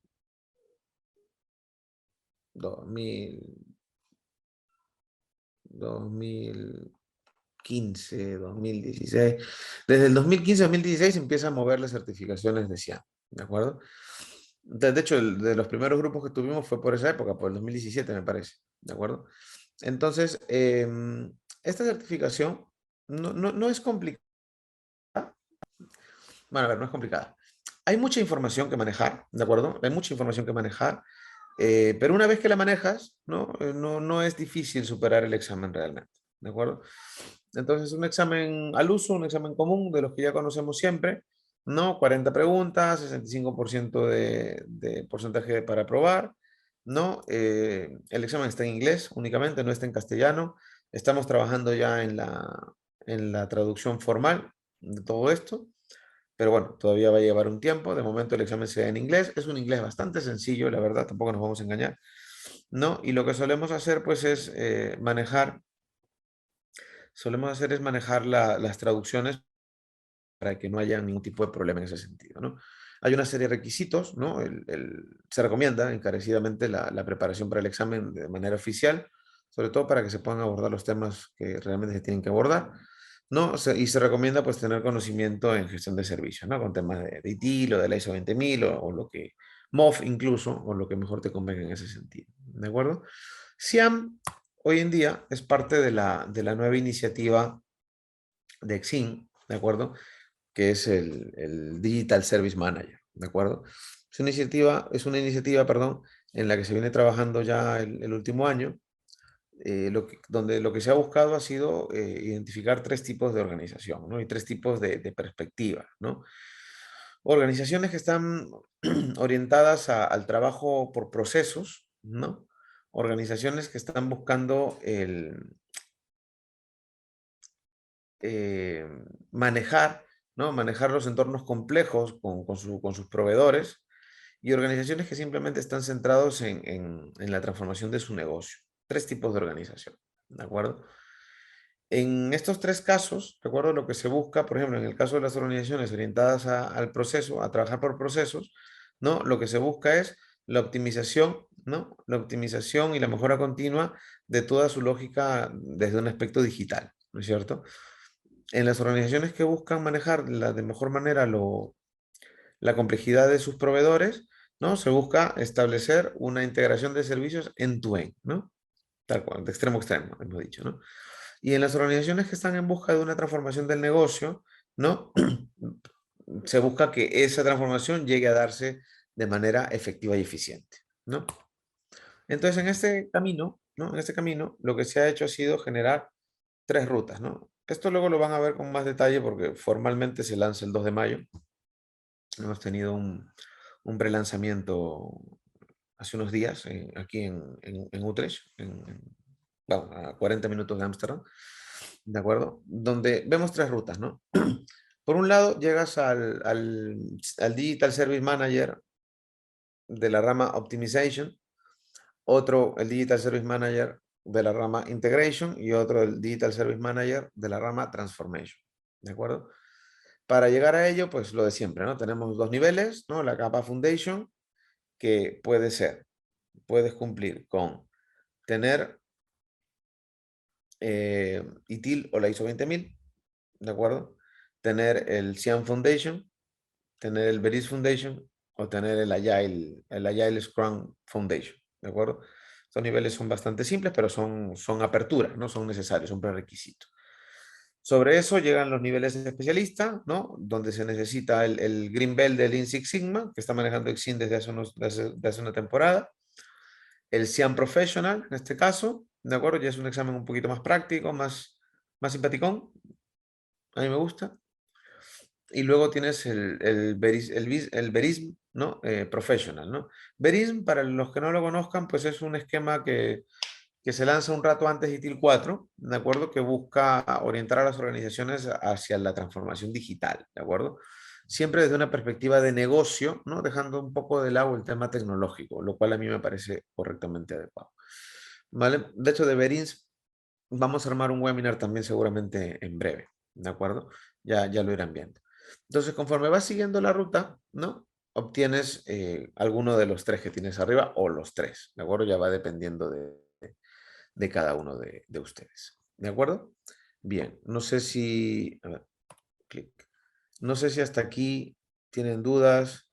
2015, 2016. Desde el 2015-2016 empieza a mover las certificaciones de SIAM, ¿de acuerdo? De hecho, de los primeros grupos que tuvimos fue por esa época, por el 2017 me parece, ¿de acuerdo? Entonces, esta certificación no es complicada. Bueno, a ver, no es complicada. Hay mucha información que manejar, ¿de acuerdo? Hay mucha información que manejar, pero una vez que la manejas, ¿no? No es difícil superar el examen realmente, ¿de acuerdo? Entonces, un examen al uso, un examen común de los que ya conocemos siempre, ¿no? 40 preguntas, 65% de porcentaje para aprobar, ¿no? El examen está en inglés únicamente, no está en castellano. Estamos trabajando ya en la traducción formal de todo esto. Pero bueno, todavía va a llevar un tiempo. De momento el examen se da en inglés. Es un inglés bastante sencillo, la verdad, tampoco nos vamos a engañar, ¿no? Y lo que solemos hacer, pues, es manejar las traducciones para que no haya ningún tipo de problema en ese sentido, ¿no? Hay una serie de requisitos, ¿no? Se recomienda encarecidamente la preparación para el examen de manera oficial, sobre todo para que se puedan abordar los temas que realmente se tienen que abordar, ¿no? Y se recomienda pues tener conocimiento en gestión de servicios, ¿no? Con temas de ITIL o de la ISO 20000 o lo que, MOF incluso, o lo que mejor te convenga en ese sentido, ¿de acuerdo? SIAM hoy en día es parte de la nueva iniciativa de Exim, ¿de acuerdo? Que es el Digital Service Manager, ¿de acuerdo? Es una iniciativa, perdón, en la que se viene trabajando ya el último año, donde lo que se ha buscado ha sido identificar 3 tipos de organización, ¿no? Y 3 tipos de perspectivas, ¿no? Organizaciones que están orientadas al trabajo por procesos, ¿no? Organizaciones que están buscando eh, manejar, ¿no? Manejar los entornos complejos con sus proveedores y organizaciones que simplemente están centrados en la transformación de su negocio. 3 tipos de organización, ¿de acuerdo? En estos 3 casos, ¿de acuerdo? Lo que se busca, por ejemplo, en el caso de las organizaciones orientadas al proceso, a trabajar por procesos, ¿no? Lo que se busca es la optimización, ¿no? La optimización y la mejora continua de toda su lógica desde un aspecto digital, ¿no es cierto? En las organizaciones que buscan manejar de mejor manera la complejidad de sus proveedores, ¿no? Se busca establecer una integración de servicios end-to-end, ¿no? Tal cual, de extremo a extremo, hemos dicho, ¿no? Y en las organizaciones que están en busca de una transformación del negocio, ¿no? se busca que esa transformación llegue a darse de manera efectiva y eficiente, ¿no? Entonces, en este camino, ¿no? En este camino, lo que se ha hecho ha sido generar 3 rutas, ¿no? Esto luego lo van a ver con más detalle porque formalmente se lanza el 2 de mayo. Hemos tenido un prelanzamiento hace unos días aquí en Utrecht, bueno, a 40 minutos de Ámsterdam, ¿de acuerdo? Donde vemos 3 rutas, ¿no? Por un lado, llegas al Digital Service Manager de la rama Optimization, otro el Digital Service Manager de la rama Integration y otro el Digital Service Manager de la rama Transformation, ¿de acuerdo? Para llegar a ello, pues lo de siempre, ¿no? Tenemos 2 niveles, ¿no? La capa Foundation, que puedes cumplir con tener ITIL o la ISO 20000, ¿de acuerdo? Tener el Cian Foundation, tener el Veris Foundation o tener el Agile Scrum Foundation, ¿de acuerdo? Estos niveles son bastante simples, pero son aperturas, no son necesarios, son prerequisitos. Sobre eso llegan los niveles de especialista, ¿no? Donde se necesita el Green Belt del Lean Six Sigma, que está manejando Exim desde hace una temporada. El Cian Professional, en este caso, ¿de acuerdo? Ya es un examen un poquito más práctico, más simpaticón. A mí me gusta. Y luego tienes el Verism, ¿no? Professional, ¿no? Verism, para los que no lo conozcan, pues es un esquema que se lanza un rato antes de ITIL 4, ¿de acuerdo? Que busca orientar a las organizaciones hacia la transformación digital, ¿de acuerdo? Siempre desde una perspectiva de negocio, ¿no? Dejando un poco de lado el tema tecnológico, lo cual a mí me parece correctamente adecuado. ¿Vale? De hecho, de Verins vamos a armar un webinar también seguramente en breve, ¿de acuerdo? Ya lo irán viendo. Entonces, conforme vas siguiendo la ruta, ¿no? Obtienes alguno de los 3 que tienes arriba o los 3, ¿de acuerdo? Ya va dependiendo de cada uno de ustedes. ¿De acuerdo? Bien, no sé si... A ver, clic. No sé si hasta aquí tienen dudas.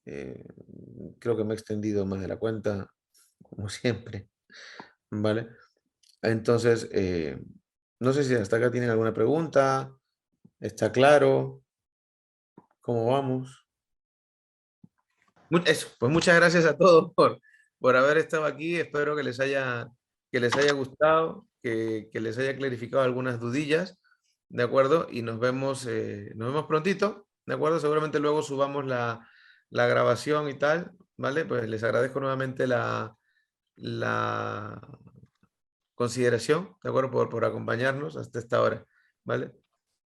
eh, Creo que me he extendido más de la cuenta, como siempre. ¿Vale? Entonces, no sé si hasta acá tienen alguna pregunta. ¿Está claro? ¿Cómo vamos? Eso, pues muchas gracias a todos por haber estado aquí. Espero que les haya gustado, que les haya clarificado algunas dudillas, ¿de acuerdo? Y nos vemos prontito, ¿de acuerdo? Seguramente luego subamos la grabación y tal, ¿vale? Pues les agradezco nuevamente la consideración, ¿de acuerdo? Por acompañarnos hasta esta hora, ¿vale?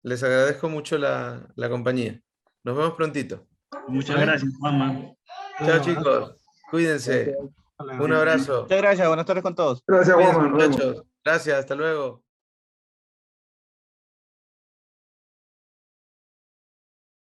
Les agradezco mucho la compañía. Nos vemos prontito, Muchas ¿vale? gracias, Juanma. Chao, Buenas chicos. gracias. Cuídense. Hasta luego. Un abrazo. Muchas gracias, buenas tardes con todos. Gracias, Cuídense, Juanma. Nos vemos. muchachos. Gracias. Hasta luego.